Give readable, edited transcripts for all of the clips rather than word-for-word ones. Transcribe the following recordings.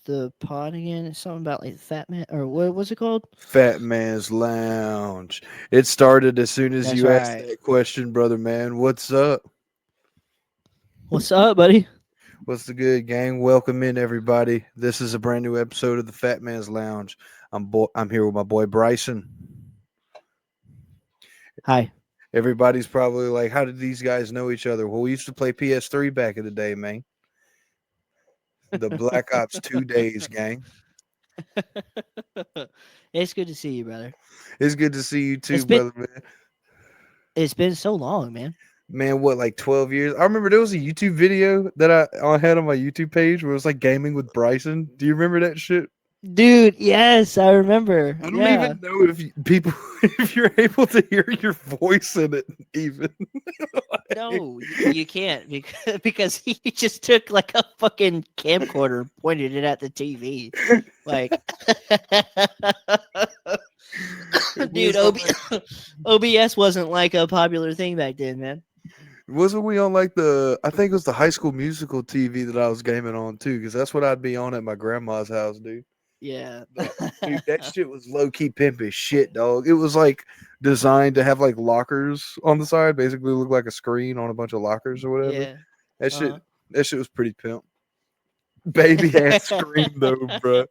the pod again? It's something about like Fat Man or what was it called? Fat Man's Lounge. It started as soon as That's you asked right. that question, brother man. What's up? What's up, buddy? What's the good, gang? Welcome in, everybody. This is a brand new episode of the Fat Man's Lounge. I'm here with my boy Brycen. Hi. Everybody's probably like, how did these guys know each other? Well, we used to play PS3 back in the day, man. The Black Ops 2 days, gang. It's good to see you, brother. It's good to see you too, It's been brother man. it's been so long, man. Man, what, like 12 years? I remember there was a YouTube video that I had on my YouTube page where it was like gaming with Brycen. Do you remember that shit? Dude, yes, I remember. I don't Yeah. even know if people if you're able to hear your voice in it even. Like, No, you can't because he just took like a fucking camcorder, and pointed it at the TV. Like it dude, was on like, OBS wasn't like a popular thing back then, man. wasn't we on like I think it was the High School Musical TV that I was gaming on too, because that's what I'd be on at my grandma's house, dude. Yeah. But dude, that shit was low key pimp as shit, dog. It was like designed to have like lockers on the side, basically look like a screen on a bunch of lockers or whatever. Yeah. That shit, Uh-huh. that shit was pretty pimp. Baby ass screen though, bro.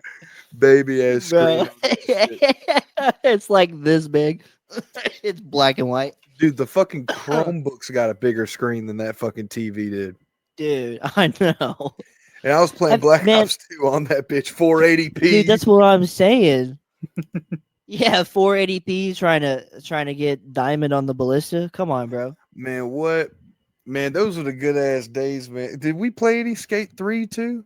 Baby ass Bro. screen on that shit, It's like this big. It's black and white. dude. The fucking Chromebooks got a bigger screen than that fucking TV did. Dude, I know. And I was playing Black Man, Ops 2 on that bitch, 480p. dude, that's what I'm saying. Yeah, 480p trying to get diamond on the ballista. Come on, bro. Man, what? Man, those were the good ass days, man. Did we play any Skate 3 too?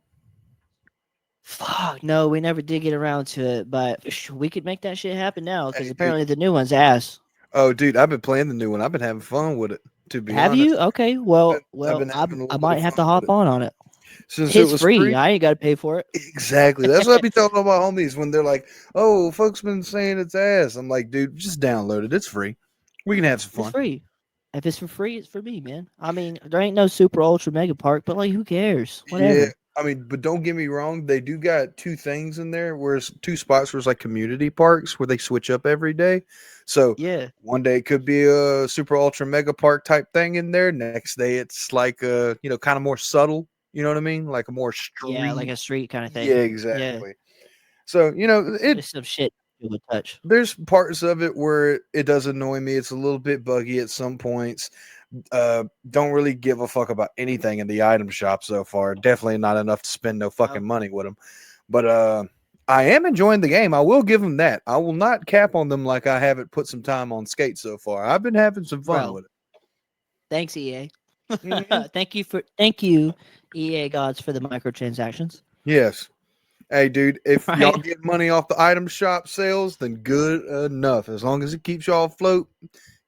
Fuck, no, we never did get around to it, but we could make that shit happen now because Hey, dude. apparently the new one's ass. Oh, dude, I've been playing the new one. I've been having fun with it, to be Have you? honest. Okay, I've well, been having a I little bit might of have fun to with hop it. on it. Since it It's was free. free. I ain't got to pay for it. Exactly. That's what I be telling all my homies when they're like, oh, folks been saying it's ass. I'm like, dude, just download it. It's free. We can have some It's fun. free. If it's for free, it's for me, man. I mean, there ain't no super ultra mega park, but like, who cares? Yeah. Whatever. I mean, but don't get me wrong. They do got two things in there where it's two spots where it's like community parks where they switch up every day. So Yeah. one day it could be a super ultra mega park type thing in there. Next day it's like kind of more subtle. You know what I mean? Like a more Yeah, like street. a street kind of Yeah, thing. Yeah. exactly. So, it Just some shit you would touch. there's parts of it where it does annoy me. It's a little bit buggy at some points. Don't really give a fuck about anything in the item shop so far. Definitely not enough to spend no fucking Oh, money with them. But I am enjoying the game. I will give them that. I will not cap on them like I haven't put some time on skate so far. I've been having some fun bro. with Thanks, EA. it. Hmm. Thank you, EA gods, for the microtransactions. Yes. Hey, dude, if y'all Right? get money off the item shop sales, then good enough. As long as it keeps y'all afloat,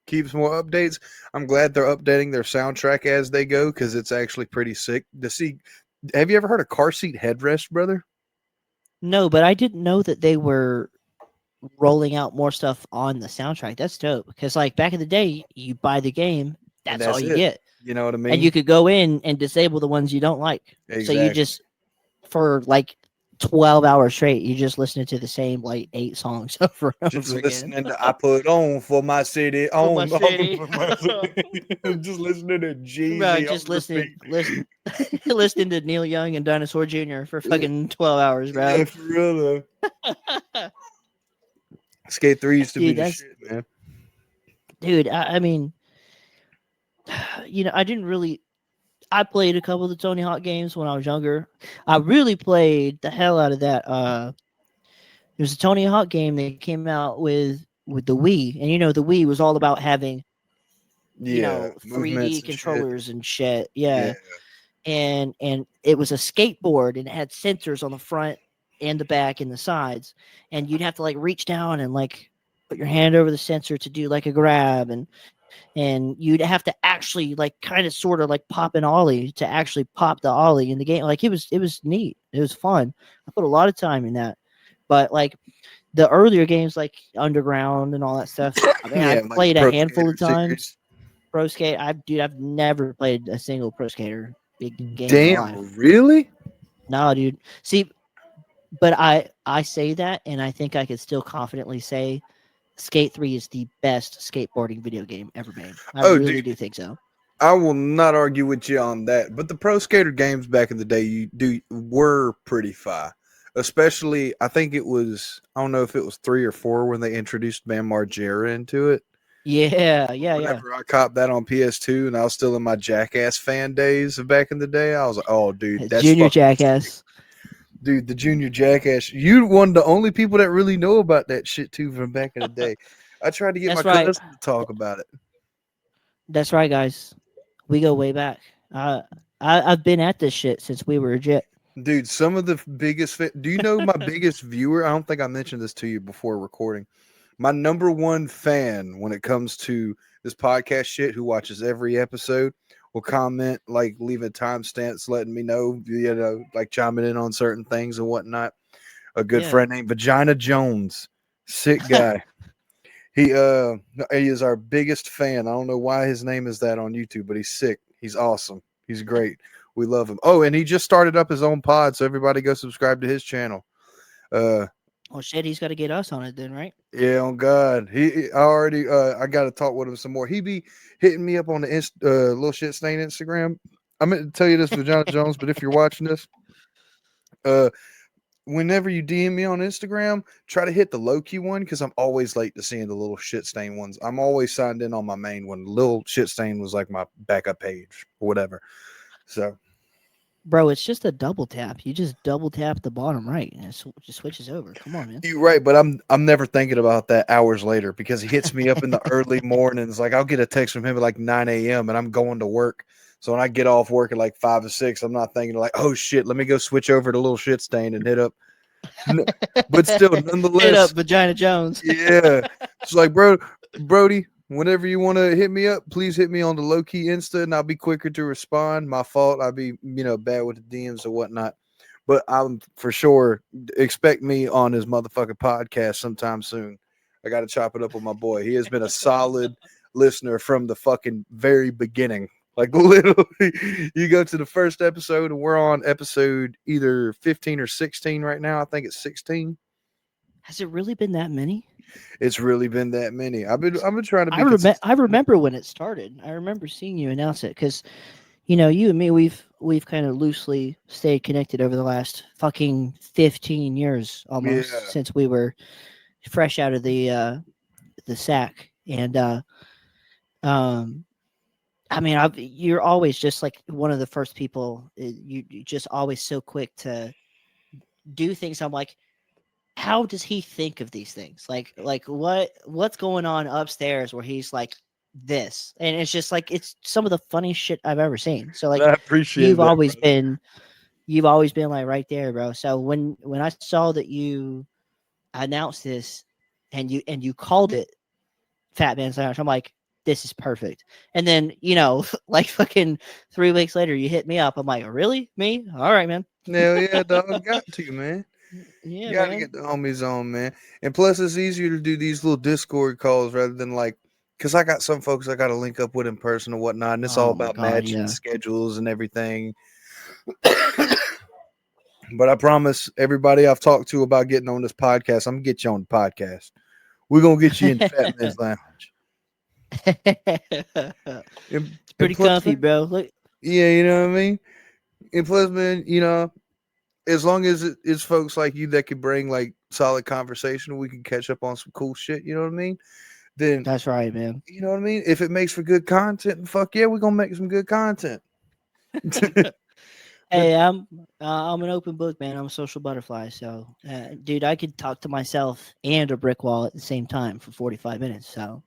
keeps more updates. I'm glad they're updating their soundtrack as they go because it's actually pretty sick to see. Have you ever heard of car seat headrest, brother? No, but I didn't know that they were rolling out more stuff on the soundtrack. That's dope. Because like back in the day, you buy the game, And that's all that's you it. get, You know what I and you mean? could go in and disable the ones you don't like. So you Exactly. just for like 12 hours straight, you just listening to the same like 8 songs over and Just over again. listening to I put on for my city, For my on city. for my city. Just listening to Bro, Jeezy just on repeat. listening to Neil Young and Dinosaur Jr. for Yeah, fucking 12 hours, bro. yeah, for real though. Skate 3 used to be Dude, the that's shit, man. dude. I mean, I didn't really. I played a couple of the Tony Hawk games when I was younger. I really played the hell out of that. There's a Tony Hawk game that came out with the Wii, and the Wii was all about having Yeah, 3D movements and shit. controllers and shit. Yeah. Yeah, and it was a skateboard and it had sensors on the front and the back and the sides, and you'd have to like reach down and like put your hand over the sensor to do like a grab, and you'd have to actually like kind of sort of like pop an ollie to actually pop the ollie in the game. Like it was neat. It was fun. I put a lot of time in that. But like the earlier games like Underground and all that stuff, I mean Yeah, I've like the played a Pro handful Skater of times. series. Pro Skate, I've never played a single Pro Skater big game in my life. Damn, really? No, dude. See, but I say that, and I think I could still confidently say Skate 3 is the best skateboarding video game ever made. I Oh, dude, really do think so. I will not argue with you on that. But the Pro Skater games back in the day, were pretty fire. Especially, I think it was, I don't know if it was 3 or 4 when they introduced Bam Margera into it. Yeah. Whenever I copped that on PS2 and I was still in my Jackass fan days of back in the day, I was like, oh, dude, that's Junior fucking sick. Jackass. Dude, the Junior Jackass. You one of the only people that really know about that shit, too, from back in the day. I tried to get my That's right. cousin to talk about it. That's right, guys. We go way back. I've been at this shit since we were legit. Dude, some of the biggest. Do you know my biggest viewer? I don't think I mentioned this to you before recording. My number one fan when it comes to this podcast shit, who watches every episode, will comment, like leaving timestamps, letting me know, like chiming in on certain things and whatnot. A good Yeah. friend named Vagina Jones, sick guy. He is our biggest fan. I don't know why his name is that on YouTube, but he's sick. He's awesome. He's great. We love him. Oh, and he just started up his own pod, so everybody go subscribe to his channel. Uh Well, shit, he's got to get us on it then, right? yeah, on God. I already I gotta talk with him some more. He be hitting me up on the little shit stain Instagram. I meant to tell you this, Vagina Jones, but if you're watching this, uh whenever you DM me on Instagram, try to hit the low key one because I'm always late to seeing the little shit stain ones. I'm always signed in on my main one. Little shit stain was like my backup page or whatever. So Bro, it's just a double tap. You just double tap the bottom right, and it just switches over. Come on, man. you're right, but I'm never thinking about that hours later because he hits me up in the early mornings. Like I'll get a text from him at like 9 a.m. and I'm going to work. So when I get off work at like 5 or 6, I'm not thinking like, oh shit, let me go switch over to little shit stain and hit up. But still, Hit up nonetheless, Vagina Jones. yeah. It's like, Brody, whenever you want to hit me up, please hit me on the low key Insta and I'll be quicker to respond. My fault. I'll be, bad with the DMs or whatnot. But I'm for sure expect me on his motherfucking podcast sometime soon. I got to chop it up with my boy. He has been a solid listener from the fucking very beginning. Like literally, you go to the first episode and we're on episode either 15 or 16 right now. I think it's 16. Has it really been that many? It's really been that many. I've been trying to be consistent. I remember when it started. I remember seeing you announce it because you and me, we've kind of loosely stayed connected over the last fucking 15 years almost Yeah. since we were fresh out of the sack. And um I mean, you're always just like one of the first people. You just always so quick to do things. I'm like, how does he think of these things? Like what's going on upstairs where he's like this, and it's just like it's some of the funniest shit I've ever seen. So like I appreciate you've that, always brother. been you've always been like right there, bro. So when I saw that you announced this and you called it Fat Man Sandwich, I'm like, this is perfect. And then like fucking 3 weeks later, you hit me up. I'm like, really, me? All right, man. Hell yeah, dog. Got to, man. Yeah, Got to man. get the homies on, man. And plus, it's easier to do these little Discord calls rather than like, because I got some folks I got to link up with in person and whatnot, and it's all Oh my about god, matching yeah. schedules and everything. But I promise everybody I've talked to about getting on this podcast, I'm gonna get you on the podcast. We're gonna get you in the Fat Man's Lounge. It's And pretty plus, comfy, man, bro. Look, yeah, you know what I mean. And plus, man, as long as it's folks like you that can bring like solid conversation, we can catch up on some cool shit. You know what I mean? Then that's right, man. you know what I mean. If it makes for good content, fuck yeah, we're gonna make some good content. But Hey, I'm an open book, man. I'm a social butterfly. So, dude, I could talk to myself and a brick wall at the same time for 45 minutes. So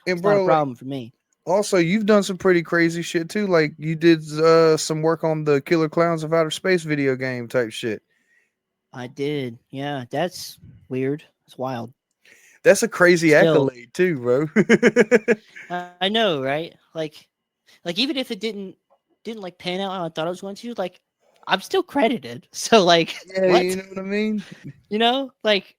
and it's not a bro, like problem for me. also you've done some pretty crazy shit too. Like you did some work on the Killer Clowns of Outer Space video game type shit. I did. Yeah, that's weird. It's wild. That's a crazy Still, accolade too, bro. I know, right? Like even if it didn't like pan out how I thought it was going to, like I'm still credited. So like, Yeah, you what? know what I mean. Like,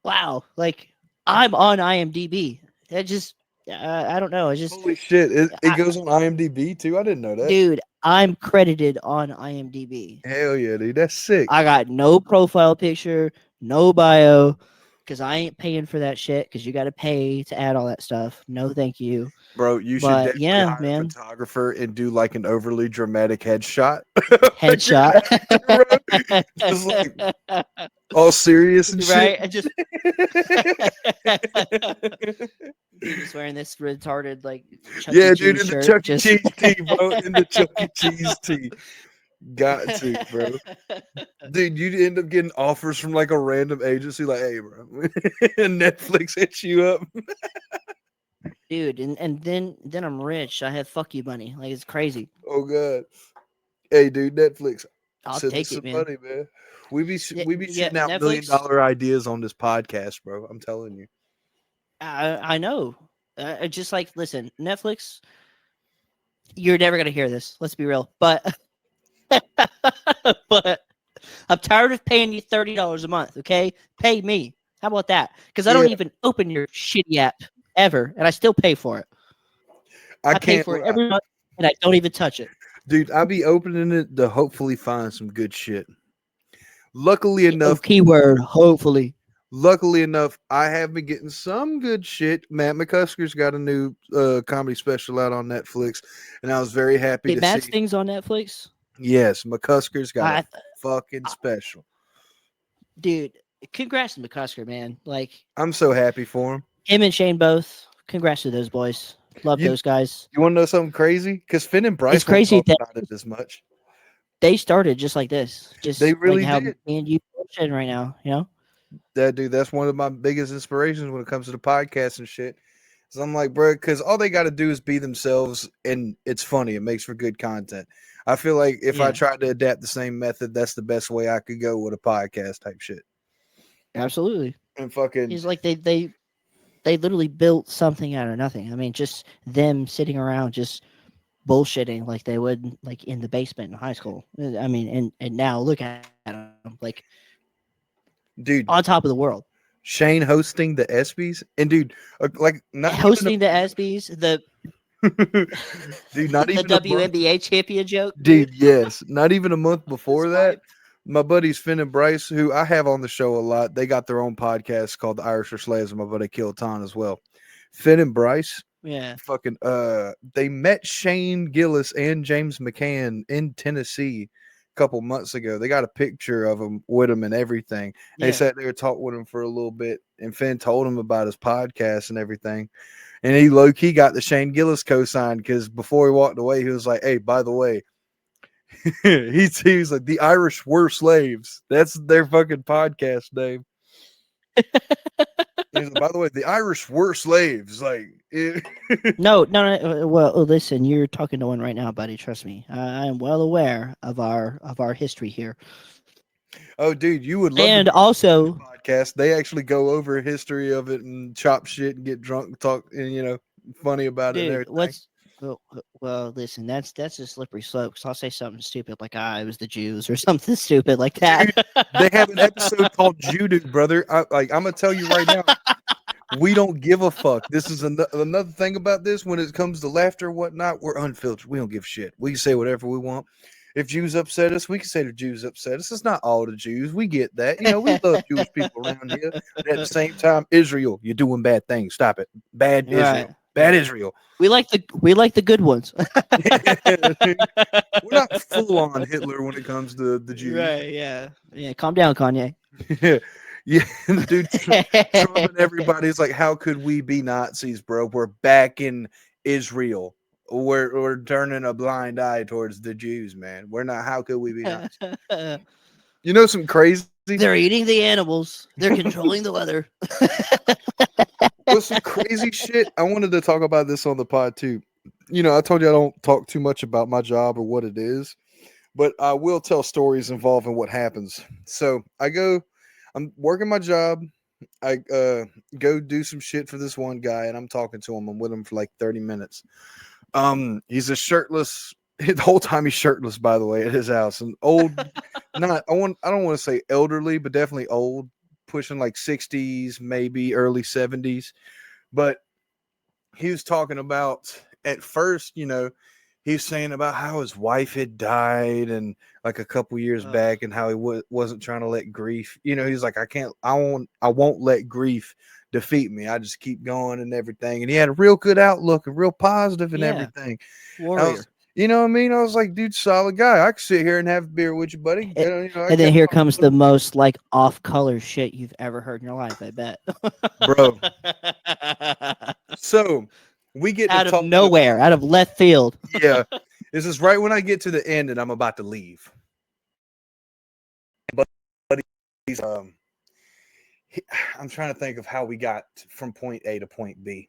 wow. Like I'm on IMDb. That just I don't know. It's just, Holy shit! It I, goes on IMDb too. I didn't know that. dude, I'm credited on IMDb. Hell yeah, dude. That's sick, I got no profile picture, no bio, because I ain't paying for that shit. Because you got to pay to add all that stuff. No, thank you. bro. You should But definitely yeah, hire a man, photographer and do like an overly dramatic headshot of your headshot. actor, bro. Just like all serious and shit. Right? I just dude just wearing this retarded like Chuck E. Yeah, dude, Cheese in the shirt. Chuck E. Just Cheese tee, bro. In the Chuck E. Cheese tee. Got to, bro. Dude, you end up getting offers from like a random agency, like, hey, bro, and Netflix hits you up. dude, and then I'm rich. I have fuck you money. Like it's crazy. Oh god. Hey, dude, Netflix, I'll send us take some it, man. money, man. We be Yeah, we be yeah, shooting out million Netflix. dollar ideas on this podcast, bro. I'm telling you. I know. Just like listen, Netflix. You're never gonna hear this. Let's be real, but but I'm tired of paying you $30 a month. Okay, pay me. How about that? Because I Yeah, don't even open your shitty app ever, and I still pay for it. I I pay can't for it lie, every month, and I don't even touch it. dude. I be opening it to hopefully find some good shit. Luckily Oh, enough, keyword. Hopefully. I have been getting some good shit. Matt McCusker's got a new comedy special out on Netflix, and I was very happy Did to Matt's see. things on Netflix? Yes, McCusker's got a I, fucking I special. dude, congrats to McCusker, man. Like I'm so happy for him. him and Shane both. Congrats to those boys. Love You those guys. you want to know something crazy? Because Finn and It's Bryce won't crazy talk that about it as much. they started just like this, They just like really how did. me and you bullshitting right now. You know? That dude, that's one of my biggest inspirations when it comes to the podcast and shit. So I'm like, bro, because all they got to do is be themselves, and it's funny. It makes for good content. I feel like if I Yeah, tried to adapt the same method, that's the best way I could go with a podcast type shit. absolutely. And fucking, It's like they literally built something out of nothing. I mean, just them sitting around just bullshitting like they would like in the basement in high school. I mean, and now look at them like on dude, top of the world, Shane hosting the ESPYS, and dude, like not even hosting the ESPYS, the dude, not the even a month. WNBA champion joke, Dude, dude. yes. Not even a month That's before that. hype. My buddies Finn and Bryce, who I have on the show a lot, they got their own podcast called The Irish are Slaves, and my buddy Kilton as well. Finn and Bryce, Yeah, fucking they met Shane Gillis and James McCann in Tennessee a couple months ago. They got a picture of him with him and everything. They yeah. sat there and talked with him for a little bit, and Finn told him about his podcast and everything. And he low key got the Shane Gillis co-signed because before he walked away, he was like, "Hey, by the way, he's like the Irish were slaves. That's their fucking podcast name." He's like, by the way, the Irish were slaves. Like, No, no, no. Well, listen, you're talking to one right now, buddy. Trust me. I am well aware of our history here, oh, dude, you would love to and be on also, that podcast. They actually go over history of it and chop shit and get drunk, and talk, and funny about it and dude, everything. what's well, listen, that's a slippery slope. Cause I'll say something stupid like, "Ah, it was the Jews" or something stupid like that. Dude, they have an episode called Judo, brother. I'm gonna tell you right now. We don't give a fuck. This is another thing about this. When it comes to laughter and whatnot, we're unfiltered. We don't give a shit. We can say whatever we want. If Jews upset us, we can say the Jews upset us. It's not all the Jews. We get that. We love Jewish people around here. But at the same time, Israel, you're doing bad things. Stop it. Bad Right. Israel. Bad Israel. We like the good ones. We're not full on Hitler when it comes to the Jews. Right. Yeah. Yeah. Calm down, Kanye. Yeah, dude, Trump and everybody's like, how could we be Nazis, bro? We're back in Israel. We're turning a blind eye towards the Jews, man. We're not. How could we be Nazis? You know, some crazy. They're eating the animals. They're controlling the weather. With some crazy shit. I wanted to talk about this on the pod too. I told you I don't talk too much about my job or what it is, but I will tell stories involving what happens. So I'm working my job. I go do some shit for this one guy, and I'm talking to him. I'm with him for like 30 minutes. He's a shirtless. The whole time he's shirtless, by the way, at his house. An old, I don't want to say elderly, but definitely old, pushing like 60s, maybe early 70s. But he was talking about at first, he was saying about how his wife had died and like a couple years Ugh. back, and how he wasn't trying to let grief. He's like, I won't let grief defeat me. I just keep going and everything. And he had a real good outlook and real positive and Yeah, everything. I warrior. was, what I mean? I was like, dude, solid guy. I could sit here and have a beer with you, buddy. It, I and then kept here talking comes to the him. most like off-color shit you've ever heard in your life. I bet. Bro. So we get to Out of talking nowhere, about, out of left field. yeah, this is right when I get to the end and I'm about to leave. But he's I'm trying to think of how we got from point A to point B.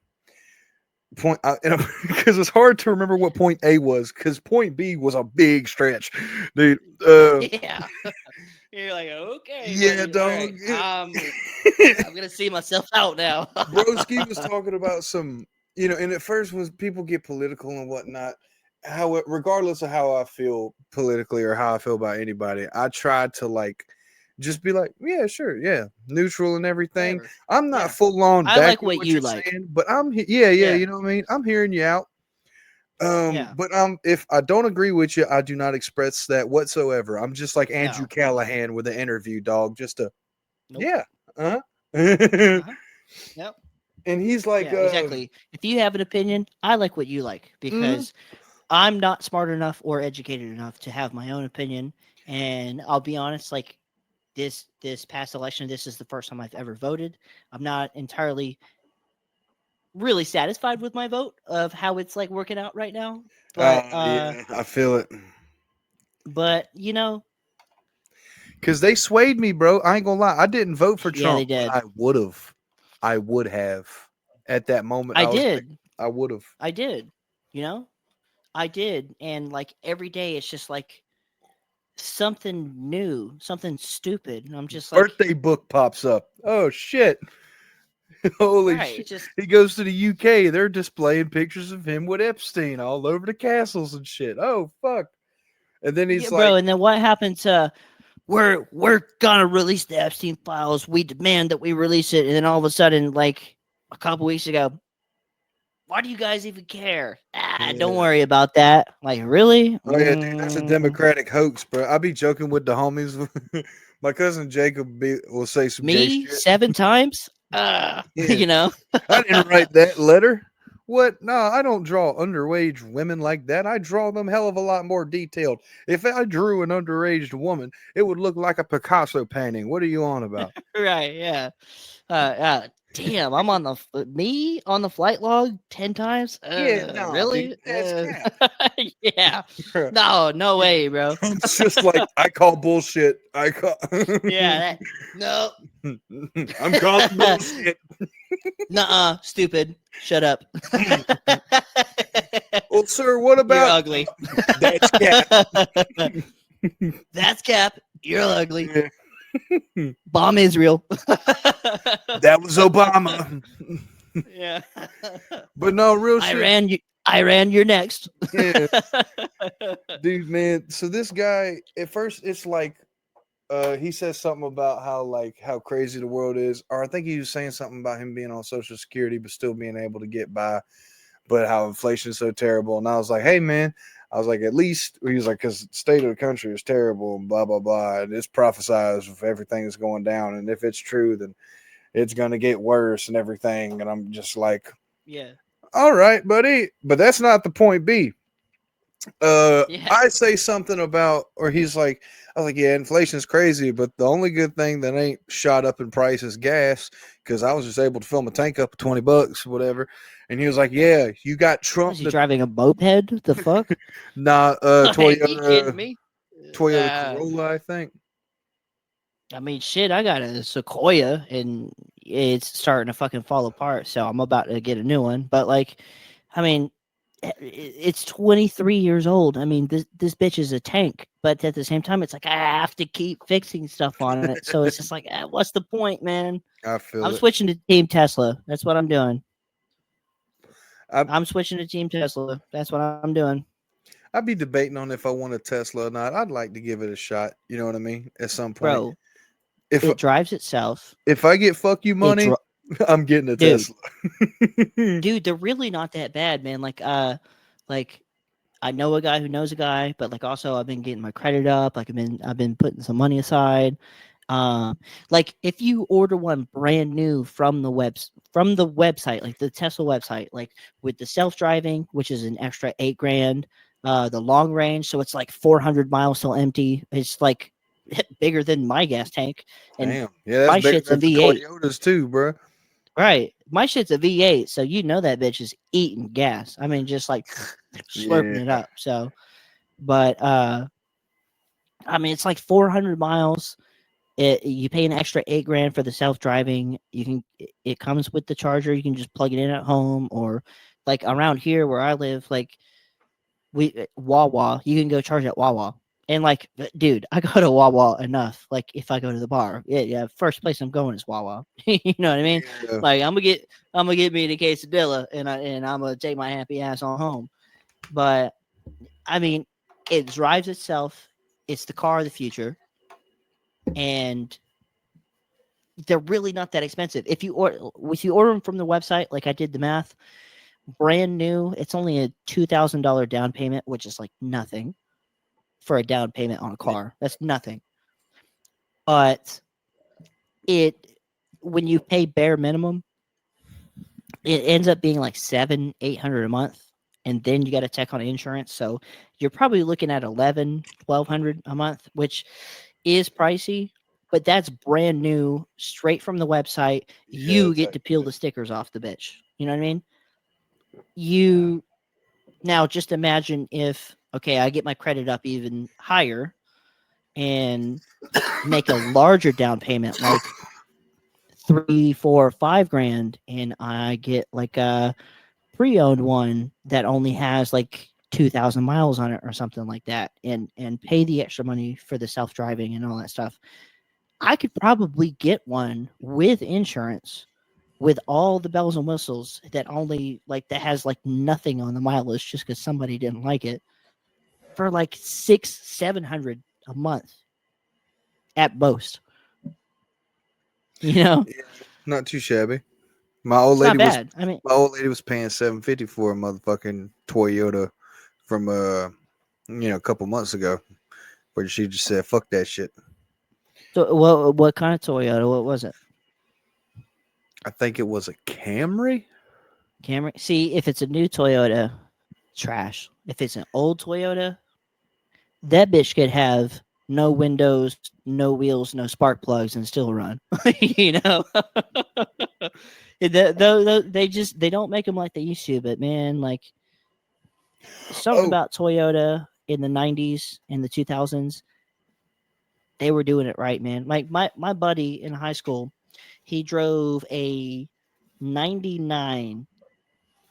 Because it's hard to remember what point A was, because point B was a big stretch, dude. Yeah. You're like, okay, Yeah, buddy. All dog. right. I'm gonna see myself out now. Broski was talking about some, and at first when people get political and whatnot, regardless of how I feel politically or how I feel about anybody, I try to like just be like, yeah, sure, yeah, neutral and everything. Whatever. I'm not Yeah. full on I like backing what what you you're like. saying, but yeah, Yeah. you know what I mean? I'm hearing you out. Yeah. But if I don't agree with you, I do not express that whatsoever. I'm just like Andrew No. Callahan with an interview, dog. Just a Nope. yeah, uh-huh. Uh-huh. Yep. And he's like, Yeah, exactly. If you have an opinion, I like what you like mhm. because I'm not smart enough or educated enough to have my own opinion. And I'll be honest, like this past election, this is the first time I've ever voted. I'm not entirely really satisfied with my vote of how it's like working out right now. Yeah, I feel it. But you know, Because they swayed me, bro. I ain't gonna lie. I didn't vote for yeah, they Trump, but did. I would have. I would have. At that moment, I I was like, did. I would have. I did. You know, I did. And like every day, it's just like something new, something stupid. And I'm just like, Birthday book pops up. Oh shit. Holy right. shit. It's just, He goes to the UK. They're displaying pictures of him with Epstein all over the castles and shit. Oh fuck. And then yeah, he's like, bro. And then what happened to we're gonna release the Epstein files. We demand that we release it. And then all of a sudden, like a couple weeks ago, why do you guys even care? Don't yeah. worry about that. Like, really? Oh yeah, dude, that's a Democratic hoax, bro. I be joking with the homies. My cousin Jacob will say some gay Me shit. 7 times? Yeah, You know? I didn't write that letter. What? No, I don't draw underage women like that. I draw them hell of a lot more detailed. If I drew an underage woman, it would look like a Picasso painting. What are you on about? Right, yeah. Damn, I'm on me on the flight log 10 times? Yeah, no, dude, Really? that's cap. Yeah. No, no way, bro. Trump's just like, I call bullshit. I call. Yeah, no. I'm calling bullshit. Nuh-uh, stupid. Shut up. Well, sir, what You're about ugly. that's cap? That's Cap. You're ugly. Yeah. Bomb Israel. That was Obama. Yeah. But no, real shit. Iran, you're next. Yeah, dude, man. So this guy, at first, it's like, he says something about how crazy the world is, or I think he was saying something about him being on Social Security but still being able to get by, but how inflation is so terrible. And I was like, hey, man. I was like, at least he was like, because the state of the country is terrible and blah blah blah, and it's prophesized of everything that's going down, and if it's true, then it's gonna get worse and everything. And I'm just like, Yeah. all right, buddy, but that's not the point B. Yeah. I say something about, or he's like, I was like, yeah, inflation's crazy, but the only good thing that ain't shot up in price is gas, because I was just able to fill my tank up with $20, whatever. And he was like, yeah, you got Was Trump. he driving a moped? The fuck? Nah, You kidding me? Toyota Corolla, I think. I mean, shit, I got a Sequoia and it's starting to fucking fall apart. So I'm about to get a new one. But like, I mean, it's 23 years old. I mean, this bitch is a tank. But at the same time, it's like I have to keep fixing stuff on it. So it's just like, what's the point, man? I feel I'm it. switching to Team Tesla. That's what I'm doing. I, I'm switching to Team Tesla. That's what I'm doing. I'd be debating on if I want a Tesla or not. I'd like to give it a shot. You know what I mean? At some point, Bro, if it drives itself. if I get fuck you It money, I'm getting a dude. Tesla. Dude, they're really not that bad, man. Like I know a guy who knows a guy, but like also I've been getting my credit up. Like I've been putting some money aside. Um, like if you order one brand new from the website, like the Tesla website, like with the self driving, which is an extra 8 grand, the long range, so it's like 400 miles till empty. It's like bigger than my gas tank, and Damn. Yeah, that's my bigger shit's a than the V8. Toyotas too, bro. Right, my shit's a V8, so you know that bitch is eating gas. I mean, just like slurping Yeah. it up. So, but I mean, it's like 400 miles. You pay an extra 8 grand for the self driving. It comes with the charger. You can just plug it in at home, or like around here where I live, like Wawa. You can go charge at Wawa. And like, dude, I go to Wawa enough. Like, if I go to the bar, yeah, first place I'm going is Wawa. You know what I mean? Yeah. Like, I'm gonna get me the quesadilla, and I'm gonna take my happy ass on home. But I mean, it drives itself. It's the car of the future, and they're really not that expensive. If you order them from the website, like I did the math, brand new, it's only a $2,000 down payment, which is like nothing for a down payment on a car. That's nothing. But it when you pay bare minimum, it ends up being like 700-800 a month, and then you got to check on insurance. So you're probably looking at 1100-1200 a month, which is pricey, but that's brand new, straight from the website. Yeah, You that's get to actually peel the stickers off the bitch. You know what I mean? You Now just imagine if, okay, I get my credit up even higher and make a larger down payment, like 3, 4, 5 grand, and I get like a pre-owned one that only has like 2,000 miles on it or something like that, and pay the extra money for the self-driving and all that stuff. I could probably get one with insurance with all the bells and whistles that has like nothing on the mileage just because somebody didn't like it for like 600-700 a month at most. You know, yeah, not too shabby. My old it's not lady was bad. I mean, my old lady was paying $750 for a motherfucking Toyota from a couple months ago, where she just said fuck that shit. so what kind of Toyota? What was it? I think it was a Camry. Camry. See, if it's a new Toyota, trash. If it's an old Toyota, that bitch could have no windows, no wheels, no spark plugs, and still run. You know, they don't make them like they used to. But man, like something Oh, about Toyota in the '90s and the 2000s, they were doing it right, man. Like my buddy in high school, he drove a '99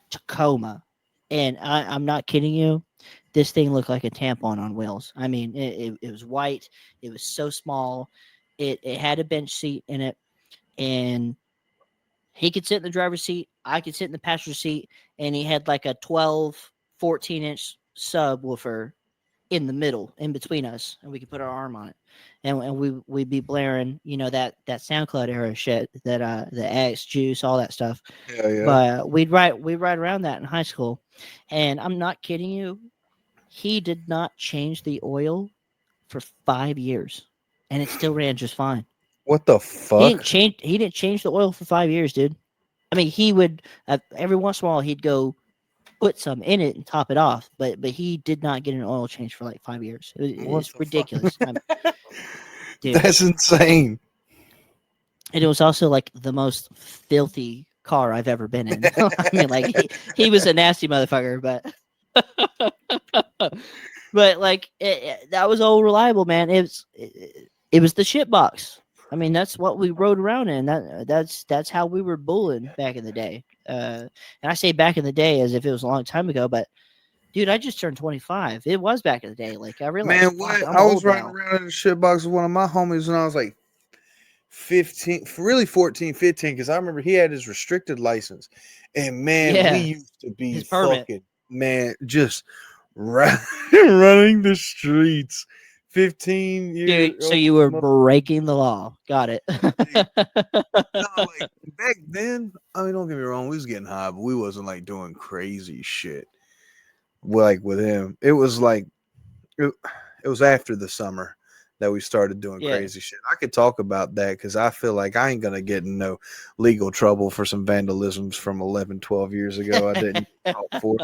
Tacoma, and I'm not kidding you. This thing looked like a tampon on wheels. I mean, it was white. It was so small. It had a bench seat in it, and he could sit in the driver's seat. I could sit in the passenger seat, and he had like a 12, 14-inch subwoofer in the middle, in between us, and we could put our arm on it, and we'd be blaring, that SoundCloud era shit, that the X Juice, all that stuff. yeah, yeah. But we'd ride around that in high school, and I'm not kidding you. He did not change the oil for 5 years, and it still ran just fine. What the fuck? He didn't change the oil for 5 years, dude. I mean, he would every once in a while he'd go put some in it and top it off, but he did not get an oil change for like 5 years. What It's the fuck? ridiculous, dude. That's insane. And it was also like the most filthy car I've ever been in. I mean, like he was a nasty motherfucker, but like that was all reliable, man. It was the shit box. I mean, that's what we rode around in. That's how we were bulling back in the day. And I say back in the day as if it was a long time ago, but dude, I just turned 25. It was back in the day. Like I realized, Man, fuck, what? I'm I was old riding now. around in the shit box with one of my homies when I was like 15, really 14, 15, because I remember he had his restricted license. And man, we Yeah, used to be his permit. fucking, man, just running the streets 15-year Dude, so old you were mother. breaking the law. Got it. Dude, no, like back then, I mean, don't get me wrong, we was getting high, but we wasn't like doing crazy shit. Like with him, it was like it, it was after the summer that we started doing Yeah. crazy shit. I could talk about that because I feel like I ain't gonna get in no legal trouble for some vandalisms from 11, 12 years ago. I didn't talk for.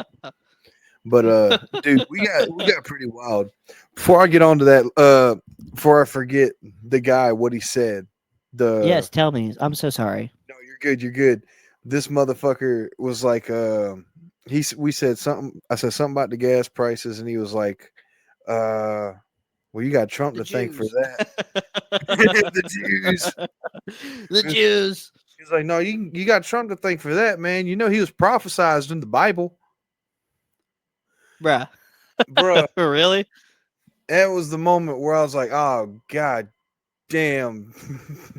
But dude, we got pretty wild. Before I get on to that, before I forget the guy what he said. The Yes, tell me. I'm so sorry. No, you're good, you're good. This motherfucker was like we said something, I said something about the gas prices and he was like, well, you got Trump The to thank for Jews. that. The Jews. The Jews. He's like, no, you got Trump to thank for that, man. You know he was prophesized in the Bible. Bruh. Bruh, Really? that was the moment where I was like, oh god damn,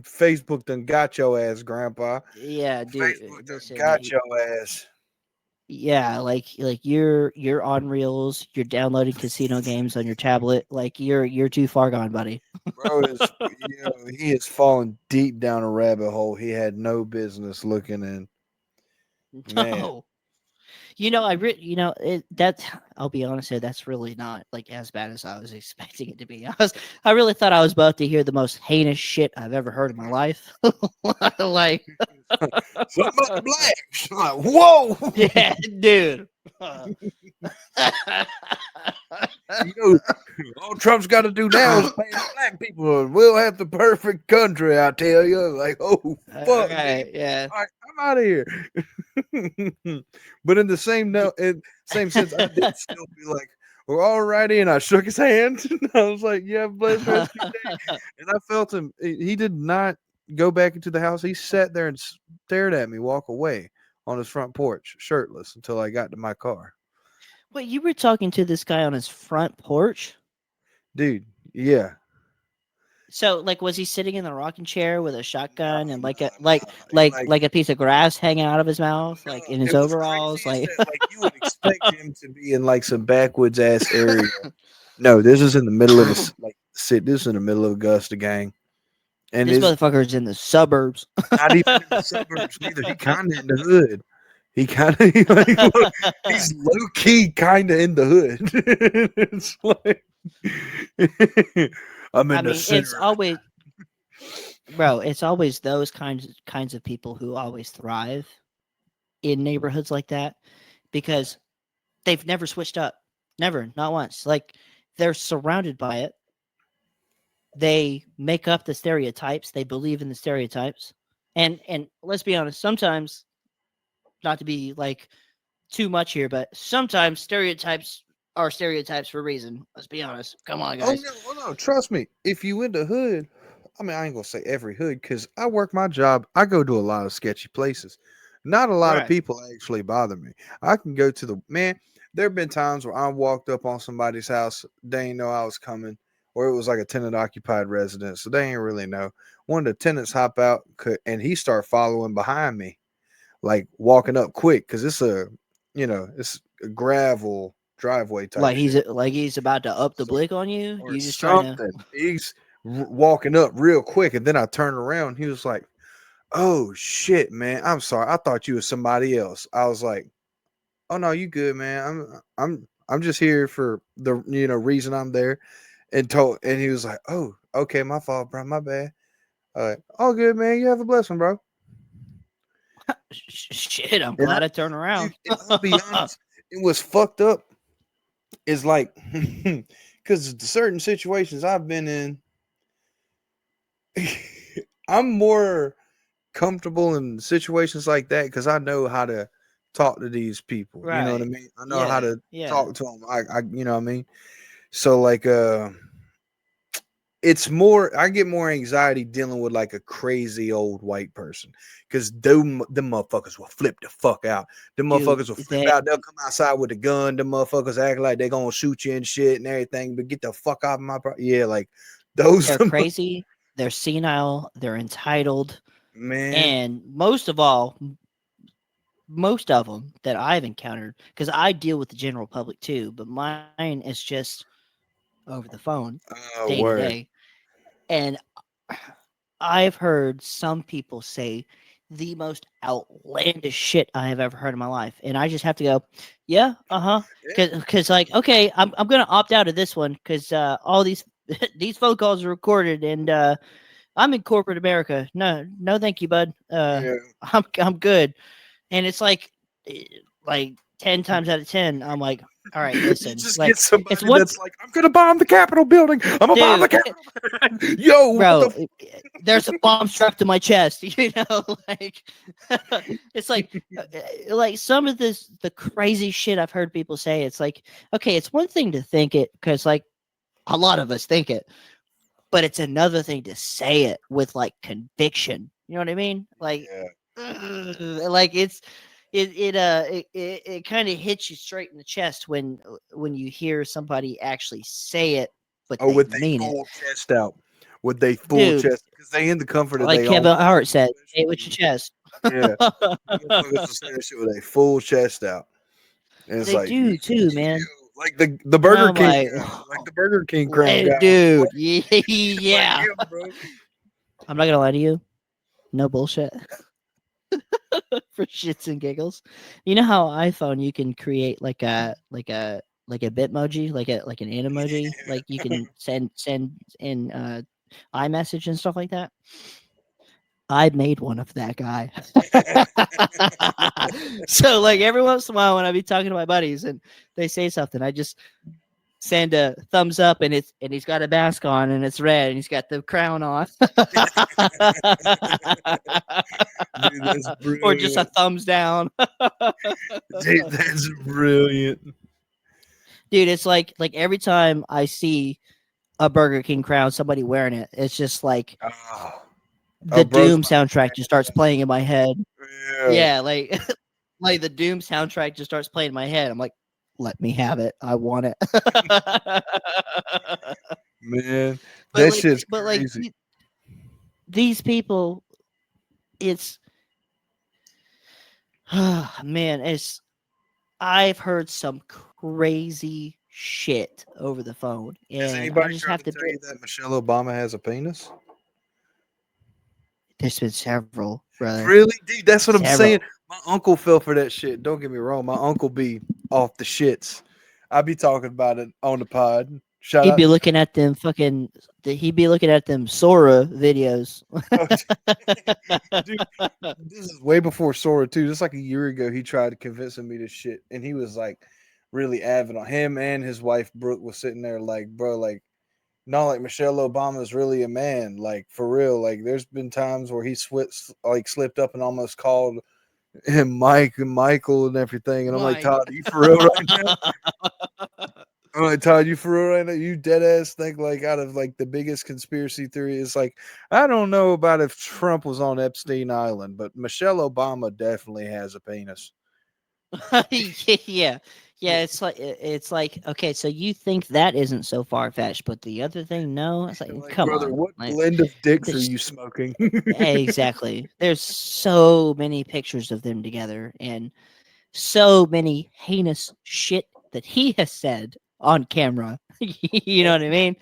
Facebook done got your ass, Grandpa. Yeah, dude. Facebook done Listen, got your ass. yeah, like you're on reels, you're downloading casino games on your tablet. Like you're too far gone, buddy. Bro is, he is falling deep down a rabbit hole he had no business looking in. Man, No. That's I'll be honest here, that's really not like as bad as I was expecting it to be. I really thought I was about to hear the most heinous shit I've ever heard in my life. Like something about the blacks. I'm like, whoa. yeah, dude. You know, all Trump's got to do now is pay the black people. We'll have the perfect country, I tell you. Like, oh fuck, Okay, yeah. all right, I'm out of here. But in the same same sense, I did still be like, "We're all righty," and I shook his hand. And I was like, "Yeah, bless the rest of your day." And I felt him. He did not go back into the house. He sat there and stared at me walk away on his front porch, shirtless, until I got to my car. Wait, you were talking to this guy on his front porch? Dude, yeah. So, like, was he sitting in the rocking chair with a Nah, shotgun and like a nah, nah. Like, like a piece of grass hanging out of his mouth, no, like in his it was overalls? crazy as Like, that. Like, you would expect him to be in like some backwoods ass area. No, this is in the middle of like this is in the middle of Augusta, gang, and this it's motherfucker's in the suburbs. not even in the suburbs neither. He kind of in the hood. He kind of like look, he's low key kind of in the hood. It's like I'm I in the mean, it's center of it. always, bro. It's always those kinds of people who always thrive in neighborhoods like that because they've never switched up, never, not once. Like they're surrounded by it. They make up the stereotypes. They believe in the stereotypes, and let's be honest. Sometimes, not to be like too much here, but sometimes stereotypes are stereotypes for a reason. Let's be honest. Come on, Oh guys. no, oh no, trust me. If you in the hood, I mean, I ain't gonna say every hood because I work my job. I go to a lot of sketchy places. Not a lot of Right. people actually bother me. I can go to the man. There have been times where I walked up on somebody's house. They ain't know I was coming, or it was like a tenant occupied residence, so they ain't really know. One of the tenants hop out, and he start following behind me, like walking up quick because it's a gravel driveway type shit Like he's about to up the so, blick on you. or You just trying to. something. He's walking up real quick, and then I turned around. He was like, "Oh shit, man! I'm sorry. I thought you was somebody else." I was like, "Oh no, you good, man? I'm just here for the reason I'm there." And he was like, "Oh, okay, my fault, bro. My bad. All good, man. You have a blessing, bro." Shit, I'm And I, glad I turned dude, around. and I'll be honest, it was fucked up. Is like, because certain situations I've been in, I'm more comfortable in situations like that because I know how to talk to these people. You know what I Right. mean? I know how Yeah. to Yeah. talk to them. You know what I mean? So like, it's more. I get more anxiety dealing with like a crazy old white person because them motherfuckers will flip the fuck out. Them Dude, motherfuckers will flip out. They'll come outside with a gun. Them motherfuckers act like they gonna shoot you and shit and everything. But get the fuck out of my yeah, like those they're crazy. They're senile. They're entitled. man. And most of all, most of them that I've encountered, because I deal with the general public too, but mine is just over the phone Oh, day to word. day. And I've heard some people say the most outlandish shit I have ever heard in my life, and I just have to go, yeah, Yeah. because like, okay, I'm gonna opt out of this one because all these these phone calls are recorded, and I'm in corporate America. No, no, thank you, bud. Yeah. I'm good. And it's like 10 times out of 10, I'm like, all right, You listen, just get like it's somebody one that's like, I'm gonna bomb the Capitol building. I'm gonna bomb the dude, Capitol. Yo, what the? bro. There's a bomb strapped to my chest, like it's like some of the crazy shit I've heard people say. It's like, okay, it's one thing to think it because like a lot of us think it, but it's another thing to say it with like conviction. You know what I mean? Like, Yeah. like it kind of hits you straight in the chest when you hear somebody actually say it, but Oh, they with they mean it, full chest out. With they full dude. chest, because they in the comfort of Like their own Kevin home, Hart said, "Say it with your especially. chest." Yeah. Motherfuckers will say that shit with a full chest out. And it's They like, do too, man. like the And Burger I'm King, like, like the Burger King crown guy. dude, It's like yeah. him, bro. I'm not gonna lie to you. No bullshit. For shits and giggles. You know how iPhone you can create like a Bitmoji, like an Animoji, like you can send in iMessage and stuff like that. I made one of that guy. So like every once in a while when I be talking to my buddies and they say something, I just send a thumbs up and he's got a mask on and it's red and he's got the crown on. Dude, that's Or just a brilliant. thumbs down. Dude, that's brilliant. Dude, it's like every time I see a Burger King crown, somebody wearing it, it's just like Oh, oh, the bro's Doom about to soundtrack just starts playing in my head. yeah, Yeah, like like the Doom soundtrack just starts playing in my head. I'm like, let me have it. I want it. man. but That like shit's but like crazy. these people, it's man, it's I've heard some crazy shit over the phone, Has and I anybody just tried have to to tell do. you that Michelle Obama has a penis? There's been several, brother. Really, dude? That's what I'm saying. Several. My uncle fell for that shit. Don't get me wrong. My uncle be off the shits. I be talking about it on the pod. Shout He'd out be to looking at them fucking. He'd be looking at them Sora videos. oh, dude. This is way before Sora too. Just like a year ago, he tried to convince me to shit, and he was like really avid on him and his wife Brooke was sitting there like, bro, like no, like Michelle Obama is really a man, like for real. Like there's been times where he slipped up and almost called him Mike and Michael and everything, and I'm like, Mike. Todd, are you for real right now? I'm like, Todd, you for real right now? You dead ass think like out of like the biggest conspiracy theory is like, I don't know about if Trump was on Epstein Island, but Michelle Obama definitely has a penis. Yeah, yeah. It's like okay. So you think that isn't so far fetched, but the other thing, no. It's I'm like, like, come brother, on, what like blend of dicks are this. you smoking? Exactly. There's so many pictures of them together, and so many heinous shit that he has said on camera. You know what I mean?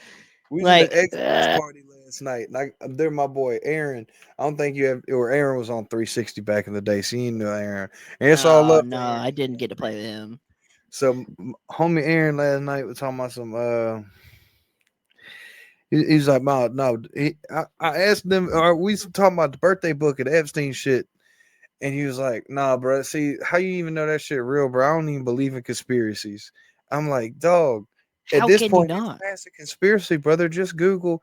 We was at the Like, Xbox party last night, and there my boy Aaron. I don't think you have, or Aaron was on 360 back in the day, so you knew Aaron. And it's all oh love no, to Aaron. I He's didn't doing get to play great. with him. So, homie Aaron last night was talking about some. He's like, no. I asked them, are we talking about the birthday book and Epstein shit? And he was like, nah, bro. See, how you even know that shit real, bro? I don't even believe in conspiracies. I'm like, dog. At How this can you point, it's not? past a conspiracy, brother. Just Google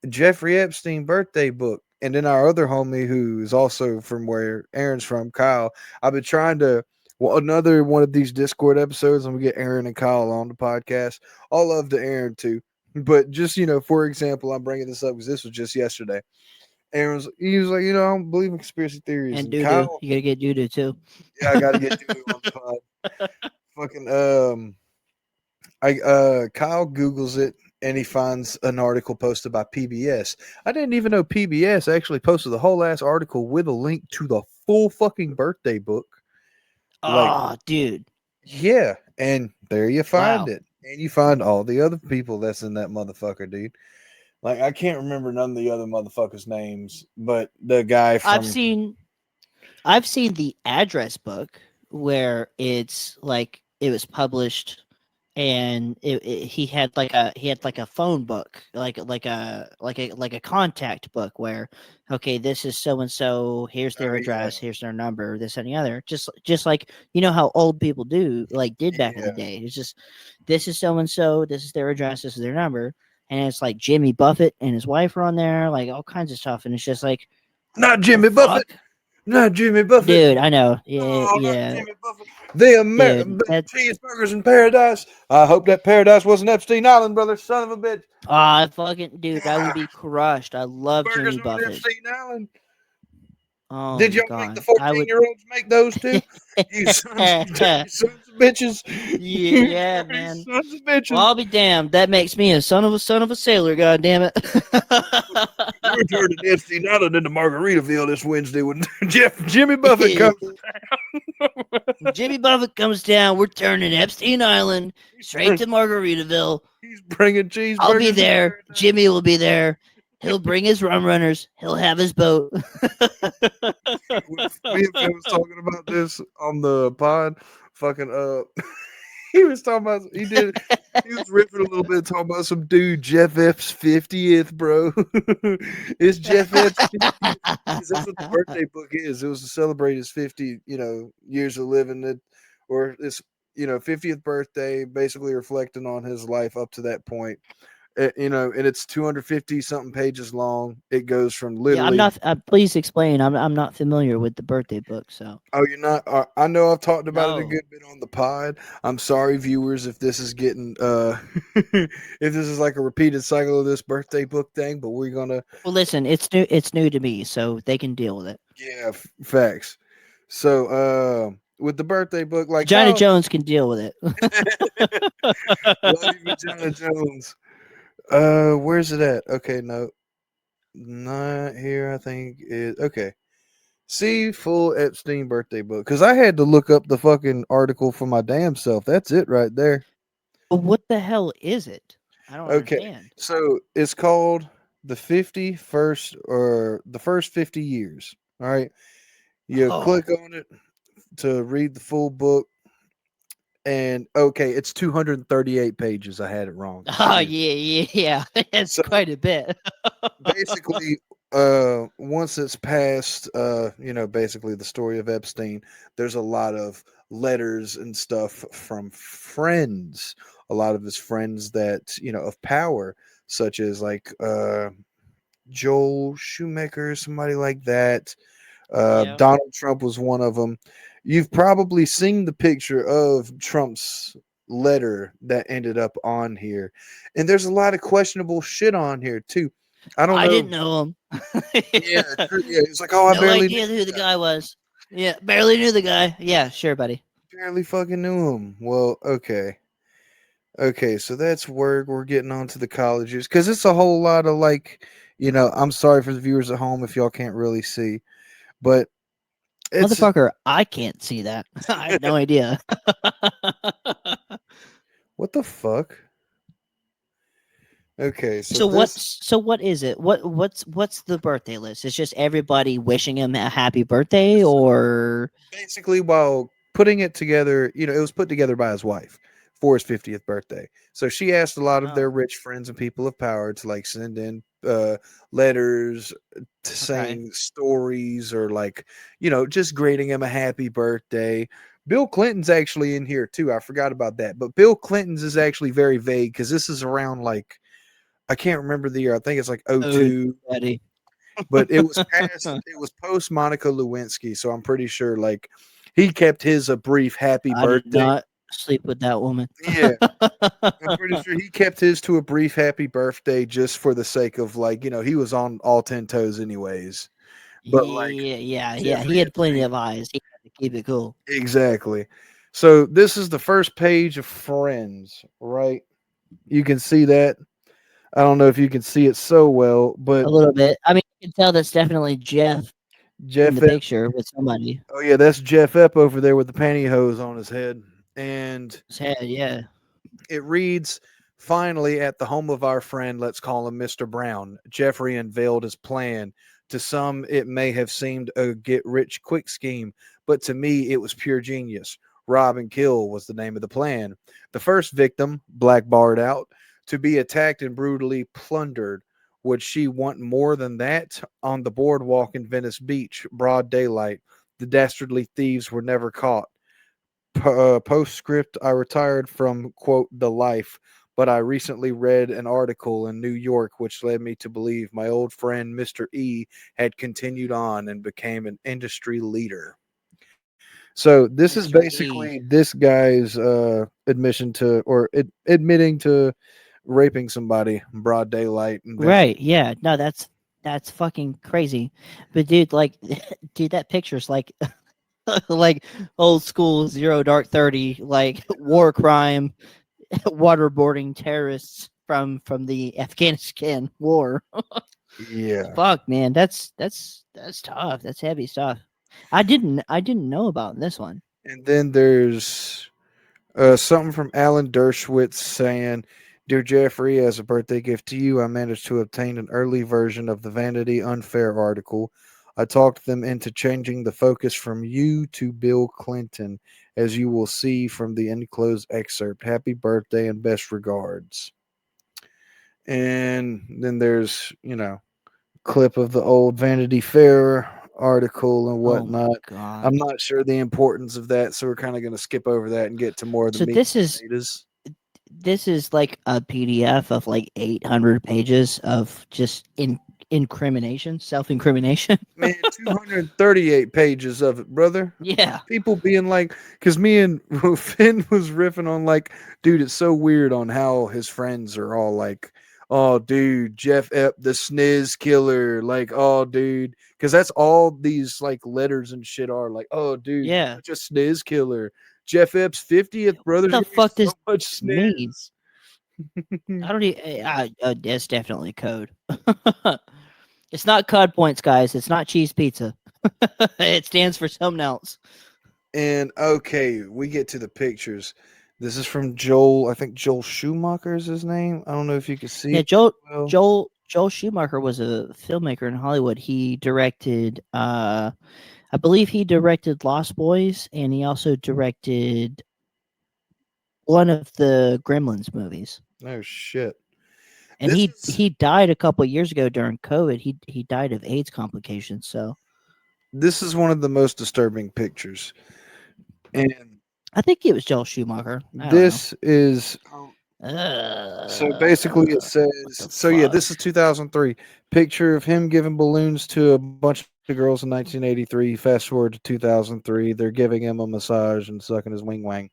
Jeffrey Epstein birthday book. And then our other homie, who is also from where Aaron's from, Kyle. I've been trying to. Well, another one of these Discord episodes, I'm gonna get Aaron and Kyle on the podcast. All love to Aaron too, but just for example, I'm bringing this up because this was just yesterday. He was like, I don't believe in conspiracy theories, And and doo doo, Kyle, you gotta get doo doo too. yeah, I got to get Doo on the pod. Fucking I Kyle Googles it and he finds an article posted by PBS. I didn't even know PBS actually posted the whole ass article with a link to the full fucking birthday book. Like, Oh, dude, yeah, and there you find wow. it. and you find all the other people that's in that motherfucker, dude. Like I can't remember none of the other motherfuckers' names, but the guy I've from seen I've seen the address book where it's like it was published, and he had like a phone book, like a contact book where, okay, this is so and so, here's their oh yeah, address, here's their number, this and the other, just like how old people did back in the yeah. day. It's just, this is so and so, this is their address, this is their number, and it's like Jimmy Buffett and his wife are on there, like all kinds of stuff, and it's just like, Not the Jimmy Buffett. fuck, Not Jimmy Buffett. dude. I know, yeah, No, not yeah, Jimmy Buffett. The dude. American cheeseburgers in paradise. I hope that paradise wasn't Epstein Island, brother. Son of a bitch. I fucking, dude, I would be crushed. I love Burgers Jimmy on Buffett. Epstein Island. Oh Did my y'all make the god, I would. 14-year-olds make those too? You sons, dirty sons of bitches. You Yeah, dirty man. sons of Well, bitches. I'll be damned. That makes me a son of a sailor. God damn it. We're turning Epstein Island into Margaritaville this Wednesday when Jimmy Buffett comes. Jimmy Buffett comes down. We're turning Epstein Island straight to Margaritaville. He's bringing I'll be cheeseburgers in there. paradise. Jimmy will be there. He'll bring his rum runners. He'll have his boat. Me and Phil was talking about this on the pod. Fucking he was talking about he was riffing a little bit talking about some dude Jeff F's 50th, bro. It's Jeff F's 50th. 'Cause that's what the birthday book is. It was to celebrate his 50, years of living it, or this, 50th birthday, basically reflecting on his life up to that point. And it's 250 something pages long. It goes from Yeah, I'm literally. not. Please explain. I'm not familiar with the birthday book, so Oh, you're not. I know I've talked about it a no. good bit on the pod. I'm sorry, viewers, if this is getting if this is like a repeated cycle of this birthday book thing. But we're gonna, Well, listen, it's new. It's new to me, so they can deal with it. yeah, facts. So, with the birthday book, like Vagina how Jones can deal with it. Love you, Vagina Jones. Where's it at? Okay, no, not here. I think it. Okay. See full Epstein birthday book because I had to look up the fucking article for my damn self. That's it right there. But what the hell is it? I don't Okay, understand. so it's called the 51st or the first 50 years. All right, you Oh, click on it to read the full book, and okay, it's 238 pages. I had it wrong. oh Excuse me. yeah. That's So quite a bit. basically, once it's past, basically the story of Epstein, there's a lot of letters and stuff from friends, a lot of his friends that, of power, such as like Joel Shoemaker, somebody like that. Yeah. Donald Trump was one of them. You've probably seen the picture of Trump's letter that ended up on here. And there's a lot of questionable shit on here too. I don't I know. didn't know him. Yeah, true. Yeah, it's like, oh, I No barely knew idea who this the guy. guy was. Yeah, barely knew the guy. Yeah, sure, buddy. Barely fucking knew him. Well, okay. Okay, so that's where we're getting on to the colleges because it's a whole lot of like, I'm sorry for the viewers at home if y'all can't really see, but it's Motherfucker, I can't see that. I have no idea. what the fuck? Okay, so So what? this So what is it? What's the birthday list? It's just everybody wishing him a happy birthday, so or basically while putting it together, it was put together by his wife for his 50th birthday. So she asked a lot of their oh, rich friends and people of power to like send in letters to okay, saying stories or like, just greeting him a happy birthday. Bill Clinton's actually in here too. I forgot about that. But Bill Clinton's is actually very vague because this is around like I can't remember the year. I think it's like oh, '02, buddy, but it was post Monica Lewinsky, so I'm pretty sure like he kept his a brief happy I did birthday. not sleep with that woman. Yeah, I'm pretty sure he kept his to a brief happy birthday just for the sake of like, he was on all 10 toes anyways. But like Yeah. He Jeffrey had plenty Epstein, of eyes. He had to keep it cool. exactly. So this is the first page of Friends, right? You can see that. I don't know if you can see it so well, A but little bit. I mean, you can tell that's definitely Jeff in Jeff the Ep- picture with somebody. oh yeah, that's Jeff Epp over there with the pantyhose on his head. And His head, yeah. It reads, finally, at the home of our friend, let's call him Mr. Brown, Jeffrey unveiled his plan. To some, it may have seemed a get rich quick scheme, but to me, it was pure genius. Rob and kill was the name of the plan. The first victim, Black barred out, to be attacked and brutally plundered. Would she want more than that? On the boardwalk in Venice Beach, broad daylight, the dastardly thieves were never caught. Postscript, I retired from, quote, the life, but I recently read an article in New York which led me to believe my old friend Mr. E had continued on and became an industry leader. So this is Mr. E. basically this guy's admission to, or admitting to raping somebody in broad daylight in Venice. Right. Yeah. No, that's fucking crazy. But dude, like, dude, that picture's like like old school Zero Dark 30, like war crime, waterboarding terrorists from the Afghanistan war. Yeah. Fuck, man, that's tough. That's heavy stuff. I didn't know about this one. And then there's something from Alan Dershowitz saying, Dear Jeffrey, as a birthday gift to you, I managed to obtain an early version of the Vanity Unfair article. I talked them into changing the focus from you to Bill Clinton, as you will see from the enclosed excerpt. Happy birthday and best regards. And then there's, clip of the old Vanity Fair article and Oh my whatnot. I'm god. not sure the importance of that, so we're kind of going to skip over that and get to more of the So meat this and is potatoes. this is like a PDF of like 800 pages of just incrimination, self-incrimination. Man, 238 pages of it, brother. Yeah. People being like, because me and Finn was riffing on, like, dude, it's so weird on how his friends are all like, oh, dude, Jeff Epp, the sniz killer. Like, oh, dude. Because that's all these, like, letters and shit are. Like, oh, dude, Yeah. such a sniz killer. Jeff Epps' 50th What brother's the gonna be fuck so does much this mean? sniz. I don't even. It's definitely code. It's not cod points, guys. It's not cheese pizza. It stands for something else. And okay, we get to the pictures. This is from Joel. I think Joel Schumacher is his name. I don't know if you can see Yeah, it Joel well. Joel Joel Schumacher was a filmmaker in Hollywood. He directed I believe he directed Lost Boys and he also directed one of the Gremlins movies. Oh shit. And This is he died a couple years ago during COVID. He died of AIDS complications. So this is one of the most disturbing pictures. And I think it was Joel Schumacher. I don't know. this is so basically it What says the so yeah, fuck? this is 2003. Picture of him giving balloons to a bunch of girls in 1983. Fast forward to 2003. They're giving him a massage and sucking his wing wang.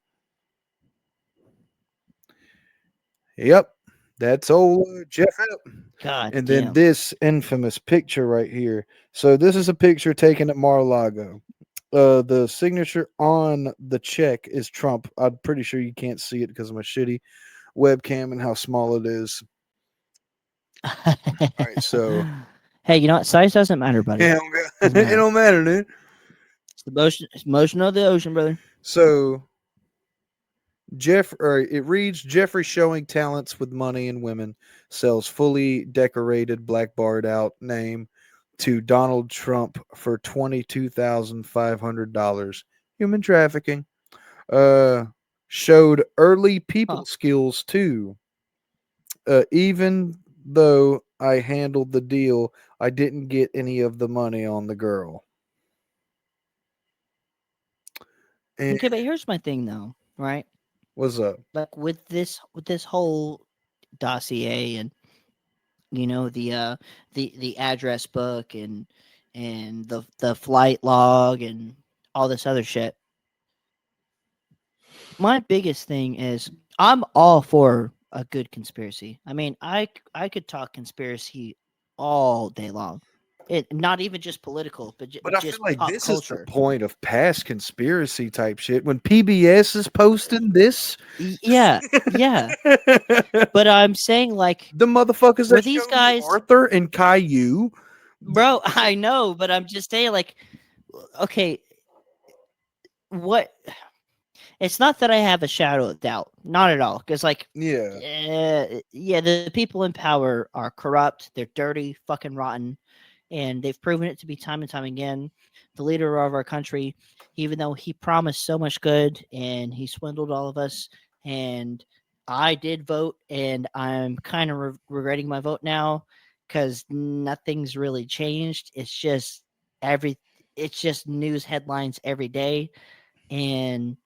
Yep. That's old Jeff. God And then damn. this infamous picture right here. So this is a picture taken at Mar-a-Lago. The signature on the check is Trump. I'm pretty sure you can't see it because of my shitty webcam and how small it is. All right, so Hey, you know what? Size doesn't matter, buddy. yeah, Doesn't it matter. don't matter, dude. It's the motion. It's motion of the ocean, brother. So it reads Jeffrey showing talents with money and women sells fully decorated black barred out name to Donald Trump for $22,500. Human trafficking. Uh, Showed early Huh. people skills too. Even though I handled the deal, I didn't get any of the money on the girl. And Okay, but here's my thing, though. Right? what's up? Like with this whole dossier and the address book and the flight log and all this other shit. My biggest thing is I'm all for a good conspiracy. I mean, I could talk conspiracy all day long. It not even just political, but But I feel just like pop this is the culture. point of past conspiracy type shit. When PBS is posting this, Yeah, yeah. But I'm saying like the motherfuckers were that these show you guys, Arthur and Caillou, bro? I know, but I'm just saying like, okay, what? It's not that I have a shadow of doubt, not at all. Because like, Yeah. yeah, the people in power are corrupt. They're dirty, fucking rotten, and they've proven it to be time and time again. The leader of our country, even though he promised so much good and he swindled all of us, and I did vote, and I'm kind of regretting my vote now because nothing's really changed. Every, it's just news headlines every day, and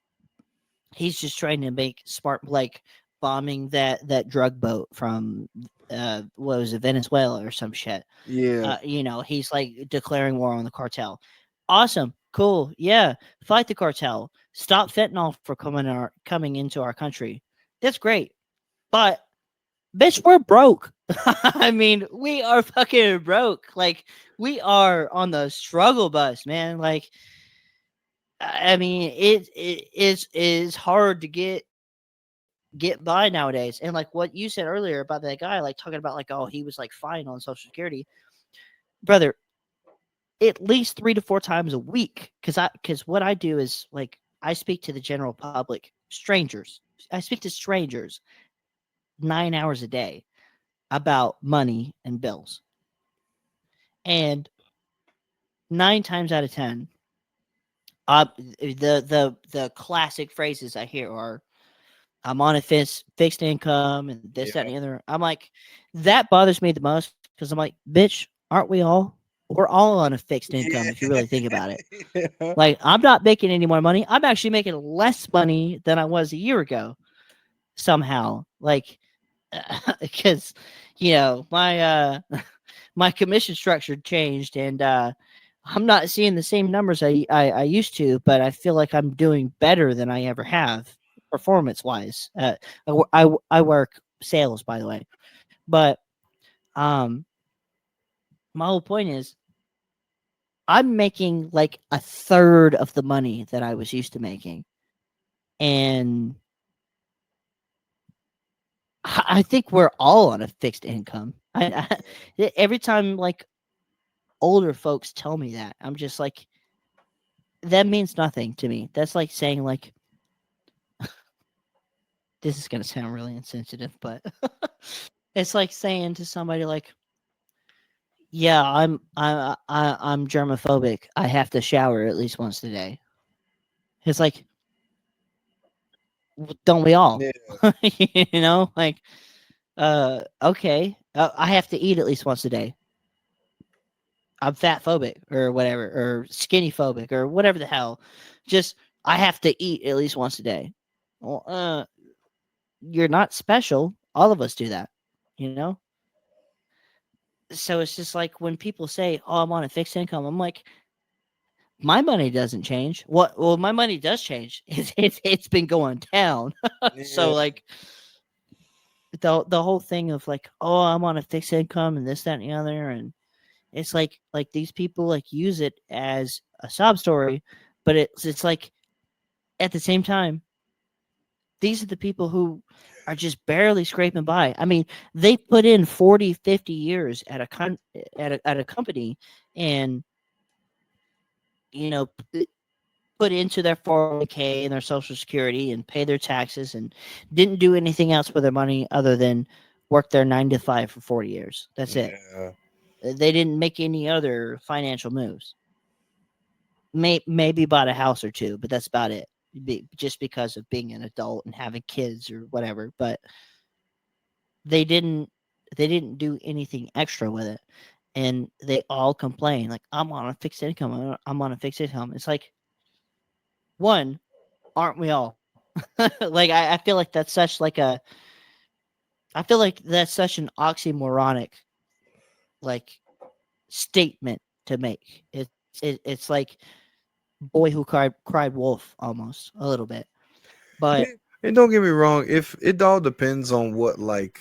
he's just trying to make smart, like bombing that drug boat from what was it, Venezuela or some shit. Yeah. He's like declaring war on the cartel. Awesome, cool, yeah, fight the cartel, stop fentanyl for coming into our country. That's great, but bitch, we're broke. I mean, we are fucking broke. Like, we are on the struggle bus, man. Like, I mean, it is hard to get by nowadays. And like what you said earlier about that guy, like talking about like, oh, he was like fine on Social Security, brother. At least 3 to 4 times a week, because what I do is like I speak to the general public, strangers. I speak to strangers 9 hours a day about money and bills, and 9 times out of 10, the classic phrases I hear are, I'm on a fixed income and this, that, and the Yeah. other. I'm like, that bothers me the most because I'm like, bitch, aren't we all? We're all on a fixed income if you really think about it. Yeah. Like, I'm not making any more money. I'm actually making less money than I was a year ago somehow. Like, because my my commission structure changed, and I'm not seeing the same numbers I used to, but I feel like I'm doing better than I ever have performance wise. I work sales, by the way, but um, my whole point is I'm making like a third of the money that I was used to making, and I think we're all on a fixed income. Every time like older folks tell me that, I'm just like, that means nothing to me. That's like saying like, this is gonna sound really insensitive, but it's like saying to somebody like, yeah, I'm germophobic. I have to shower at least once a day. It's like, don't we all? Yeah. Like, okay, I have to eat at least once a day. I'm fat phobic or whatever, or skinny phobic or whatever the hell. Just, I have to eat at least once a day. Well, you're not special. All of us do that, you know? So it's just like when people say, "Oh, I'm on a fixed income," I'm like, my money doesn't change. What? Well, my money does change. It's been going down. So Yeah. like the whole thing of like, oh, I'm on a fixed income and this, that, and the other, and it's like these people like use it as a sob story, but it's like at the same time, these are the people who are just barely scraping by. I mean, they put in 40, 50 years at a company, and you know, put into their 401k and their social security and pay their taxes and didn't do anything else with their money other than work their 9 to 5 for 40 years. That's it. Yeah. They didn't make any other financial moves. Maybe bought a house or two, but that's about it. Just because of being an adult and having kids or whatever, but they didn't they didn't do anything extra with it, and they all complain like, I'm on a fixed income. I'm on a fixed income. It's like, one, aren't we all? Like, I feel like that's such like a I feel like that's such an oxymoronic like statement to make. It's like boy who cried wolf almost a little bit. But And don't get me wrong, if it all depends on what like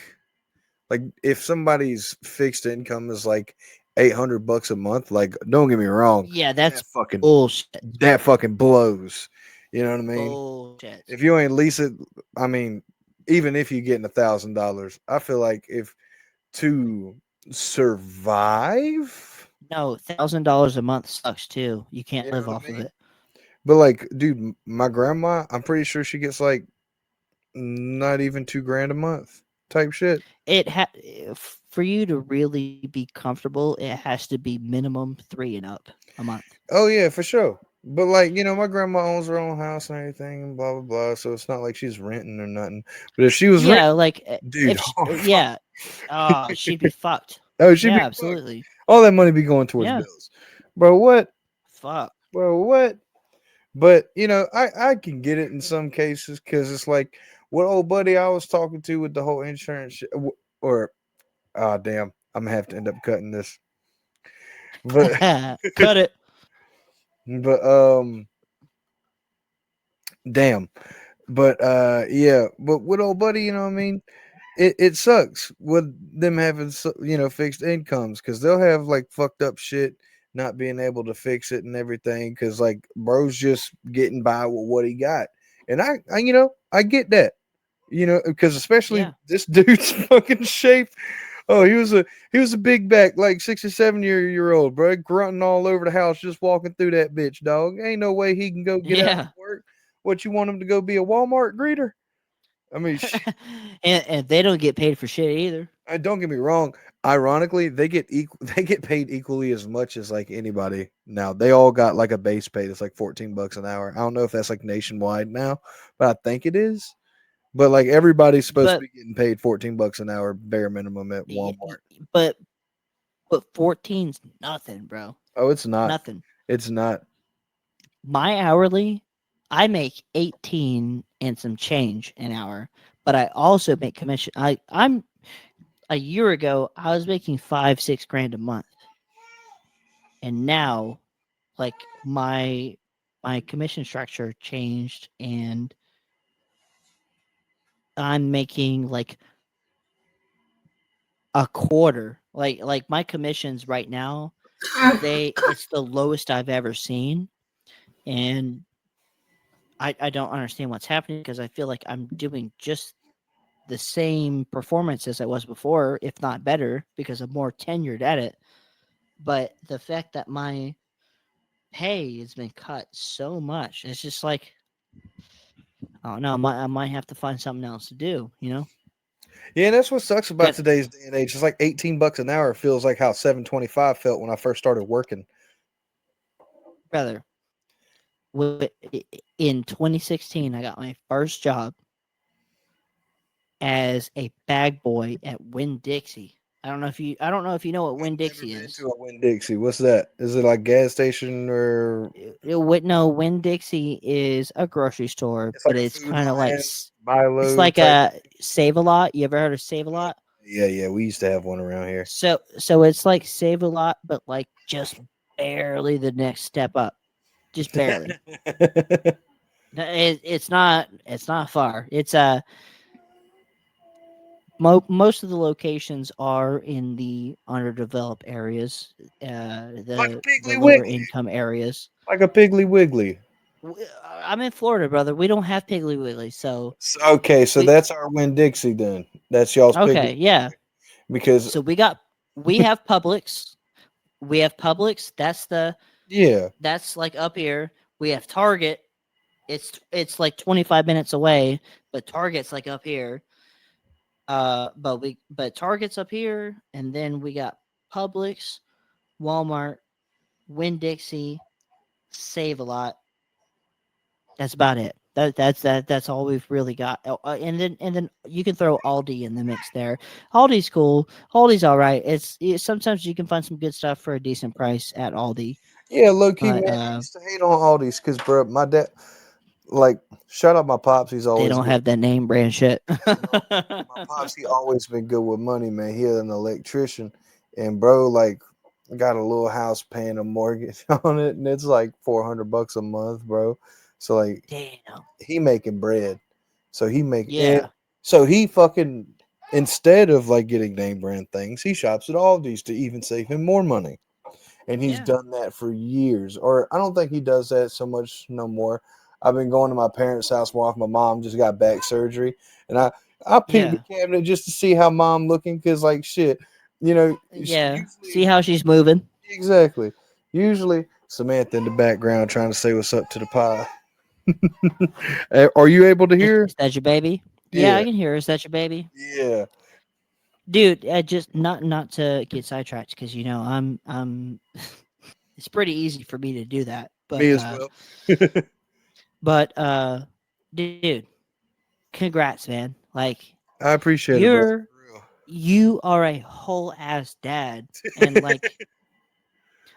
if somebody's fixed income is like $800 a month, like don't get me wrong, yeah, that's that fucking bullshit. that fucking blows. You know what I mean? Bullshit. If you ain't lease it, I mean, even if you're getting $1,000, I feel like if to survive, No, $1,000 a month sucks too. You can't you know live what I off of mean? it. But like, dude, my grandma, I'm pretty sure she gets like not even 2 grand a month type shit. For you to really be comfortable, it has to be minimum 3 and up a month. Oh yeah, for sure. But like, my grandma owns her own house and everything, and blah blah blah. So it's not like she's renting or nothing. But if she was Yeah, renting, like dude, oh, fuck. yeah, she'd be fucked. Oh, she'd be Yeah, fucked. absolutely. All that money be going towards Yeah, bills, bro. What, fuck. bro? What? But I can get it in some cases because it's like what old buddy I was talking to with the whole insurance or ah damn, I'm gonna have to end up cutting this. But Cut it. but damn. But yeah, but with old buddy, you know what I mean? It sucks with them having fixed incomes because they'll have like fucked up shit not being able to fix it and everything because like bro's just getting by with what he got. And I get that. Because especially Yeah. this dude's fucking shape. Oh, he was a big back, like 6 or 7 year old, bro, grunting all over the house, just walking through that bitch, dog. Ain't no way he can go get out Yeah. and work. What, you want him to go be a Walmart greeter? I mean, And they don't get paid for shit either. don't get me wrong. Ironically, they get they get paid equally as much as like anybody now. They all got like a base pay that's like $14 an hour. I don't know if that's like nationwide now, but I think it is. But like everybody's supposed to But be getting paid $14 an hour bare minimum at y- Walmart. y- but but 14's nothing, bro. Oh, it's not. Nothing. It's not. My hourly, I make 18 and some change an hour, but I also make commission. I'm a year ago, I was making 5, 6 grand a month, and now, like my commission structure changed, and I'm making like a quarter. Like my commissions right now, it's the lowest I've ever seen, and I don't understand what's happening because I feel like I'm doing just the same performance as I was before, if not better, because I'm more tenured at it. But the fact that my pay has been cut so much, it's just like, oh no, I might have to find something else to do. Yeah, and that's what sucks about Got today's day and age. It's like $18 an hour feels like how 725 felt when I first started working. brother. In 2016, I got my first job as a bag boy at Winn Dixie. I don't know if you know what Winn Never Dixie been is. to a Winn Dixie. What's that? Is it like gas station or No, Winn Dixie is a grocery store, it's but like a it's food kind of like lion, buy it's low like type? a Save a Lot. You ever heard of Save a Lot? Yeah, yeah, we used to have one around here. So it's like Save a Lot, but like just barely the next step up, just barely. It's not far. It's most of the locations are in the underdeveloped areas, Like a the Piggly lower Wiggly. income areas. Like a Piggly Wiggly. I'm in Florida, brother. We don't have Piggly Wiggly, so Okay, so we that's our Winn Dixie then. That's y'all's Piggly okay, yeah. because So we have Publix. We have Publix. yeah, That's like up here. We have Target. It's like 25 minutes away, but Target's like up here. But Target's up here, and then we got Publix, Walmart, Winn Dixie, Save a Lot. That's about it. That's all we've really got. And then you can throw Aldi in the mix there. Aldi's cool. Aldi's all right. Sometimes you can find some good stuff for a decent price at Aldi, yeah, low key, man. but I used to hate on Aldi's because, bro, my dad, like, shout out my pops. He's they always don't good. have that name brand shit. My pops, he always been good with money, man. He an electrician, and bro, like, got a little house paying a mortgage on it, and it's like $400 a month, bro. So like, Damn. he making bread, so he make and Yeah. so he fucking instead of like getting name brand things, he shops at Aldi's to even save him more money, and he's Yeah. done that for years. Or I don't think he does that so much no more. I've been going to my parents' house more often. My mom just got back surgery, and I peek the Yeah. cabinet just to see how mom looking because like shit, Yeah. See usually how she's moving. exactly. Usually, Samantha in the background trying to say what's up to the pie. Are you able to hear? Is that your baby? Yeah, Yeah, I can hear her. Is that your baby? yeah, Dude, just not to get sidetracked because I'm it's pretty easy for me to do that. me as well. But dude, congrats, man. Like I appreciate it, brother. you're For real. you are a whole ass dad. And like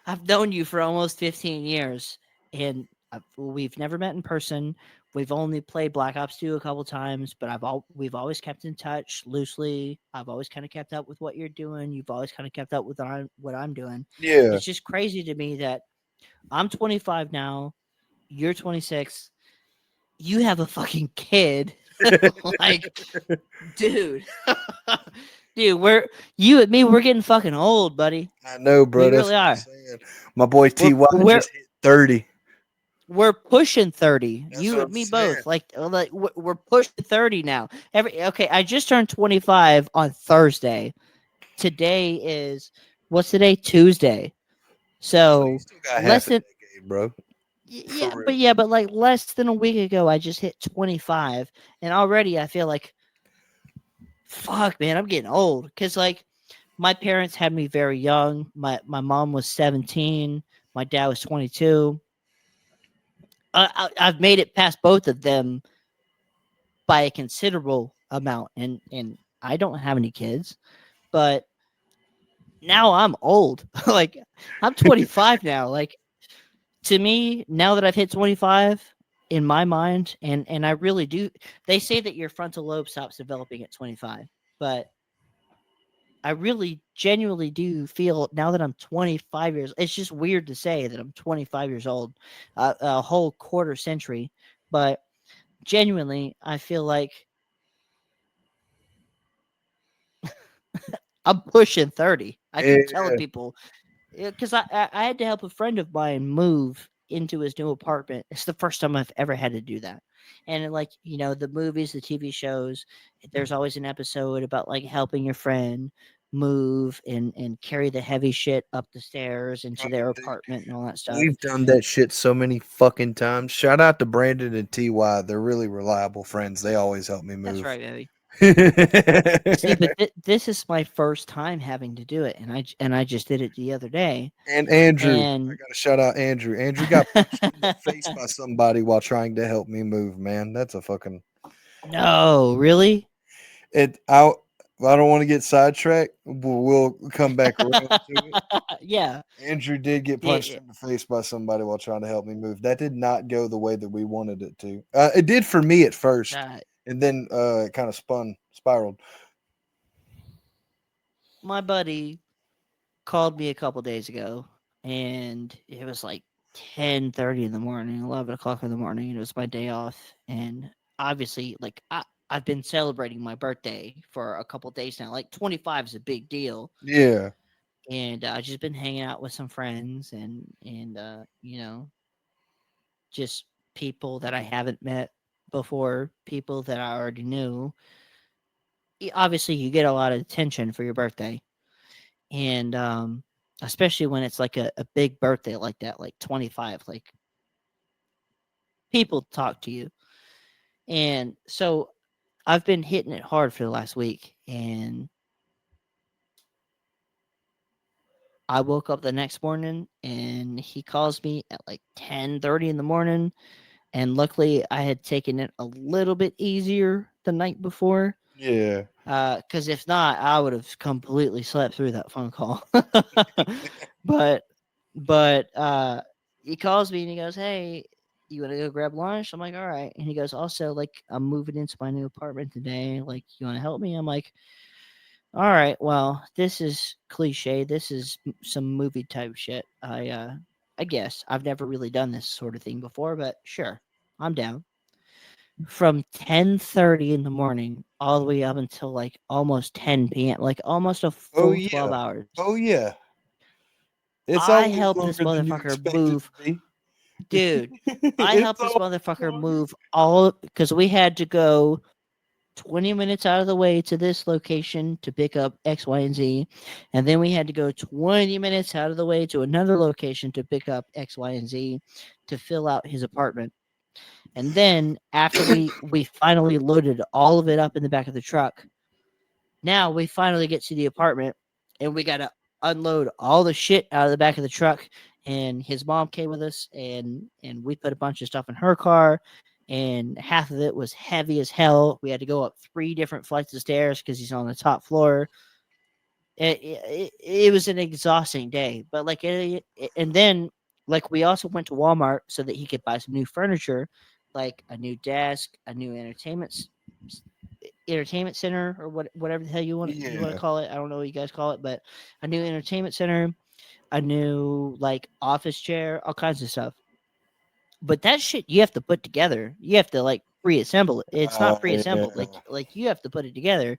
I've known you for almost 15 years and we've never met in person. We've only played Black Ops 2 a couple times, but we've always kept in touch loosely. I've always kind of kept up with what you're doing. You've always kind of kept up with what I'm doing. Yeah. It's just crazy to me that I'm 25 now, you're 26, you have a fucking kid. Like, dude. Dude, you and me, we're getting fucking old, buddy. I know, bro. We That's really what I'm are. saying. My boy We're TY we're just hit 30. we're pushing 30. That's You what and I'm me saying. both. Like we're pushing 30 now. Okay, I just turned 25 on Thursday. Today is what's today? Tuesday. So you So still got less half a than decade, bro. For real. but like less than a week ago I just hit 25 and already I feel like fuck man, I'm getting old cuz like my parents had me very young. My mom was 17, my dad was 22. I've made it past both of them by a considerable amount, and I don't have any kids, but now I'm old. Like I'm 25 now. Like to me, now that I've hit 25 in my mind, and I really do. They say that your frontal lobe stops developing at 25, but I really genuinely do feel now that I'm 25 years. It's just weird to say that I'm 25 years old, a whole quarter century, but genuinely, I feel like I'm pushing 30. I keep telling Yeah. people because I had to help a friend of mine move into his new apartment. It's the first time I've ever had to do that. And like, the movies, the TV shows, there's always an episode about like helping your friend move and carry the heavy shit up the stairs into Oh, their dude. apartment and all that stuff. We've done that shit so many fucking times. Shout out to Brandon and TY. They're really reliable friends. They always help me That's move. right, baby. And See, but this is my first time having to do it, and I just did it the other day, Andrew. I and gotta shout out Andrew. Andrew got punched in the face by somebody while trying to help me move, man. That's a fucking no, really? it I don't want to get sidetracked. We'll come back around to it. Yeah. Andrew did get punched It, in the face by somebody while trying to help me move. That did not go the way that we wanted it to. It did for me at first, uh, and then it kind of spiraled. my buddy called me a couple days ago, and it was like 10:30 in the morning, 11 o'clock in the morning, and it was my day off. And obviously, like I've been celebrating my birthday for a couple days now. Like 25 is a big deal, Yeah, and I've just been hanging out with some friends and just people that I haven't met before, people that I already knew. Obviously, you get a lot of attention for your birthday, and especially when it's like a big birthday like that, like 25, like people talk to you. And so I've been hitting it hard for the last week, and I woke up the next morning and he calls me at like 10:30 in the morning, and luckily I had taken it a little bit easier the night before. yeah, Because if not, I would have completely slept through that phone call. but he calls me and he goes, "Hey, you want to go grab lunch?" I'm like, "All right." And he goes, "Also, like, I'm moving into my new apartment today. Like, you want to help me?" I'm like, "All right. Well, this is cliche. This is some movie type shit. I guess I've never really done this sort of thing before, but sure, I'm down." From 10:30 in the morning all the way up until like almost 10 p.m., like almost a oh full 12 yeah, hours. oh yeah. It's I always helped this longer than you motherfucker expect it move, to be. dude. I It's helped this always motherfucker longer. move all because we had to go. 20 minutes out of the way to this location to pick up X, Y, and Z. And then we had to go 20 minutes out of the way to another location to pick up X, Y, and Z to fill out his apartment. And then after we finally loaded all of it up in the back of the truck, now we finally get to the apartment and we got to unload all the shit out of the back of the truck. And his mom came with us, and we put a bunch of stuff in her car, and half of it was heavy as hell. We had to go up 3 different flights of stairs because he's on the top floor. It was an exhausting day, but and then like we also went to Walmart so that he could buy some new furniture, like a new desk, a new entertainment center, or whatever the hell you want to Yeah. call it. I don't know what you guys call it, but a new entertainment center, a new like office chair, all kinds of stuff. But that shit you have to put together. You have to like pre-assemble it. It's not Yeah. pre-assembled. Like you have to put it together,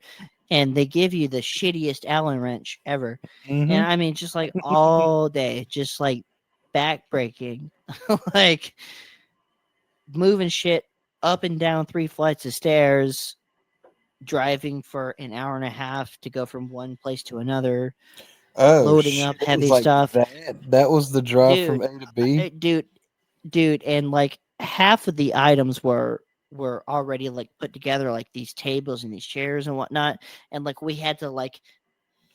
and they give you the shittiest Allen wrench ever. And Hmm. I mean, just like all day, just like back breaking, like moving shit up and down 3 flights of stairs, driving for an hour and a half to go from one place to another, Oh loading shit! up It was heavy like stuff. that. That was the drive from Dude, A to B. dude, dude, and like half of the items were already like put together, like these tables and these chairs and whatnot, and like we had to like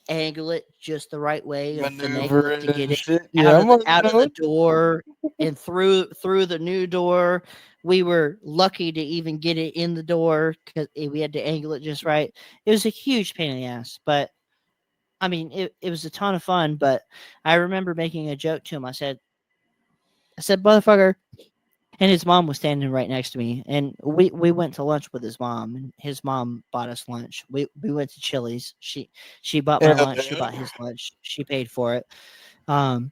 angle it just the right way and finagle Maneuver it it to get and it shit. Yeah, I'm already out of the knowing. door and through the new door. We were lucky to even get it in the door because we had to angle it just right. It was a huge pain in the ass, but I mean, it was a ton of fun. But I remember making a joke to him. I said, motherfucker, and his mom was standing right next to me, and we went to lunch with his mom, and his mom bought us lunch. We went to Chili's. She bought my Hell lunch. She yeah. bought his lunch. She paid for it. Um,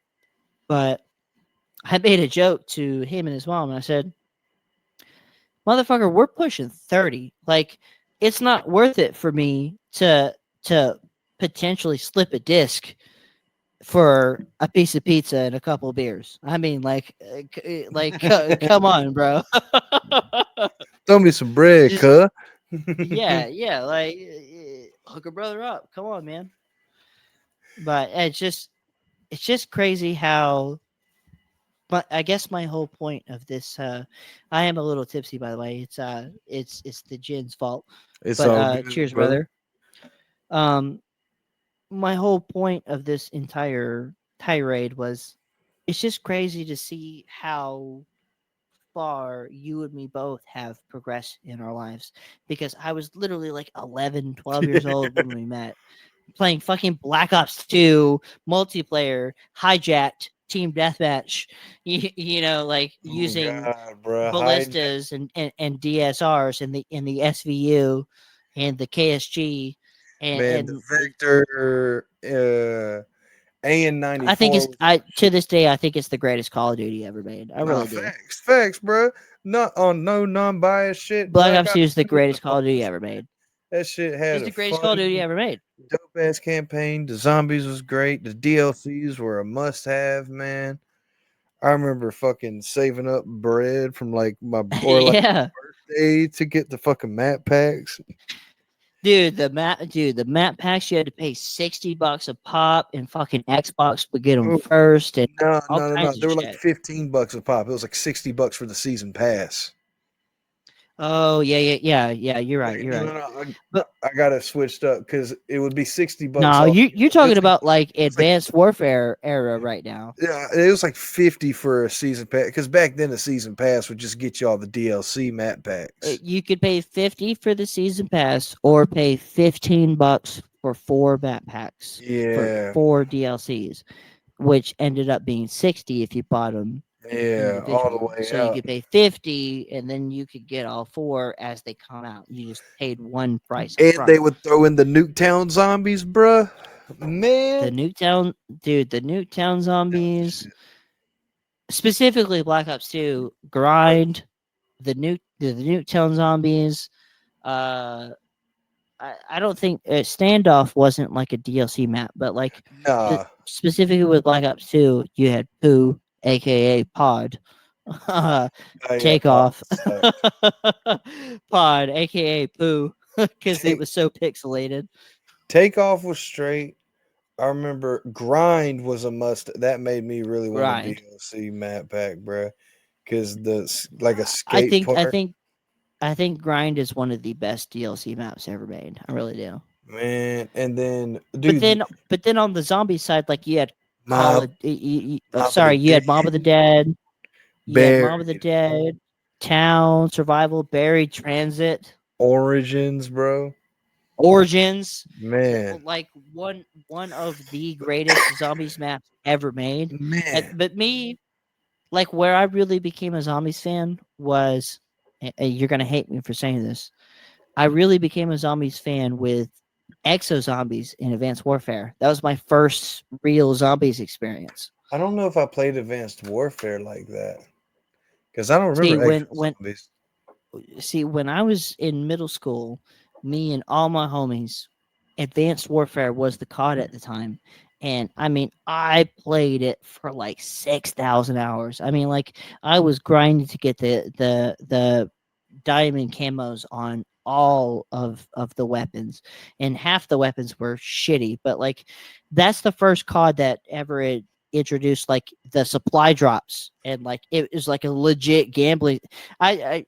but I made a joke to him and his mom, and I said, "Motherfucker, we're pushing 30. Like, it's not worth it for me to potentially slip a disc for a piece of pizza and a couple of beers. I mean, come on, bro. Throw me some bread, Just cuh. yeah, yeah, like hook a brother up. Come on, man. But it's just crazy how. But I guess my whole point of this, I am a little tipsy, by the way. It's the gin's fault. It's But all good, cheers, brother. brother. Um, my whole point of this entire tirade was, it's just crazy to see how far you and me both have progressed in our lives, because I was literally like 11, 12 years old when we met, playing fucking Black Ops 2 multiplayer, hijacked team deathmatch, like Oh using God, bro. Hijack. ballistas and DSRs in the SVU and the KSG, and, Man, the and Victor I think AN-94 it's was I my to shit. this day I think it's the greatest Call of Duty ever made. I Nah, really do. facts, bro. Not on no non-biased shit. Black Black Ops 2 Ops is the 2 was greatest the Call of Duty fucking ever shit. made. That shit had It's a the greatest Call of Duty fun, ever made. dope ass campaign. The zombies was great. The DLCs were a must have, man. I remember fucking saving up bread from like my or like Yeah. birthday to get the fucking map packs. Dude, the map packs, you had to pay $60 a pop, and fucking Xbox would get them Oh, first, and no, all no, no, no. kinds They of were like shit. $15 a pop. It was like $60 for the season pass. Oh yeah, yeah, yeah, yeah. You're right. Wait, You're no, no, right. no. But I got it switched up because it would be $60 no, off. you're It was talking like about like it was like Advanced Warfare era right now. yeah, it was like 50 for a season pass. Because back then, the season pass would just get you all the DLC map packs. You could pay 50 for the season pass, or pay $15 for 4 backpacks for Yeah, 4 DLCs, which ended up being 60 if you bought them yeah, all the individually. way So you out. could pay 50, and then you could get all 4 as they come out. You just paid one price up And front. they would throw in the Nuketown zombies, bruh. The Man, Nuketown, dude, the Nuketown that was the zombies, shit. specifically Black Ops 2, Oh, grind, the Nuketown zombies. Uh, I don't think Standoff wasn't like a DLC map, but like nah. specifically with Black Ops 2, you had Pooh, aka Pod, Oh yeah, Pod Takeoff, sucked. Pod, aka Pooh. because it Take was so pixelated. Takeoff was straight. I remember Grind was a must. That made me really want a Grind. DLC map pack, bruh. Because like a I skate think I park, think I think Grind is one of the best DLC maps ever made. I really do. man. And then, But dude, then, but then on the zombie side, like you had Call Mob, of, Mob of the sorry, you Dead, had Mob of the Dead, you had Bear, Mob of the Dead, Town, Survival, Buried, Transit, Origins, bro. Origins, Man, like one of the greatest zombies maps ever made. man. But me, like where I really became a zombies fan was, you're gonna hate me for saying this. I really became a zombies fan with Exo Zombies in Advanced Warfare. That was my first real zombies experience. I don't know if I played Advanced Warfare like that because I don't See, remember when Exo when Zombies. when I was in middle school, me and all my homies, Advanced Warfare was the COD at the time. And I mean, I played it for like 6,000 hours. I mean, like I was grinding to get the diamond camos on all of the weapons, and half the weapons were shitty. But like, that's the first COD that ever introduced like the supply drops, and like it was like a legit gambling. I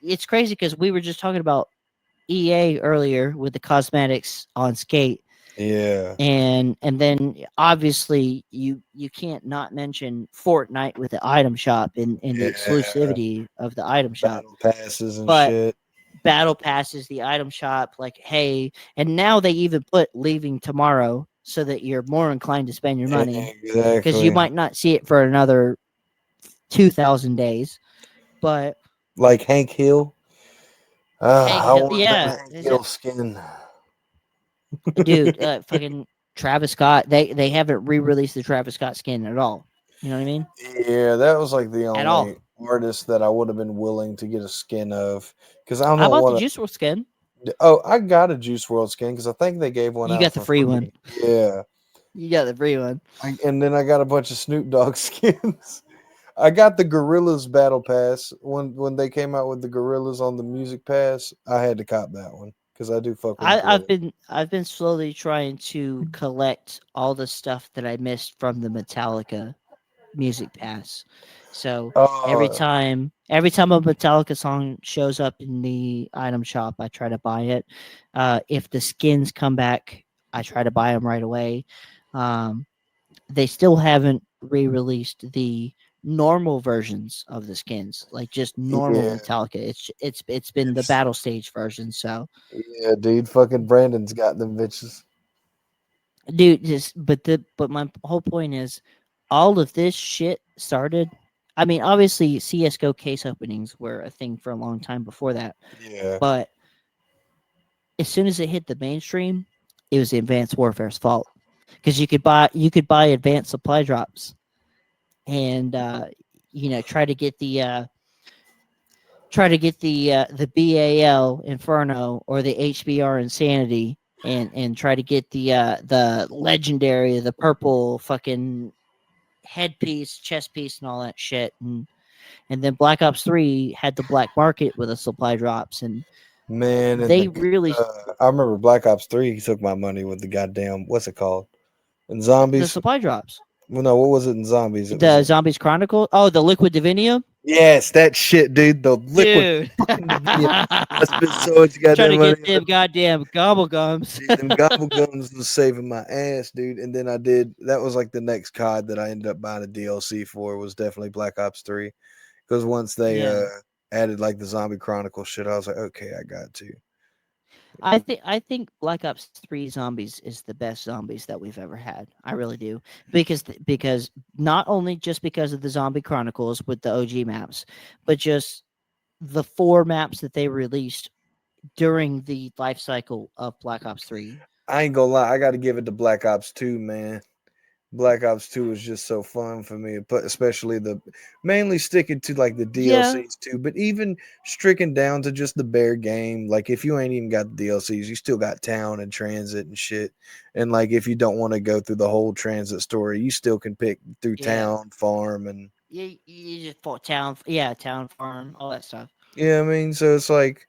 it's crazy because we were just talking about EA earlier with the cosmetics on Skate, Yeah, and then obviously you can't not mention Fortnite with the item shop and the yeah. exclusivity of the item shop. Battle passes and But shit. battle passes, the item shop, like hey, and now they even put leaving tomorrow so that you're more inclined to spend your money because you Exactly. might not see it for another 2,000 days. But Like Hank Hill. Hank I Hill, wanted that yeah, Hank is it, Hill skin. dude? Fucking Travis Scott. They haven't re-released the Travis Scott skin at all. You know what I mean? Yeah, that was like the At only all. artist that I would have been willing to get a skin of because I I don't bought the want Juice WRLD skin. to. Oh, I got a Juice World skin because I think they gave one You out got the for free one. free. Yeah, You got the free one. and then I got a bunch of Snoop Dogg skins. I got the Gorillas Battle Pass when they came out with the Gorillas on the Music Pass. I had to cop that one because I do fuck with the I've Gorillas. been slowly trying to collect all the stuff that I missed from the Metallica Music Pass. So Oh every time a Metallica song shows up in the item shop, I try to buy it. If the skins come back, I try to buy them right away. Um, they still haven't re-released the normal versions of the skins, like just normal yeah, Metallica. It's been the it's battle stage version. So, yeah, dude. Fucking Brandon's got them bitches. dude, just but my whole point is, all of this shit started. I mean, obviously, CS:GO case openings were a thing for a long time before that, Yeah, but as soon as it hit the mainstream, it was the Advanced Warfare's fault because you could buy advanced supply drops and try to get the BAL Inferno or the HBR Insanity, and try to get the legendary, the purple fucking headpiece, chest piece, and all that shit. And then Black Ops 3 had the black market with the supply drops, and man. And they really I remember Black Ops 3. He took my money with the goddamn what's it called? And the zombies. supply drops. Well, no, what was it in zombies? It was The Zombies Chronicle. Oh, the Liquid Divinium, yes, that shit, dude. The liquid dude. fucking Divinia. I spent so much Trying goddamn to money get on them goddamn gobble gums. dude, them gobble gums was saving my ass, dude. And then I did that was like the next COD that I ended up buying a DLC for was definitely Black Ops 3. Because once they Yeah. added like the zombie chronicle shit, I was like, okay, I got to. I think Black Ops 3 Zombies is the best zombies that we've ever had. I really do. Because not only just because of the Zombie Chronicles with the OG maps, but just the 4 maps that they released during the life cycle of Black Ops 3. I ain't gonna lie, I gotta give it to Black Ops 2, man. Black Ops 2 was just so fun for me, but especially the mainly sticking to like the Yeah. DLCs too, but even stricken down to just the bare game. Like if you ain't even got the DLCs, you still got town and transit and shit. And like if you don't want to go through the whole transit story, you still can pick through Yeah. town, farm, and You just fought town, yeah, town farm, all that stuff. yeah, I mean, so it's like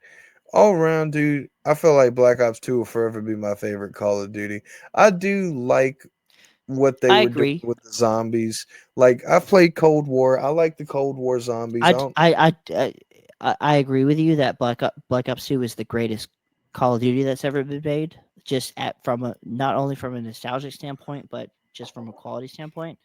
All around, dude, I feel like Black Ops 2 will forever be my favorite Call of Duty. I do like what they I were doing agree. with the zombies. Like I've played Cold War. I like the Cold War zombies. I I d- don't. I agree with you that Black Ops 2 is the greatest Call of Duty that's ever been made. Just at from a not only from a nostalgic standpoint, but just from a quality standpoint.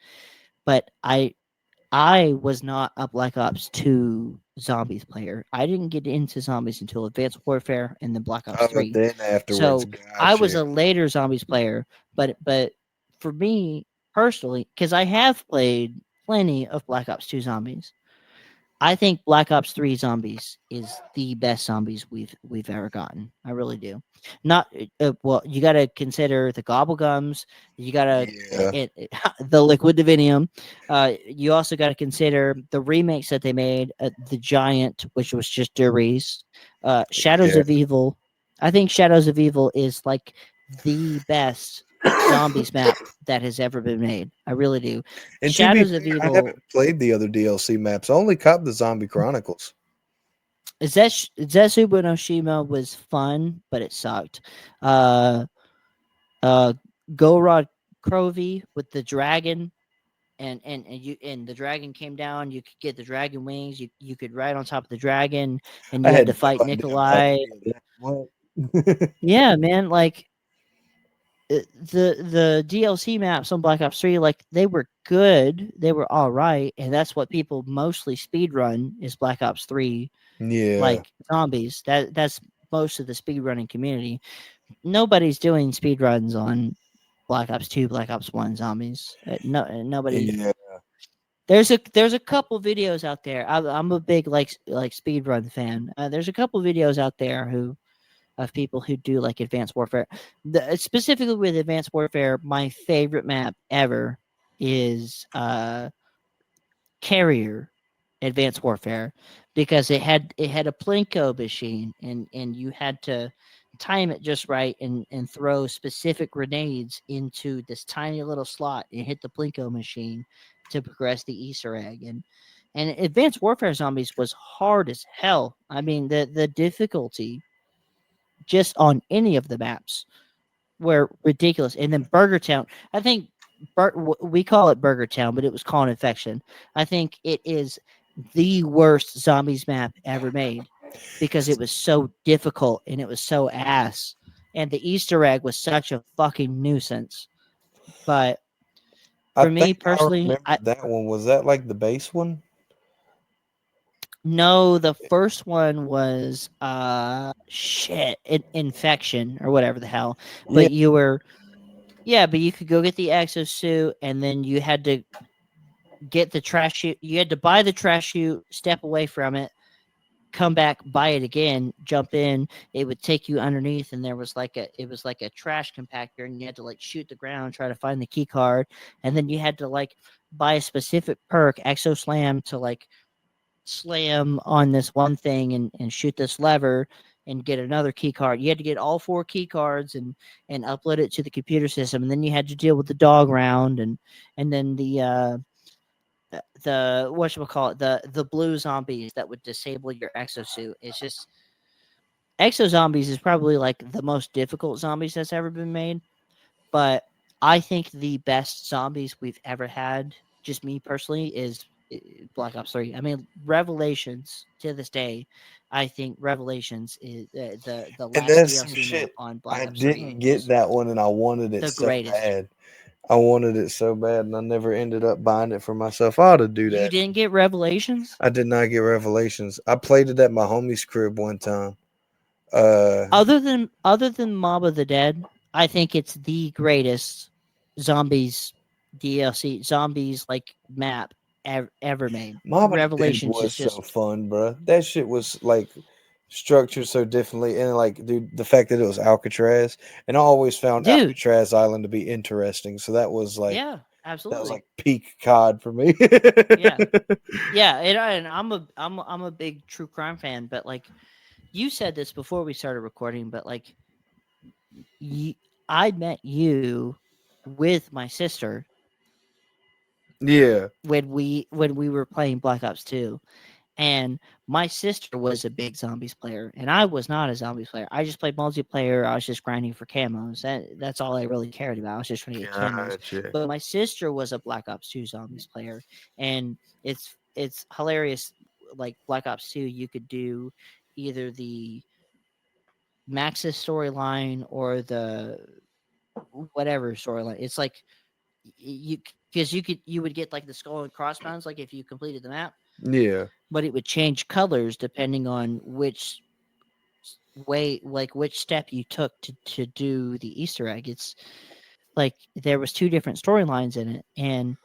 But I was not a Black Ops 2 zombies player. I didn't get into zombies until Advanced Warfare and then Black Ops Oh, 3. then afterwards, So I was gotcha. a later zombies player, but for me personally, because I have played plenty of Black Ops 2 zombies, I think Black Ops 3 Zombies is the best zombies we've ever gotten. I really do. Not well, you got to consider the gobblegums. You got to Yeah, the liquid divinium. You also got to consider the remakes that they made. The Giant, which was just Duriz. Shadows yeah. of Evil. I think Shadows of Evil is like the best zombies map that has ever been made. I really do. And to be Shadows of fair, I haven't Evil played the other DLC maps. I only caught the Zombie Chronicles. Zetsu no Shima was fun, but it sucked. Uh, uh, Gorod Krovi with the dragon, and the dragon came down. You could get the dragon wings. You could ride on top of the dragon, and I you had had to fight no idea about Nikolai. any of that. What? Yeah, man, like the DLC maps on Black Ops 3, like they were good. They were all right, and that's what people mostly speed run is Black Ops 3 Yeah, like zombies. That's most of the speedrunning community. Nobody's doing speedruns on Black Ops 2, Black Ops 1 zombies. Nobody. yeah. There's a couple videos out there. I'm a big like speedrun fan. There's a couple videos out there who of people who do like Advanced Warfare. Specifically with Advanced Warfare, my favorite map ever is Carrier Advanced Warfare because it had a plinko machine and you had to time it just right and throw specific grenades into this tiny little slot and hit the plinko machine to progress the Easter egg and Advanced Warfare Zombies was hard as hell. I mean the difficulty just on any of the maps were ridiculous. And then Burger Town, I think we call it Burger Town, but it was called Infection. I think it is the worst zombies map ever made because it was so difficult and it was so ass. And the Easter egg was such a fucking nuisance. But I for me think I personally, remember that one. Was that like the base one? no, the first one was shit, infection or whatever the hell. Yeah, But you were yeah, but you could go get the exosuit and then you had to get the trash chute. You had to buy the trash chute, step away from it, come back, buy it again, jump in. It would take you underneath, and there was like it was like a trash compactor, and you had to like shoot the ground, try to find the key card, and then you had to like buy a specific perk, Exo Slam, to like slam on this one thing and shoot this lever and get another key card. You had to get all four key cards and upload it to the computer system, and then you had to deal with the dog round and then the whatchamacallit, the blue zombies that would disable your exosuit. It's just exo zombies is probably like the most difficult zombies that's ever been made, but I think the best zombies we've ever had, just me personally, is Black Ops 3. I mean, Revelations to this day, I think Revelations is the and last that's some DLC map shit. on I Black Ops 3 didn't get is that one, and I wanted it the so greatest. bad. I wanted it so bad, and I never ended up buying it for myself. I ought to do You that. didn't get Revelations? I did not get Revelations. I played it at my homie's crib one time. Uh, Other than Mob of the Dead, I think it's the greatest zombies DLC zombies like map ever made. Mob of the Dead Revelations is was so just fun, bro. That shit was like structured so differently, and like, dude, the fact that it was Alcatraz, and I always found dude. Alcatraz Island to be interesting. So Yeah, that was absolutely. like peak COD for me. Yeah, yeah. And I'm a big true crime fan, but like you said this before we started recording, but like y- I met you with my sister Yeah, when we were playing Black Ops 2. And my sister was a big zombies player, and I was not a zombies player. I just played multiplayer. I was just grinding for camos. That's all I really cared about. I was just trying to get camos. Gotcha. But my sister was a Black Ops 2 zombies player, and it's hilarious. Like Black Ops 2, you could do either the Maxis storyline or the whatever storyline. It's like you because you would get like the skull and crossbones like if you completed the map, Yeah. but it would change colors depending on which way, like which step you took to do the Easter egg. It's like there was two different storylines in it, and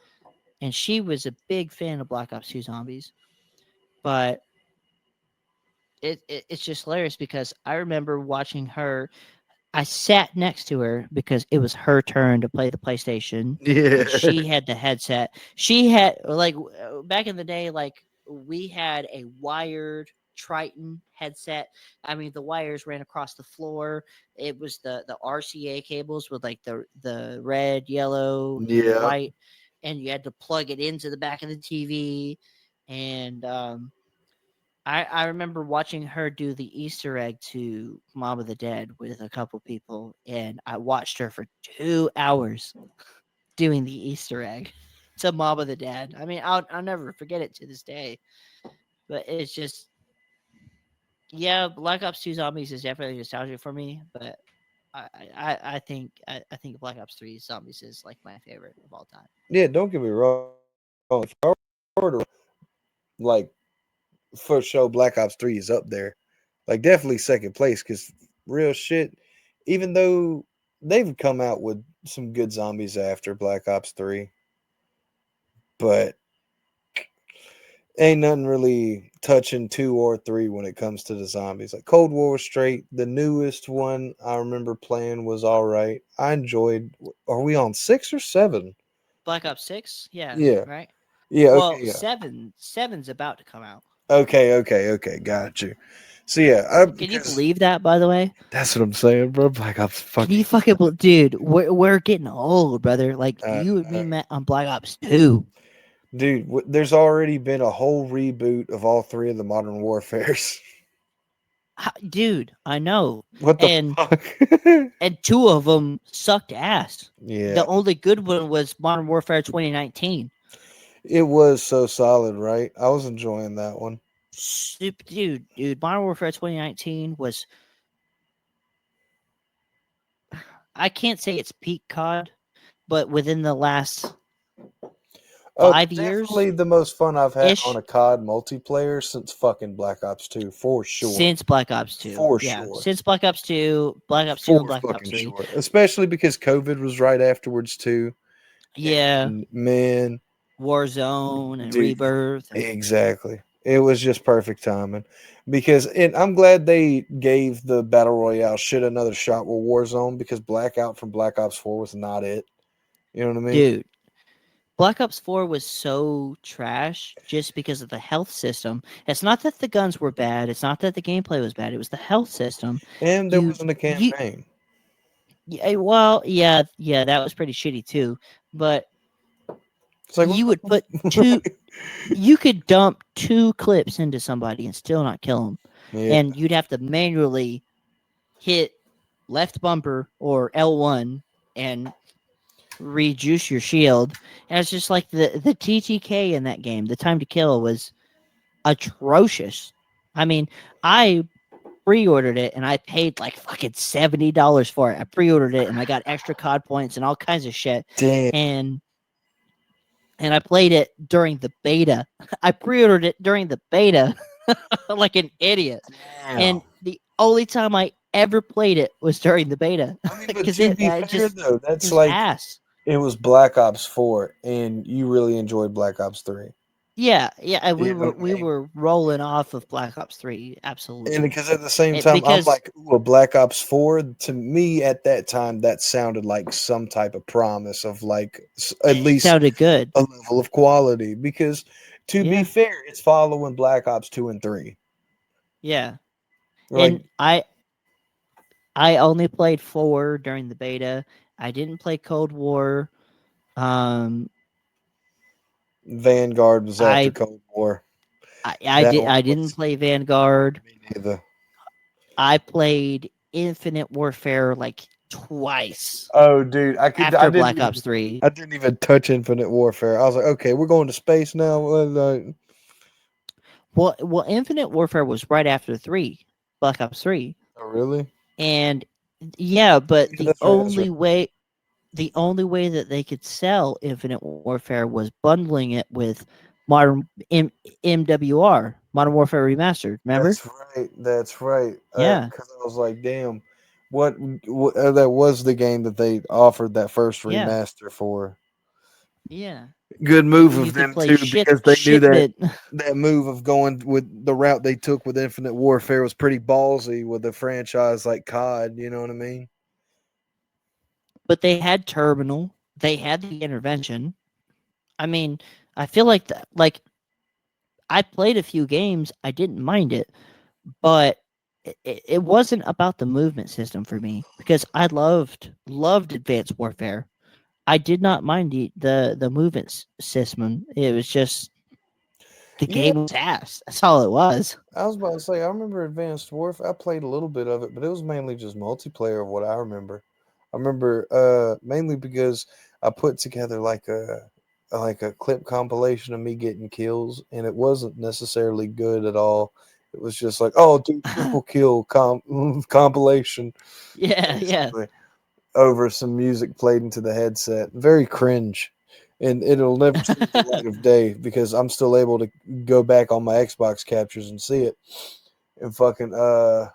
she was a big fan of Black Ops 2 Zombies, but it's just hilarious because I remember watching her. I sat next to her because it was her turn to play the PlayStation, and Yeah. she had the headset. She had like back in the day, like we had a wired Triton headset. I mean, the wires ran across the floor. It was the RCA cables with like the red, yellow, and Yeah. white, and you had to plug it into the back of the TV. And I remember watching her do the Easter egg to Mom of the Dead with a couple people, and I watched her for 2 hours doing the Easter egg to Mom of the Dead. I mean, I'll never forget it to this day. But it's just, yeah, Black Ops 2 Zombies is definitely nostalgic for me. But I think Black Ops 3 Zombies is like my favorite of all time. Yeah, don't get me wrong. If I were to like for show Black Ops 3 is up there. Like definitely second place cuz real shit even though they've come out with some good zombies after Black Ops 3, but ain't nothing really touching 2 or 3 when it comes to the zombies. Like Cold War was straight. The newest one I remember playing was all right. I enjoyed. Are we on 6 or 7? Black Ops 6, yeah, Yeah. right. Yeah, okay, Well, yeah. seven's about to come out. Okay, got you. So yeah, Can you because believe that? By the way, that's what I'm saying, bro. Black Ops can you fucking fucking dude? We're getting old, brother. Like uh, you and uh, me met on Black Ops 2. dude. There's already been a whole reboot of all 3 of the Modern Warfares. Dude, I know, What the and fuck? two of them sucked ass. Yeah, The only good one was Modern Warfare 2019. it was so solid, right? I was enjoying that one. Dude, Modern Warfare 2019 was. I can't say it's peak COD, but within the last Oh, 5 years definitely the most fun I've had on ish a COD multiplayer since fucking Black Ops 2, for sure. since Black Ops 2. For Yeah, sure. since Black Ops 2 and For Black Ops fucking 3. sure. Especially because COVID was right afterwards too. Yeah, And man, Warzone and dude, Rebirth and exactly. It was just perfect timing. Because I'm glad they gave the Battle Royale shit another shot with Warzone because Blackout from Black Ops 4 was not it. You know what I mean? dude, Black Ops 4 was so trash just because of the health system. It's not that the guns were bad, it's not that the gameplay was bad, it was the health system. And there You wasn't a you campaign. yeah, well, yeah, that was pretty shitty too. But It's like, what you would put two the you could dump two clips into somebody and still not kill them. Yeah. And you'd have to manually hit left bumper or L1 and rejuice your shield. And it's just like the TTK in that game, the time to kill was atrocious. I mean, I pre-ordered it and I paid like fucking $70 for it. I pre-ordered it and I got extra COD points and all kinds of shit. Damn. And I played it during the beta. I pre-ordered it during the beta like an idiot. Damn. And the only time I ever played it was during the beta I mean, but because to it be fair just though, it that's was like ass. it was Black Ops 4 and you really enjoyed Black Ops 3. Yeah, and You know what we I mean? were rolling off of Black Ops 3, And absolutely. because at the same It, time, I'm because like, ooh, a Black Ops 4, to me at that time, that sounded like some type of promise of like at it least sounded good. a level of quality. Because to be Yeah, fair, it's following Black Ops 2 and 3. yeah. Like And I only played 4 during the beta. I didn't play Cold War. Um Vanguard was after I Cold War. That one I didn't was play Vanguard. me neither. I played Infinite Warfare like twice Oh, dude, after Black Ops 3. I didn't even touch Infinite Warfare. I was like, okay, we're going to space now. Well, Infinite Warfare was right after 3, Black Ops 3. Oh, really? And yeah, but Yeah, that's right. That's right. the only way that they could sell Infinite Warfare was bundling it with Modern MWR, Modern Warfare Remastered. Remember? That's right. That's right. Yeah, Because I was like, damn, what that was the game that they offered that first yeah, remaster for. yeah. Good move You of could them play too, because they knew that shipment. that move of going with the route they took with Infinite Warfare was pretty ballsy with a franchise like COD. You know what I mean? But they had Terminal. They had the intervention. I mean, I feel like like I played a few games. I didn't mind it, but it wasn't about the movement system for me because I loved Advanced Warfare. I did not mind the movement system. It was just the Yeah, game was ass. That's all it was. I was about to say, I remember Advanced Warfare. I played a little bit of it, but it was mainly just multiplayer of what I remember. I remember mainly because I put together like a clip compilation of me getting kills, and it wasn't necessarily good at all. It was just like, oh, dude, triple kill compilation, Yeah, yeah, basically, over some music played into the headset. Very cringe. And it'll never see the light of day because I'm still able to go back on my Xbox captures and see it. And fucking but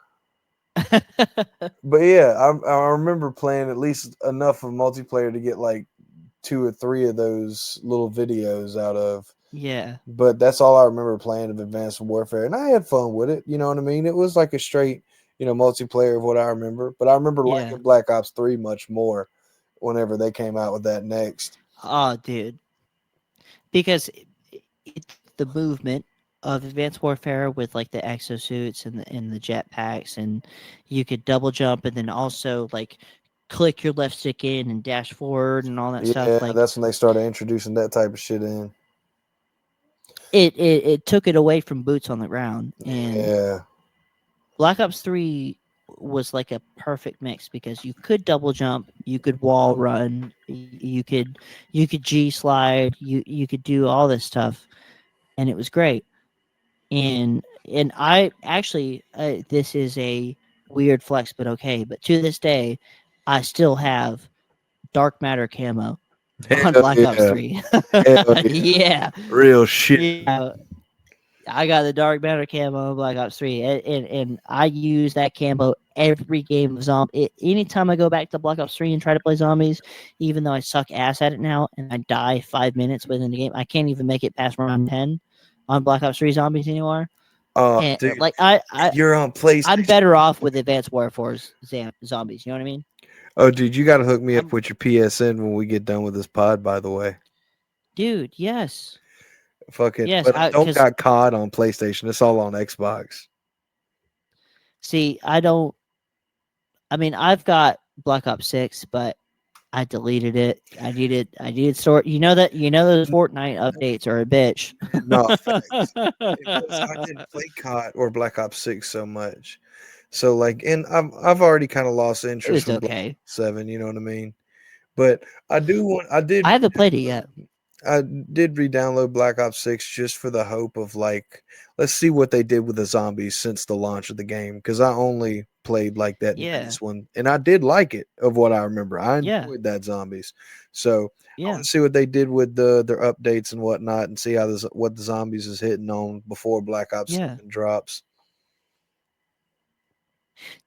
yeah, I remember playing at least enough of multiplayer to get like 2 or 3 of those little videos out of. yeah, But that's all I remember playing of Advanced Warfare, and I had fun with it. You know what I mean? It was like a straight, multiplayer of what I remember. But I remember yeah. liking Black Ops 3 much more whenever they came out with that next. Oh, dude, because it the movement of Advanced Warfare with like the exosuits and the jetpacks, and you could double jump and then also like click your left stick in and dash forward and all that stuff. Yeah, Like that's when they started introducing that type of shit in. it took it away from boots on the ground, and Yeah, Black Ops 3 was like a perfect mix because you could double jump, you could wall run, you could G slide, you could do all this stuff, and it was great. And I actually this is a weird flex, but okay. But to this day, I still have dark matter camo on hell Black Ops yeah, 3. hell yeah, Yeah, real shit. yeah. I got the dark matter camo on Black Ops 3, and I use that camo every game of zombie. Anytime I go back to Black Ops 3 and try to play zombies, even though I suck ass at it now and I die 5 minutes within the game, I can't even make it past round 10 on Black Ops 3 zombies anymore. And Dude, like and you're on I'm PlayStation. better off with Advanced Warfare's zombies. You know what I mean? Oh, dude, you got to hook me up I'm, with your PSN when we get done with this pod. By the way, dude. Yes, fucking, yes. but I I don't because got COD on PlayStation. It's all on Xbox. see, I don't. I mean, I've got Black Ops 6, but I deleted it. I needed sort. You know that those Fortnite updates are a bitch. No, facts. Because I didn't play COD or Black Ops 6 so much. So like, and I've already kind of lost It interest was from Black okay. Ops 7. You know what I mean? But I did I haven't played it yet. I did re-download Black Ops 6 just for the hope of like, let's see what they did with the zombies since the launch of the game. Because I only played like that Yeah, base one, and I did like it of what I remember. I yeah, enjoyed that zombies. So I want yeah, to see what they did with their updates and whatnot, and see how what the zombies is hitting on before Black Ops yeah. 7 drops.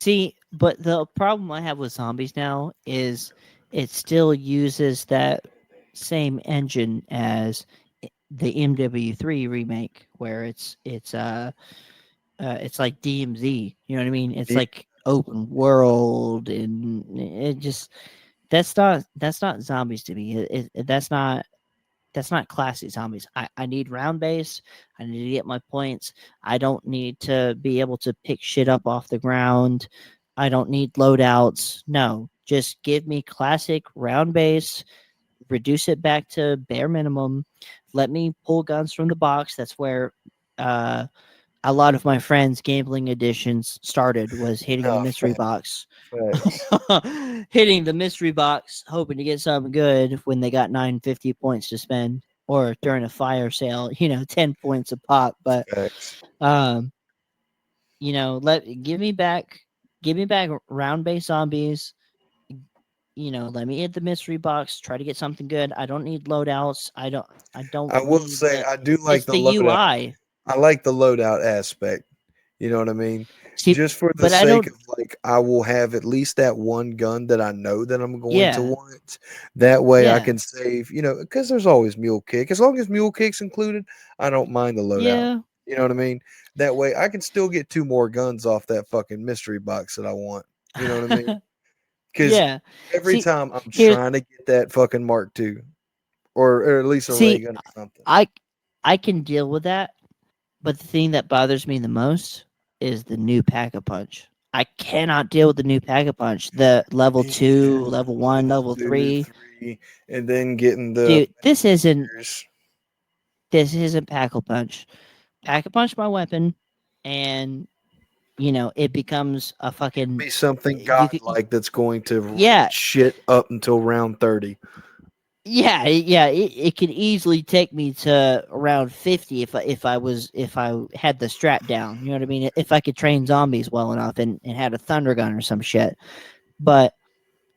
See, but the problem I have with zombies now is it still uses that same engine as the MW3 remake, where it's like DMZ. You know what I mean? It's Yeah, like open world, and it just that's not zombies to me. That's not classy zombies. I need round base. I need to get my points. I don't need to be able to pick shit up off the ground. I don't need loadouts. No, just give me classic round base, reduce it back to bare minimum. Let me pull guns from the box. That's where uh, a lot of my friends' gambling additions started was hitting the No, mystery box, facts. hitting the mystery box, hoping to get something good when they got 950 points to spend, or during a fire sale, 10 points a pop. But Facts. um, give me back round base zombies. Let me hit the mystery box, try to get something good. I don't need loadouts. I don't I will need say the I do like it's the the loadout. UI. I like the loadout aspect. You know what I mean? See, Just for the but I sake don't of like, I will have at least that one gun that I know that I'm going to yeah. want. That way I Yeah. can save, because there's always mule kick. As long as mule kick's included, I don't mind the loadout. Yeah. You know what I mean? That way I can still get two more guns off that fucking mystery box that I want. You know what I mean? Because Yeah. every See, time I'm here trying to get that fucking Mark II, or at least a ray see gun or something. I I can deal with that, but the thing that bothers me the most is the new pack a punch. I cannot deal with the new pack a punch. The level Yeah, 2, level 1, level level two, 3. three, and then getting the Dude, years. this isn't pack a punch. Pack a punch my weapon, and it becomes a fucking Be something you could godlike that's going to run yeah. shit up until round 30. Yeah, it could easily take me to around 50 if I had the strap down. You know what I mean? If I could train zombies well enough and had a thunder gun or some shit. But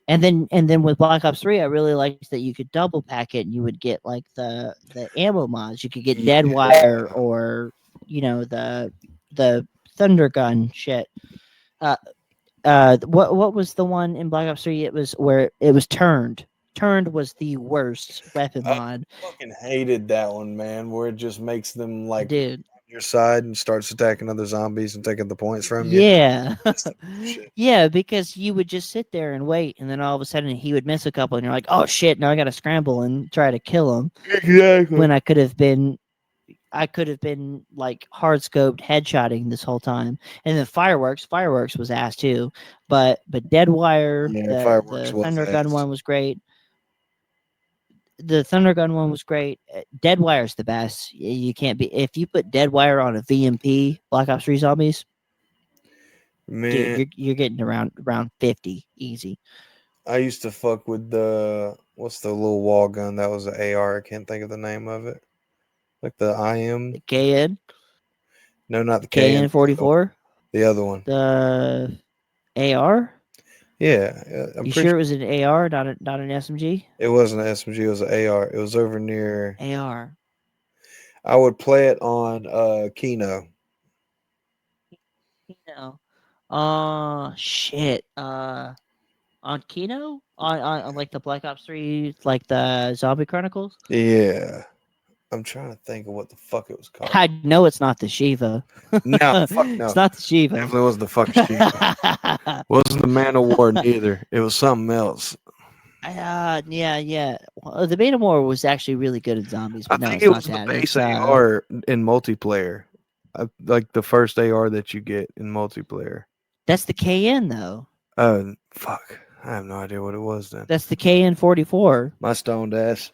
and then with Black Ops 3, I really liked that you could double pack it and you would get like the ammo mods. You could get dead wire Yeah. or the thunder gun shit. Uh what was the one in Black Ops 3? It was where it was turned. Turned was the worst weapon I mod. fucking hated that one, man, where it just makes them like on Dude. your side and starts attacking other zombies and taking the points from you. Yeah. That's the bullshit. Yeah, because you would just sit there and wait, and then all of a sudden he would miss a couple, and you're like, "Oh shit! Now I got to scramble and try to kill him." Exactly. When I could have been like hard scoped headshotting this whole time. And then fireworks was ass too. But Deadwire, Yeah, fireworks the was Thunder Gun ass. one was great. The Thunder Gun one was great. Deadwire's the best. You can't be if you put Deadwire on a VMP Black Ops 3 zombies, dude, Man, you're getting around 50 easy. I used to fuck with the what's the little wall gun that was an AR. I can't think of the name of it. Like the IM. The KN, No, not the KN. KN 44, The other one. the AR. Yeah, I'm You pretty sure it sure was an AR, not an SMG? it wasn't an SMG. It was an AR. It was over near. AR. I would play it on Kino. Kino. Shit. On Kino? On like the Black Ops 3, like the Zombie Chronicles? Yeah, I'm trying to think of what the fuck it was called. I know it's not the Shiva. No, fuck It's no. not the Shiva. Definitely wasn't the fucking Shiva. Wasn't the Man of War neither. It was something else. Yeah. Well, the Beta War was actually really good at zombies, I but no, think it's it not was the that. base It's AR in multiplayer. Like the first AR that you get in multiplayer. that's the KN though. Fuck. I have no idea what it was then. That's the KN 44. My stoned ass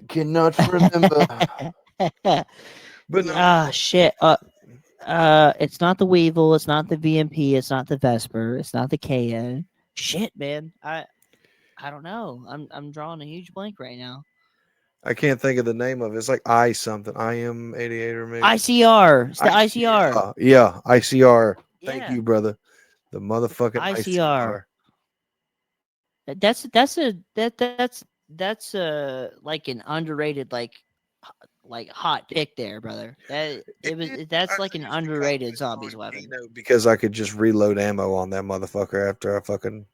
cannot remember. But no, Ah, shit. It's not the Weevil. It's not the VMP. It's not the Vesper. It's not the KN. Shit, man. I don't know. I'm drawing a huge blank right now. I can't think of the name of it. It's like I something. I am 88 or maybe. ICR. It's the ICR. Yeah, ICR. Thank Yeah, you, brother. The motherfucking ICR. ICR. That's like an underrated like hot pick there, brother. It is. That's I like an used to kind of underrated miss it zombies on weapon, Kino because I could just reload ammo on that motherfucker after I fucking.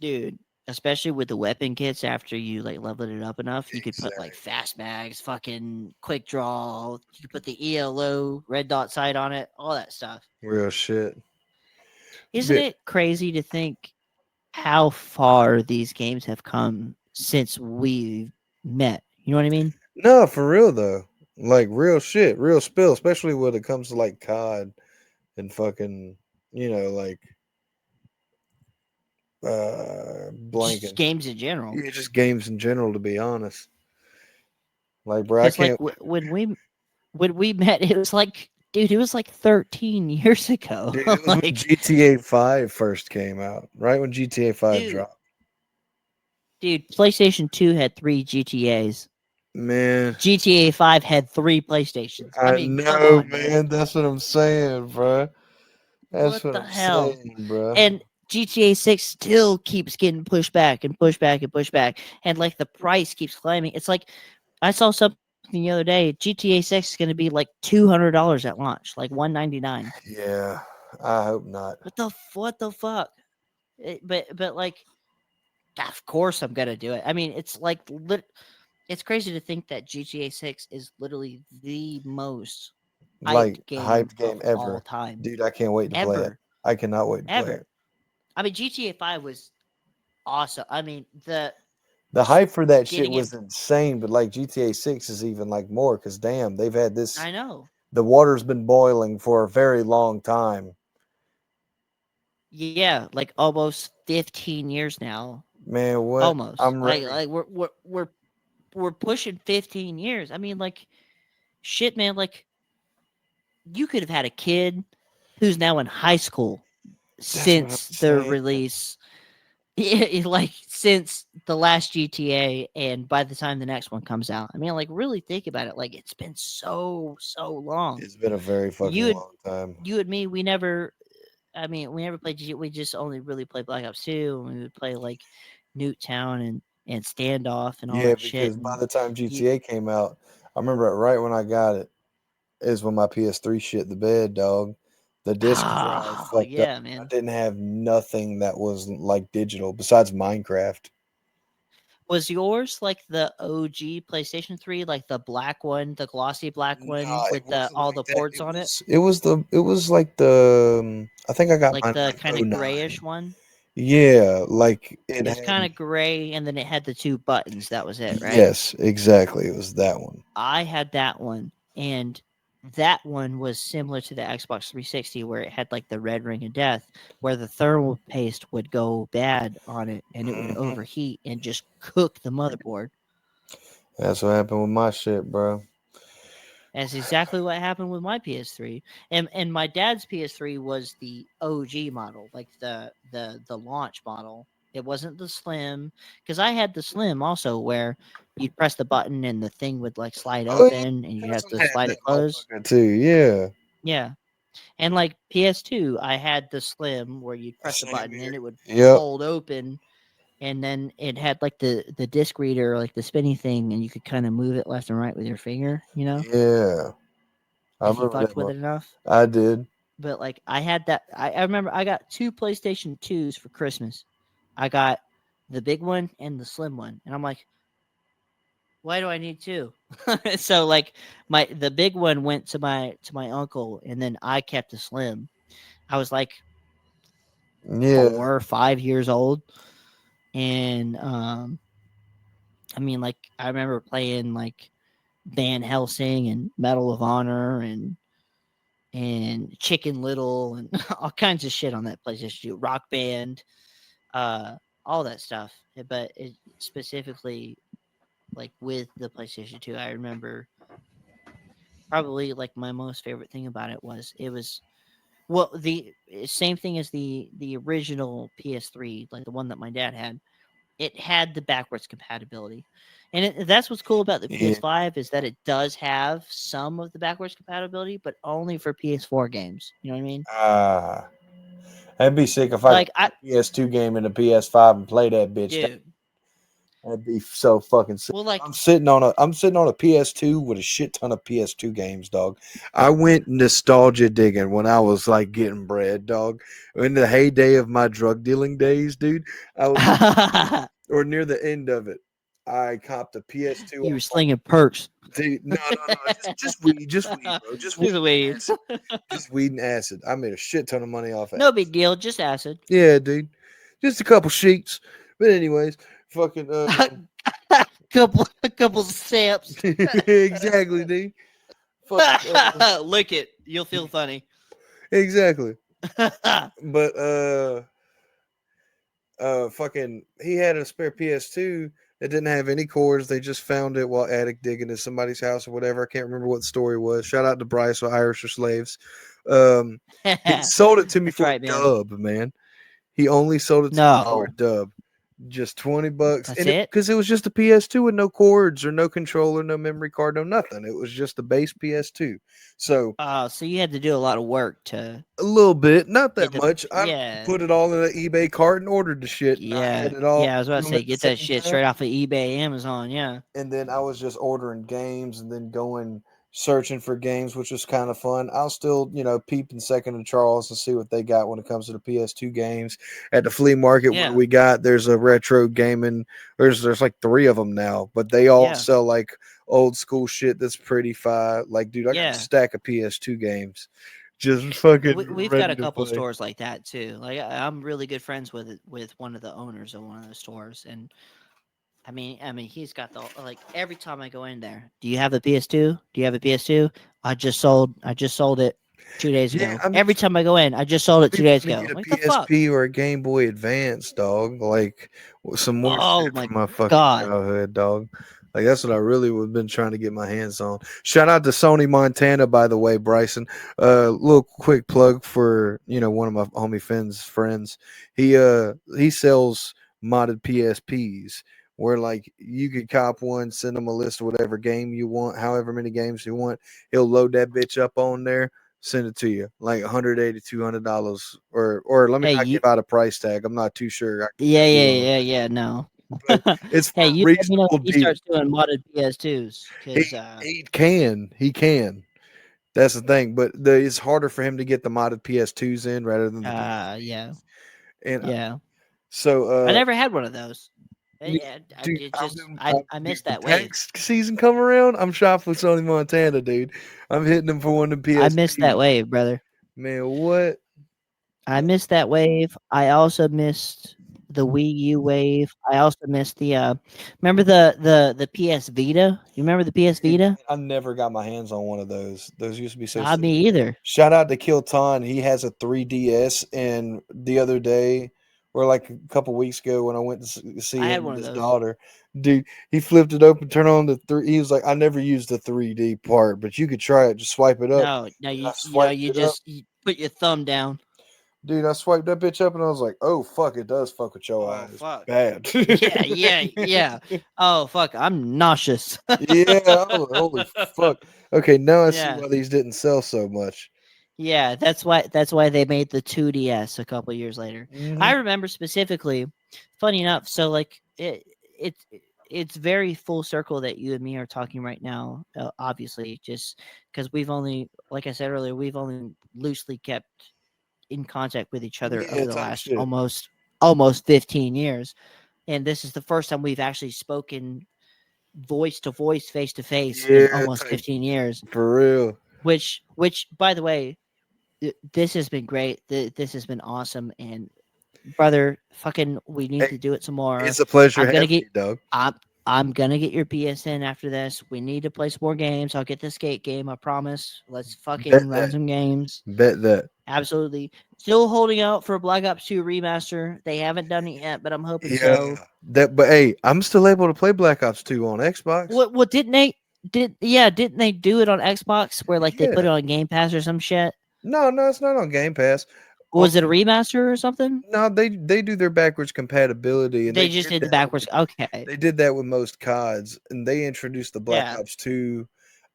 dude. Especially with the weapon kits, after you like leveled it up enough, you could put like Exactly. fast mags, fucking quick draw. You could put the ELO red dot sight on it, all that stuff. Real shit. Isn't But it crazy to think how far these games have come since we met? You know what I mean? no, for real though. Like real shit, real spill, especially when it comes to like COD and fucking, like Just blanking. games in general. Yeah, just games in general, to be honest. Like, bro, I Because like can't. when we when we met, it was like, dude, it was like 13 years ago. Dude, it was when Like, GTA 5 first came out, right when GTA 5 dude, dropped. dude, PlayStation 2 had 3 GTAs. Man, GTA 5 had 3 PlayStations. I I mean, come know, on, man. man. That's what I'm saying, bro. That's What what the I'm hell? saying, bro. And GTA 6 still keeps getting pushed back and pushed back and pushed back. And like the price keeps climbing. It's like I saw something the other day. GTA 6 is going to be like $200 at launch, like 199. Yeah, I hope not. What the fuck? But like, of course I'm gonna do it. I mean, it's like it's crazy to think that GTA 6 is literally the most hyped Like game hyped of game all ever, time dude. I can't wait to play it. ever. I cannot wait to play it. Ever. I mean, GTA 5 was awesome. I mean, the The just hype for that shit getting it. was insane, but like GTA 6 is even like more because damn, they've had this. I know. The water's been boiling for a very long time. Yeah, like almost 15 years now. Man, what? Almost. I'm Like ready. like we're pushing 15 years. I mean, like shit, man. Like you could have had a kid who's now in high school That's what I'm since the saying. release. Yeah, like since the last GTA, and by the time the next one comes out, I mean, like really think about it. Like it's been so long. It's been a very fucking You and long time. you and me, we never. I mean, we never played GTA. We just only really played Black Ops 2, and we would play like Nuketown and Standoff and all Yeah, that shit. because by And the time you, GTA came out, I remember it right when I got it is when my PS3 shit the bed, dog. The disk drive fucked up. yeah, I man. didn't have nothing that was like digital besides Minecraft. Was yours like the OG PlayStation 3, like the black one, the glossy black one Nah, it with the wasn't all like the that. ports on it? It was like the I think I got Like mine in the like kind of '09. grayish one? Yeah, like it It was had kind of gray, and then it had the 2 buttons. That was it, right? yes, exactly. It was that one. I had that one, and that one was similar to the Xbox 360, where it had like the red ring of death, where the thermal paste would go bad on it, and it would Hmm. overheat and just cook the motherboard. That's what happened with my shit, bro. That's exactly what happened with my PS3. And my dad's PS3 was the OG model, like the launch model. It wasn't the slim, because I had the slim also, where you'd press the button and the thing would like slide Oh yeah, open and you have cousin to had slide that it closed. motherfucker too. Yeah, Yeah. And like PS2, I had the slim where you'd press the same button and here. it would Yep. fold open, and then it had like the disc reader, like the spinny thing, and you could kind of move it left and right with your finger, Yeah, I if you remember fucked that. with it enough. I did. But like I had that. I remember I got 2 PlayStation 2s for Christmas. I got the big one and the slim one, and I'm like, why do I need 2? So like the big one went to my uncle, and then I kept the slim. I was like Yeah, 4 or 5 years old, and I mean, like I remember playing like Van Helsing and Medal of Honor and Chicken Little and all kinds of shit on that PlayStation 2. Rock Band, uh, all that stuff. But it specifically like with the PlayStation 2, I remember probably like my most favorite thing about it was well the same thing as the original PS3, like the one that my dad had. It had the backwards compatibility, and that's what's cool about the yeah. PS5 is that it does have some of the backwards compatibility, but only for PS4 games. You know what I mean? Ah, that'd be sick if I could Like put a PS2 game in a PS5 and play that bitch. dude, That'd be so fucking sick. well, like I'm sitting on a PS2 with a shit ton of PS2 games, dog. I went nostalgia digging when I was like getting bread, dog. In the heyday of my drug dealing days, dude. I was or near the end of it. I copped a PS2 you were off my slinging perks. dude. No, just weed, bro. Just weed Just and wait. acid. Just weed and acid. I made a shit ton of money off of No big acid. deal, just acid. Yeah, dude. Just a couple sheets. But anyways, fucking A couple stamps. exactly, dude. Fucking Lick it. You'll feel funny. exactly. But fucking he had a spare PS2, It didn't have any cords. They just found it while attic digging in somebody's house or whatever. I can't remember what the story was. Shout out to Bryce or Irish or slaves. Um, he sold it to me That's for right, a man. dub, man. He only sold it to me for a No, dub. Just $20. that's And it. because it was just a PS2 with no cords or no controller, no memory card, no nothing. It was just the base PS2. So So you had to do a lot of work to a little bit, not get that the much. I yeah. put it all in an eBay cart and ordered the shit, and I Yeah, had it all yeah, I was about to to him say at the get that same shit time. straight off of eBay, Amazon. Yeah, And then I was just ordering games and then going searching for games, which was kind of fun. I'll still, peep in Second and Charles and see what they got when it comes to the PS2 games. At the flea market where yeah, we got, there's a retro gaming. There's like three of them now, but they all yeah, sell like old school shit that's pretty fire. Like, dude, I got a yeah. stack of PS2 games, just We've got ready a to couple play. stores like that too. Like I'm really good friends with one of the owners of one of those stores, and I mean, he's got the like every time I go in there. Do you have a PS2? Do you have a PS2? I just sold it 2 days Yeah, ago. Every time I go in, I just sold I've it been 2 days wanting to ago. get a Like the fuck? PSP or a Game Boy Advance, dog. Like some more Oh shit my from my fucking god! childhood, dog. Like that's what I really would have been trying to get my hands on. Shout out to Sony Montana, by the way, Brycen. Little quick plug for one of my homie Finn's friends. He sells modded PSPs where like you could cop one, send him a list of whatever game you want, however many games you want. He'll load that bitch up on there, send it to you like 180 $200, or let me Hey, not you give out a price tag. I'm not too sure. I yeah, could be yeah, wrong, yeah, yeah. No. but it's for Hey, a you let me know reasonable if he deal. starts doing modded PS2s, he because he can. That's the thing, but it's harder for him to get the modded PS2s in rather than the yeah, PSPs. And yeah. so I never had one of those. yeah, I dude, did I'm just doing, I'm, I dude, missed when that wave. tax season come around, I'm shopping for Sony Montana, dude. I'm hitting them for one of the I missed that PSPs. wave, brother. Man, what? I missed that wave. I also missed the Wii U wave. I also missed the remember the PS Vita? You remember the PS Dude, Vita? I never got my hands on one of those. Those used to be so Not sick. me either. Shout out to Kilton. He has a 3DS, and the other day, or like a couple weeks ago, when I went to see I had him one and of his those. daughter, dude, he flipped it open, turned on the three. He was like, "I never used the 3D part, but you could try it. Just swipe it up." No, no, And I you know swiped you it up, just you put your thumb down. dude. I swiped that bitch up, and I was like, "Oh fuck, it does fuck with your Oh eyes fuck. bad." Yeah, yeah, yeah. Oh fuck, I'm nauseous. Yeah, I was like, holy fuck. Okay, now I see Yeah. why these didn't sell so much. Yeah, that's why they made the 2DS a couple years later. Hmm. I remember specifically, funny enough, so like it's very full circle that you and me are talking right now. Obviously, just because we've only, like I said earlier, we've only loosely kept in contact with each other over Yeah, the type last shit. almost 15 years, and this is the first time we've actually spoken voice to voice, face to face in Yeah, almost type 15 years. for real. Which, by the way, this has been great. This has been awesome, and brother, fucking, we need Hey, to do it some more. it's a pleasure I'm gonna having get, you, dog. I'm, I'm gonna get your PSN after this. We need to play some more games. I'll get the skate game. I promise. Let's Bet fucking run that. some games. Bet that. Absolutely. Still holding out for Black Ops 2 remaster. They haven't done it yet, but I'm hoping Yeah. so. But hey, I'm still able to play Black Ops 2 on Xbox. What didn't they didn't they do it on Xbox where like they put Yeah. it on Game Pass or some shit? No, it's not on Game Pass. On Was it a remaster or something? No, they do their backwards compatibility, and They just did the backwards. Okay. they did that with most CODs, and they introduced the Black Yeah. Ops 2.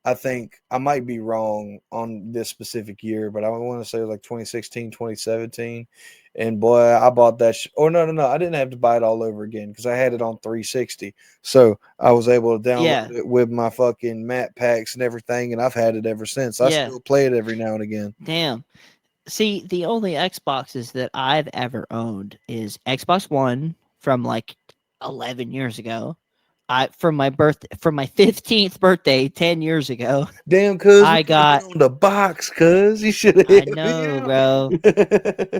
I think I might be wrong on this specific year, but I want to say like 2016, 2017. And boy, I bought that. Or no, I didn't have to buy it all over again because I had it on 360. So I was able to download Yeah. it with my fucking map packs and everything, and I've had it ever since. I Yeah. still play it every now and again. Damn. See, the only Xboxes that I've ever owned is Xbox One from like 11 years ago. I from my 15th birthday 10 years ago. Damn, cuz we I could have been got on the box, cuz you should have I hit me know, up. bro.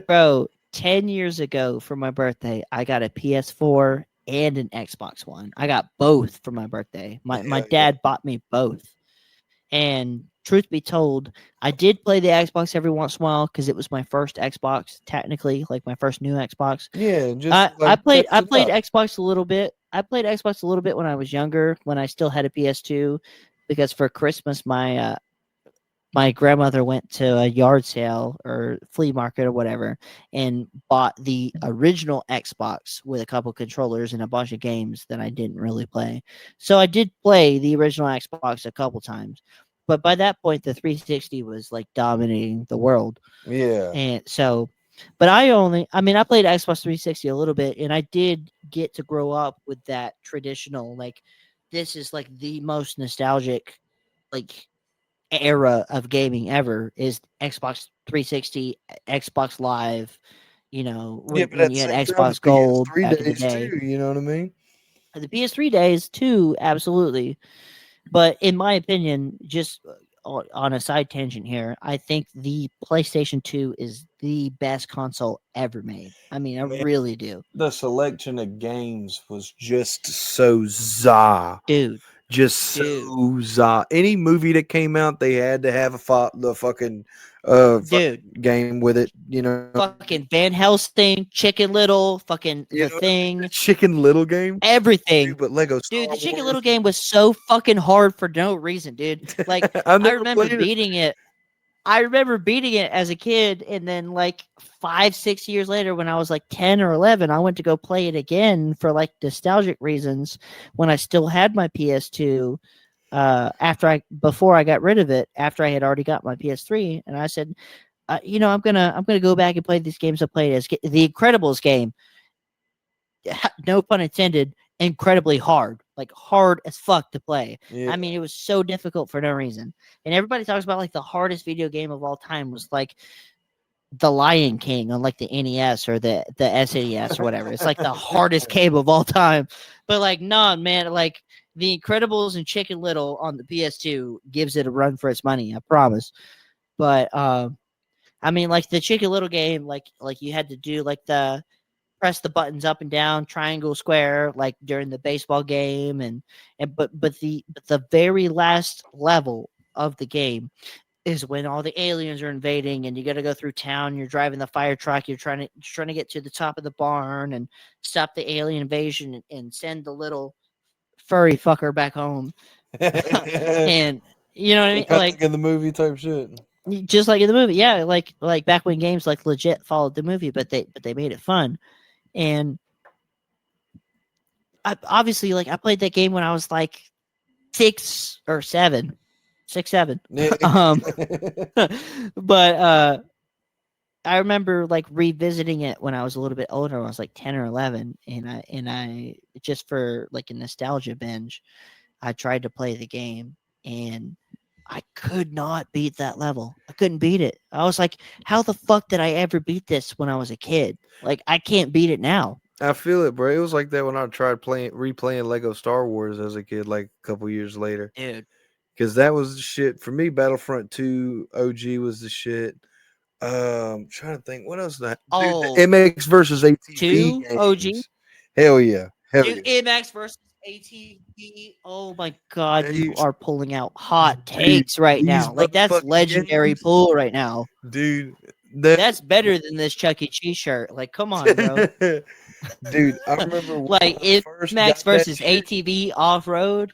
Bro, 10 years ago for my birthday, I got a PS4 and an Xbox One. I got both for my birthday. My Hell yeah. dad bought me both. And truth be told, I did play the Xbox every once in a while because it was my first Xbox, technically, like my first new Xbox. Yeah, just I like played test I it played out. Xbox a little bit. I played Xbox a little bit when I was younger, when I still had a PS2, because for Christmas my grandmother went to a yard sale or flea market or whatever and bought the original Xbox with a couple controllers and a bunch of games that I didn't really play. So I did play the original Xbox a couple times. But by that point the 360 was like dominating the world. Yeah. And so but I played Xbox 360 a little bit and I did get to grow up with that traditional like this is like the most nostalgic like era of gaming ever is Xbox 360, Xbox Live, Yeah, but when at the you had same time, the Xbox Gold PS3 back in the days day. too. You know what I mean? The PS3 days too, absolutely. But in my opinion, just on a side tangent here, I think the PlayStation 2 is the best console ever made. I mean, I Man, really do. the selection of games was just so za. Dude, Just dude, so za. Any movie that came out, they had to have the dude. fucking game with it. You know what I mean? Fucking Van Helsing, Chicken Little, fucking You The know what I mean? The Thing, Chicken Little game, everything. dude. But Lego Dude, Star the Chicken Wars. Little game was so fucking hard for no reason, dude. Like, I I never remember played it. beating it. I remember beating it as a kid, and then like 5, 6 years later, when I was like 10 or 11, I went to go play it again for like nostalgic reasons when I still had my PS2. Before I got rid of it, after I had already got my PS3, and I said, I'm gonna go back and play these games I played as the Incredibles game. No pun intended, incredibly hard, like hard as fuck to play. Yeah. I mean, it was so difficult for no reason. And everybody talks about like the hardest video game of all time was like the Lion King on like the NES or the SNES or whatever. It's like the hardest game of all time. But like, nah, man, like the Incredibles and Chicken Little on the PS2 gives it a run for its money. I promise. But I mean, like the Chicken Little game, like you had to do like the press the buttons up and down, triangle, square, like during the baseball game, but the very last level of the game is when all the aliens are invading, and you got to go through town. You're driving the fire truck. You're trying to get to the top of the barn and stop the alien invasion and send the little furry fucker back home. And you know what I mean? Kind of like in the movie type shit. Just like in the movie, yeah, like back when games like legit followed the movie, but they made it fun. And obviously, like I played that game when I was like 6 or 7, 6, 7. um, but I remember like revisiting it when I was a little bit older. When I was like 10 or 11, and I just for like a nostalgia binge, I tried to play the game, and I could not beat that level. I couldn't beat it. I was like, how the fuck did I ever beat this when I was a kid? Like I can't beat it now, I feel it, bro. It was like that when I tried replaying Lego Star Wars as a kid, like a couple years later. dude. Because that was the shit for me. Battlefront 2 OG was the shit. Trying to think what else that dude, the Oh, MX versus ATV two OG. games. Hell yeah, hell Dude, yeah. MX versus ATV. Oh my god, Hey, you are pulling out hot dude, takes right these now. Like that's motherfucking legendary games, pool right now. dude. That That's better than this Chuck E. Cheese shirt. Like, come on, bro. dude, I remember when Like I first MX got that versus shit. ATV off road.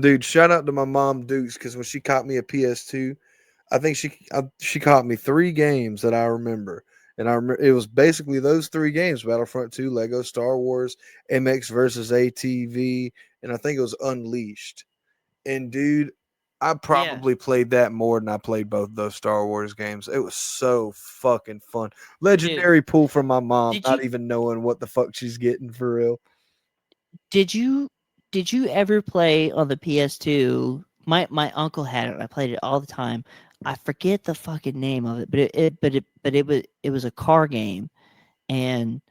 Dude, shout out to my mom Dukes because when she caught me a PS2, I think she caught me 3 games that I remember, and I remember it was basically those 3 games: Battlefront 2, Lego Star Wars, MX versus ATV, and I think it was Unleashed. And dude, I Yeah, probably played that more than I played both those Star Wars games. It was so fucking fun. dude. Legendary pull from my mom, Did you not even knowing what the fuck she's getting for real. did you did you ever play on the PS2? My uncle had it. I played it all the time. I forget the fucking name of it, but it was a car game, and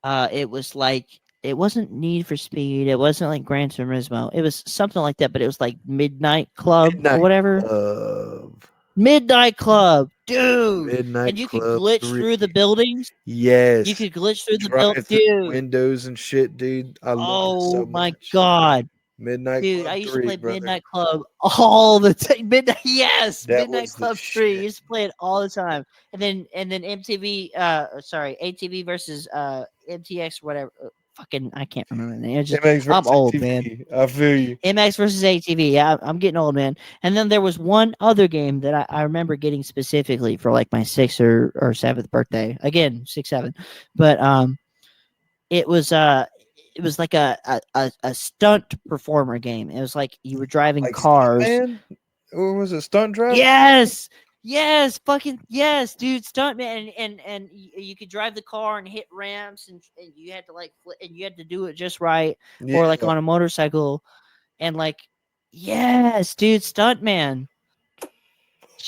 it was like it wasn't Need for Speed. It wasn't like Gran Turismo. It was something like that, but it was like Midnight Club or Midnight whatever. Club. Midnight Club, dude. And Midnight you could Club glitch 3. through the buildings. You Yes. could glitch through the build, Drive through the dude. windows and shit, dude. I loved it Oh so my much. god, Midnight dude. Club I used to 3, play brother. Midnight Club all the time. Midnight, yes, That Midnight was the Club 3. I shit. used to play it all the time. And then MTV, sorry, ATV versus MTX, whatever. fucking I can't remember the name. It's just MX I'm versus old, man. ATV. I feel you. MX versus ATV. Yeah, I'm getting old, man. And then there was one other game that I remember getting specifically for like my sixth or seventh birthday. Again, 6, 7. But it was it was like a stunt performer game. It was like you were driving Like cars. Stuntman? Or was it Stunt Driver? Yes. Yes, fucking yes, dude, stuntman, and you could drive the car and hit ramps, and you had to like and you had to do it just right, or like Yeah. on a motorcycle, and like yes, dude, stuntman,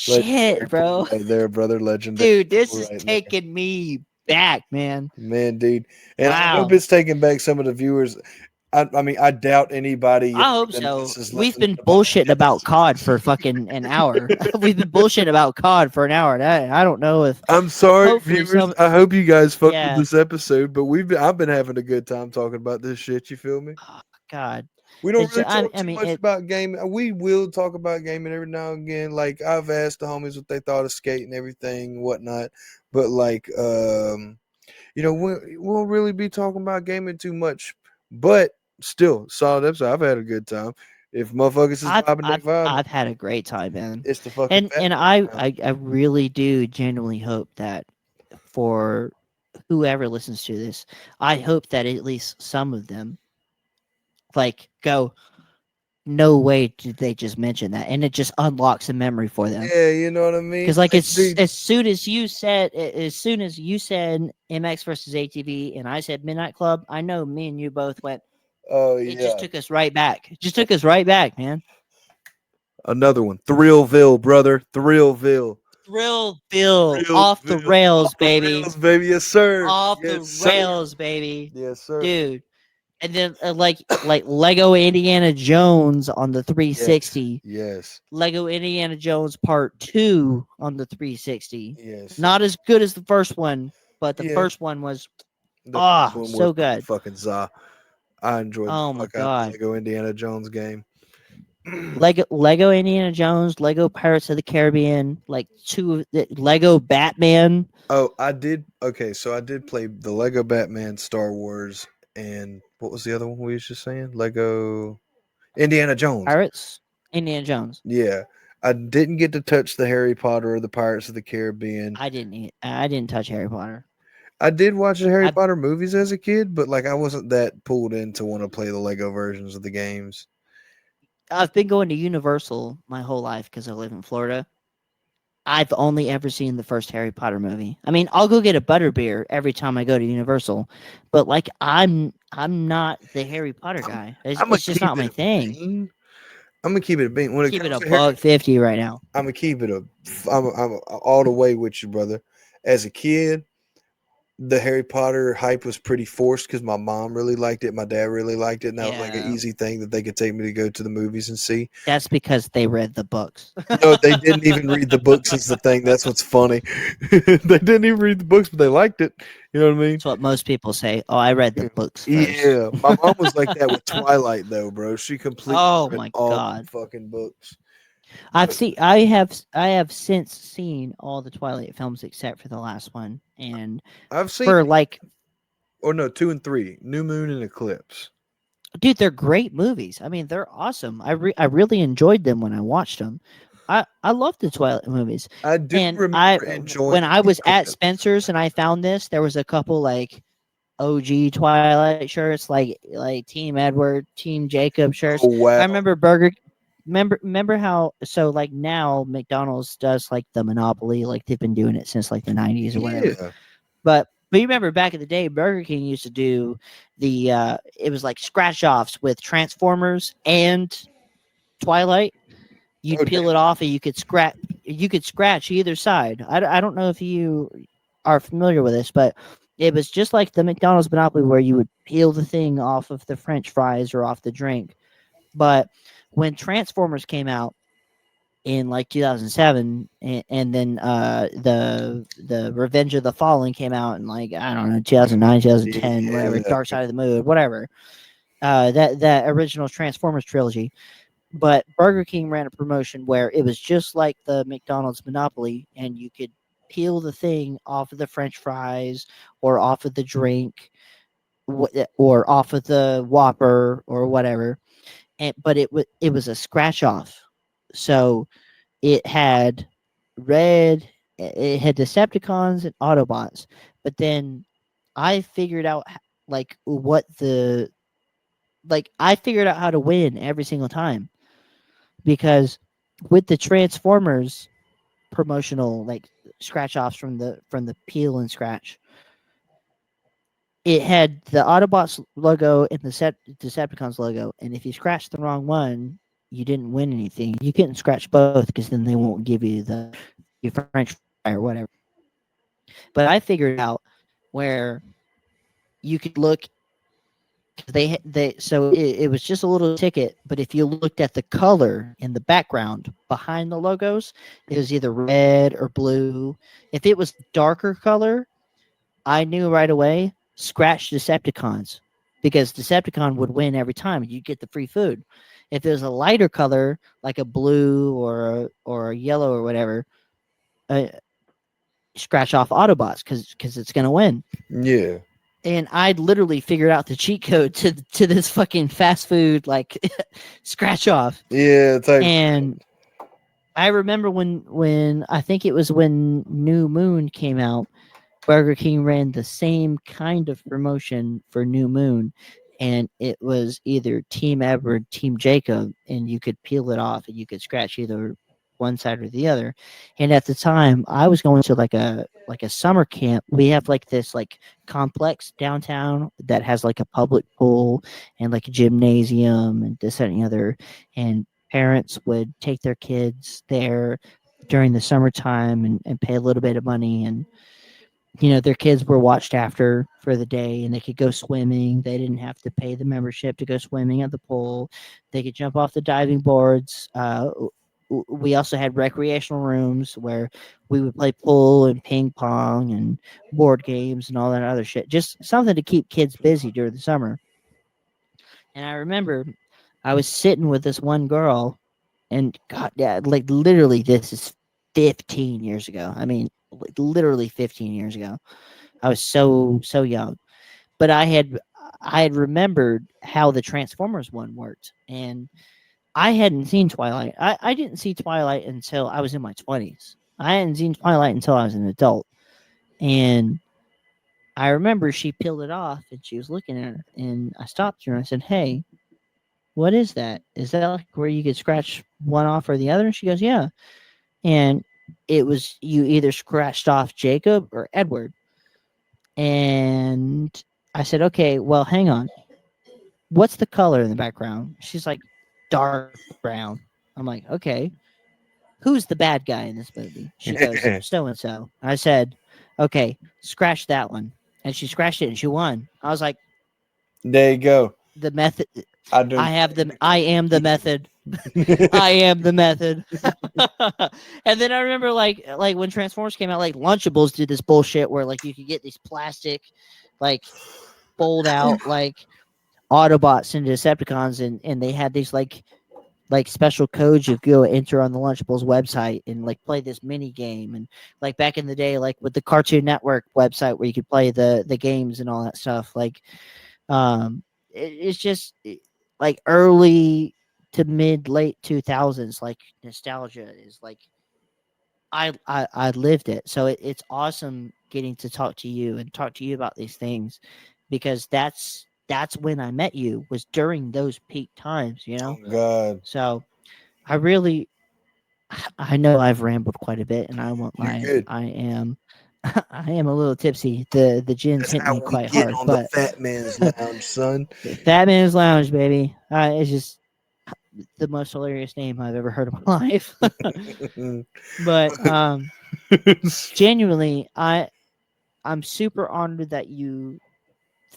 Legendary shit, pool bro, right there, brother. Legendary dude, this pool is right there. taking me back, man. Man, dude. And I hope Wow, it's taking back some of the viewers. I mean, I doubt anybody I younger hope than so. us is We've listening been to bullshitting about podcasts. COD for fucking an hour. We've been bullshitting about COD for an hour. And I don't know if I'm sorry, hopefully viewers. some I hope you guys fucked with yeah. this episode, but I've been having a good time talking about this shit. You feel me? Oh, God, We don't it's really talk I too mean much it. about gaming. We will talk about gaming every now and again. Like I've asked the homies what they thought of skate and everything, whatnot. But like, we won't really be talking about gaming too much. But still, solid episode. I've had a good time. If motherfuckers is vibing, they vibing. I've had a great time, man. It's the fucking And family now. I really do genuinely hope that for whoever listens to this, I hope that at least some of them like go, no way did they just mention that, and it just unlocks a memory for them. Yeah, you know what I mean. Because like Like, it's dude. as soon as you said MX versus ATV and I said Midnight Club, I know me and you both went. Oh It just yeah, took us right back. It just took us right back, man. another one. Thrillville, brother. Thrillville. Thrillville off the Thrillville. rails, Off the baby. rails, baby. Yes, sir. Off the Yes, sir. rails, baby. Yes, sir. Dude. And then like Lego Indiana Jones on the Yes. 360. Yes. Lego Indiana Jones Part 2 on the 360. Yes. Not as good as the first one, but the Yeah. first one was The first one was so pretty good. fucking za. I enjoyed the Oh my fuck out of the god. Lego Indiana Jones game. Lego Indiana Jones, Lego Pirates of the Caribbean, like Lego Batman. Oh, I did. Okay, so I did play the Lego Batman, Star Wars, and what was the other one we was just saying? Lego Indiana Jones. Pirates, Indiana Jones. Yeah, I didn't get to touch the Harry Potter or the Pirates of the Caribbean. I didn't touch Harry Potter. I did watch the Harry I Potter movies as a kid, but like I wasn't that pulled in to want to play the Lego versions of the games. I've been going to Universal my whole life because I live in Florida. I've only ever seen the first Harry Potter movie. I mean, I'll go get a butterbeer every time I go to Universal, but like I'm not the Harry Potter I'm, guy. I'm gonna It's just keep not it my a thing. bean. I'm gonna keep it a bean. When it Keep it comes a to Harry, $1.50 right now. I'm gonna keep it a. I'm all the way with you, brother. As a kid, the Harry Potter hype was pretty forced because my mom really liked it, my dad really liked it, and that was like an Yeah, easy thing that they could take me to go to the movies and see. that's because they read the books. No, they didn't even read the books. Is the thing. That's what's funny. They didn't even read the books, but they liked it. You know what I mean? That's what most people say. Oh, I read the books first. Yeah, my mom was like that with Twilight, though, bro. She completely Oh read my all the god. fucking books. I've seen I have since seen all the Twilight films except for the last one. And I've seen, for like or no, 2 and 3, New Moon and Eclipse. dude, they're great movies. I mean, they're awesome. I really enjoyed them when I watched them. I love the Twilight movies. I do And remember when enjoying I the was at Eclipse. Spencer's and I found this, there was a couple like OG Twilight shirts, like Team Edward, Team Jacob shirts. Oh I wow, remember remember how so like now McDonald's does like the Monopoly, like they've been doing it since like the 90s or whatever. yeah. But you remember back in the day, Burger King used to do the it was like scratch offs with Transformers and Twilight. You'd Oh peel damn. it off and you could scratch either side. I don't know if you are familiar with this, but it was just like the McDonald's Monopoly where you would peel the thing off of the French fries or off the drink. But when Transformers came out in like 2007, and then the Revenge of the Fallen came out in like I don't know 2009, 2010, whatever, Yeah. Dark Side of the Moon, whatever. That original Transformers trilogy. But Burger King ran a promotion where it was just like the McDonald's Monopoly, and you could peel the thing off of the French fries or off of the drink, or off of the Whopper or whatever. But it was a scratch off, so it had red. It had Decepticons and Autobots, but then I figured out like what the like I figured out how to win every single time because with the Transformers promotional like scratch offs from the peel and scratch, it had the Autobots logo and the Decepticons logo, and if you scratched the wrong one, you didn't win anything. You couldn't scratch both because then they won't give you the your French fry or whatever. But I figured out where you could look. They so it was just a little ticket, but if you looked at the color in the background behind the logos, it was either red or blue. If it was darker color, I knew right away, scratch Decepticons because Decepticon would win every time and you get the free food. If it was a lighter color, like a blue or a yellow or whatever, uh, scratch off Autobots because it's going to win. Yeah. And I'd literally figured out the cheat code to this fucking fast food like scratch off. Yeah. Type. And I remember when I think it was when New Moon came out, Burger King ran the same kind of promotion for New Moon, and it was either Team Edward, Team Jacob, and you could peel it off and you could scratch either one side or the other. And at the time, I was going to like a summer camp. We have like this like complex downtown that has like a public pool and like a gymnasium and this and the other. And parents would take their kids there during the summertime and pay a little bit of money and their kids were watched after for the day and they could go swimming. They didn't have to pay the membership to go swimming at the pool. They could jump off the diving boards. We also had recreational rooms where we would play pool and ping pong and board games and all that other shit. Just something to keep kids busy during the summer. And I remember I was sitting with this one girl, and God, yeah, like literally, this is 15 years ago. I mean, like literally 15 years ago. I was so young, but I had remembered how the Transformers one worked, and I hadn't seen Twilight. I didn't see Twilight until I was in my 20s. I hadn't seen Twilight until I was an adult, and I remember she peeled it off and she was looking at it, and I stopped her and I said, "Hey, what is that? Is that like where you could scratch one off or the other?" And she goes, "Yeah." And it was you either scratched off Jacob or Edward. And I said, "Okay, well, hang on. What's the color in the background?" She's like, "Dark brown." I'm like, "Okay. Who's the bad guy in this movie?" She goes, "So and so." I said, "Okay, scratch that one." And she scratched it and she won. I was like, There you go. "The method. I don't. I am the method. I am the method." And then I remember like when Transformers came out, like Lunchables did this bullshit where like you could get these plastic, like fold out like Autobots and Decepticons, and they had these like special codes you go enter on the Lunchables website and like play this mini game, and like back in the day, like with the Cartoon Network website where you could play the games and all that stuff. Like, it's just like early to mid late 2000s, like nostalgia is like I lived it. So it's awesome getting to talk to you and talk to you about these things because that's when I met you was during those peak times, Oh God, So I really I know I've rambled quite a bit and I won't you're lie. good. I am I am a little tipsy. The gin's That's hitting how me we quite get hard, on the but Fat Man's Lounge, son. Fat Man's Lounge, baby. It's just the most hilarious name I've ever heard in my life. But genuinely, I'm super honored that you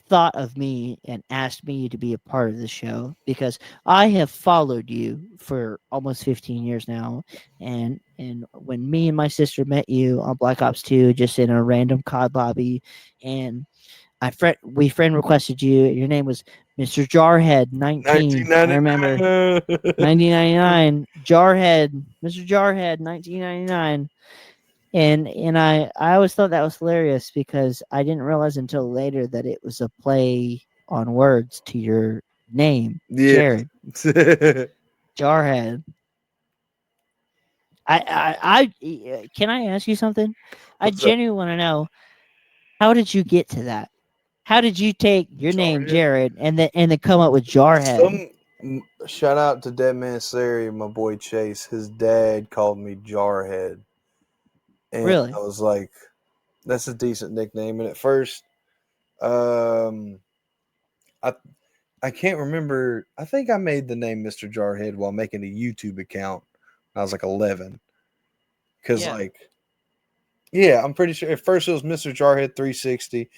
thought of me and asked me to be a part of the show because I have followed you for almost 15 years now. And when me and my sister met you on Black Ops 2, just in a random COD lobby, and we friend requested you. Your name was Mr. Jarhead 19. I remember 1999. 1999 Jarhead, Mr. Jarhead 1999. And I always thought that was hilarious because I didn't realize until later that it was a play on words to your name, Yeah. Jared Jarhead. Can I ask you something? I What's up? genuinely want to know, how did you get to that? How did you take your name Jarhead. Jared and then come up with Jarhead? Shout out to Dead Man Sari, my boy Chase. His dad called me Jarhead, and I Really? was like, "That's a decent nickname." And at first, um, I I can't remember. I think I made the name Mister Jarhead while making a YouTube account. When I was like 11, because Yeah. like, yeah, I'm pretty sure at first it was Mister Jarhead 360,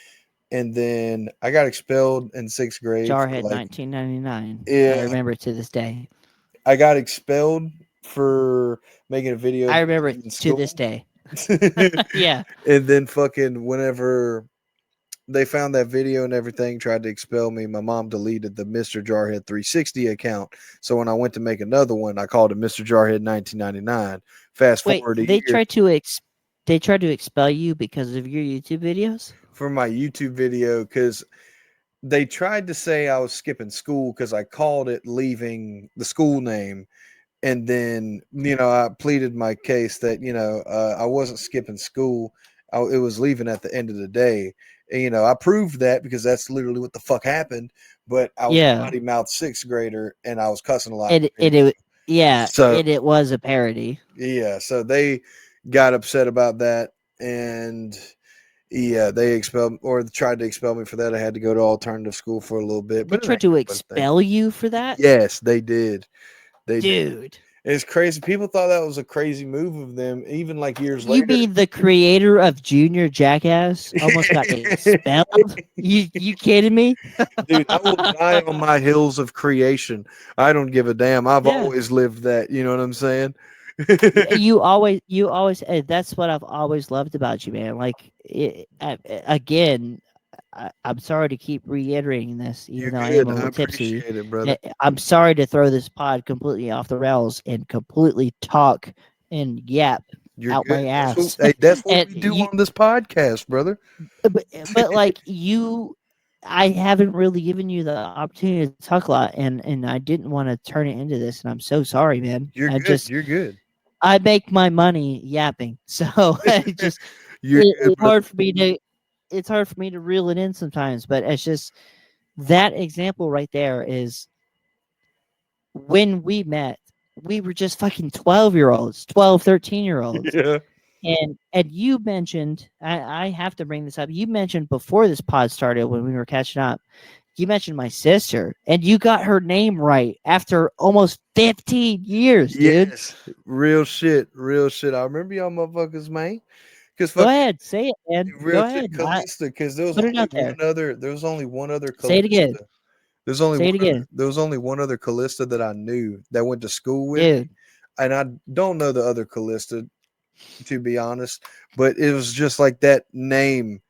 and then I got expelled in sixth grade for Jarhead like, 1999. I yeah, remember it to this day. I got expelled for making a video I remember it in to this school. day. And Yeah. then fucking whenever they found that video and everything, tried to expel me, my mom deleted the Mr. Jarhead 360 account. So when I went to make another one, I called it Mr. Jarhead 1999. Fast Wait, forward a year they tried to expel you because of your YouTube videos? for my YouTube video because they tried to say I was skipping school because I called it leaving the school name. And then, I pleaded my case that, I wasn't skipping school. It was leaving at the end of the day. And, I proved that because that's literally what the fuck happened. But I was a Yeah. potty mouth sixth grader and I was cussing a lot in It the it, video. it yeah, So, it was a parody. yeah. So they got upset about that. And yeah, they expelled or tried to expel me for that. I had to go to alternative school for a little bit, They but it tried ain't to but a thing. expel you for that? Yes, they did. They did. Dude. It's crazy. People thought that was a crazy move of them, even like years You later. mean the creator of Junior Jackass almost got expelled? You kidding me? Dude, I will die on my hills of creation. I don't give a damn. I've Yeah. always lived that. You know what I'm saying? You always that's what I've always loved about you, man. Like again, I'm sorry to keep reiterating this, You're even though I am good. a I little tipsy. appreciate it, brother. I'm sorry to throw this pod completely off the rails and completely talk and yap You're out my good. That's what ass. hey, that's what And we do on this podcast, brother. but like I haven't really given you the opportunity to talk a lot, and I didn't want to turn it into this, and I'm so sorry, man. You're I good. just You're good. I make my money yapping, so it just You're good, it's brother. hard for me to reel it in sometimes. But it's just that example right there is when we met, we were just fucking 12-year-olds, 12, 13-year-olds. Yeah. And you mentioned, I have to bring this up. You mentioned before this pod started when we were catching up, you mentioned my sister, and you got her name right after almost 15 years, dude. Yes. Real shit. Real shit. I remember y'all motherfuckers, man. Because Go fucking ahead, say it, man. real Go shit, ahead. Callista. Because Put it out there. there was only one other Say it again. Callista. Say it again, There was only one other Callista that I knew that went to school with me, dude. and I don't know the other Callista to be honest. But it was just like that name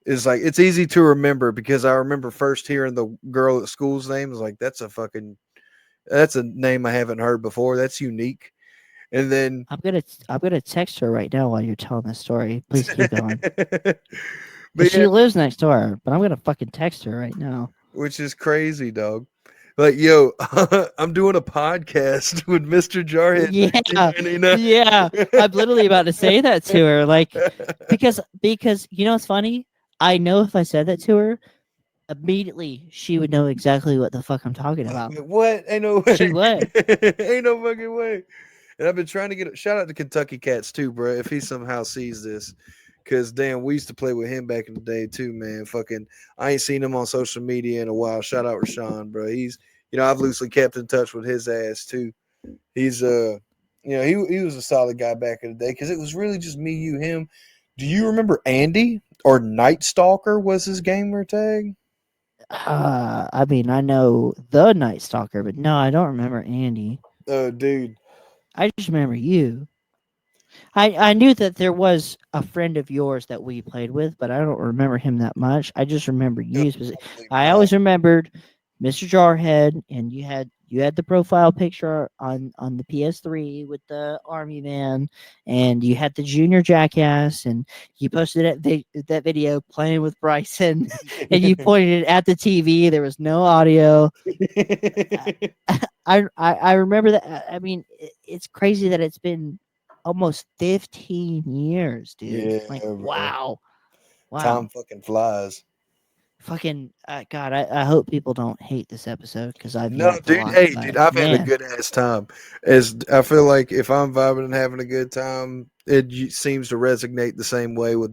is like it's easy to remember because I remember first hearing the girl at school's name. I was like, that's a name I haven't heard before. That's unique. And then, I'm gonna text her right now while you're telling this story. Please keep going. Cause but yeah, she lives next door, but I'm gonna fucking text her right now. which is crazy, dog. Like, yo, I'm doing a podcast with Mr. Jarhead Yeah, 1999. yeah. I'm literally about to say that to her, like, because you know what's funny? I know if I said that to her, immediately she would know exactly what the fuck I'm talking about. What? Ain't no She way. would. Ain't no fucking way. And I've been trying to get a shout out to Kentucky Cats too, bro. If he somehow sees this, because damn, we used to play with him back in the day too, man. Fucking, I ain't seen him on social media in a while. Shout out Rashawn, bro. He's, I've loosely kept in touch with his ass too. He's he was a solid guy back in the day because it was really just me, you, him. Do you remember Andy or Night Stalker was his gamer tag? I mean, I know the Night Stalker, but no, I don't remember Andy. Dude, I just remember you. I knew that there was a friend of yours that we played with, but I don't remember him that much. I just remember it you. was only I Ryan. always remembered Mr. Jarhead, and you had You had the profile picture on the PS3 with the army man, and you had the junior jackass, and you posted that video playing with Brycen, and you pointed it at the TV. There was no audio. I remember that. I mean, it's crazy that it's been almost 15 years, dude. Yeah, Like, bro. wow. Time Wow. fucking flies. Fucking God, I hope people don't hate this episode because I've No, yapped a dude. lot, Hey, dude, but I've had a man, good ass time. As I feel like if I'm vibing and having a good time, it seems to resonate the same way with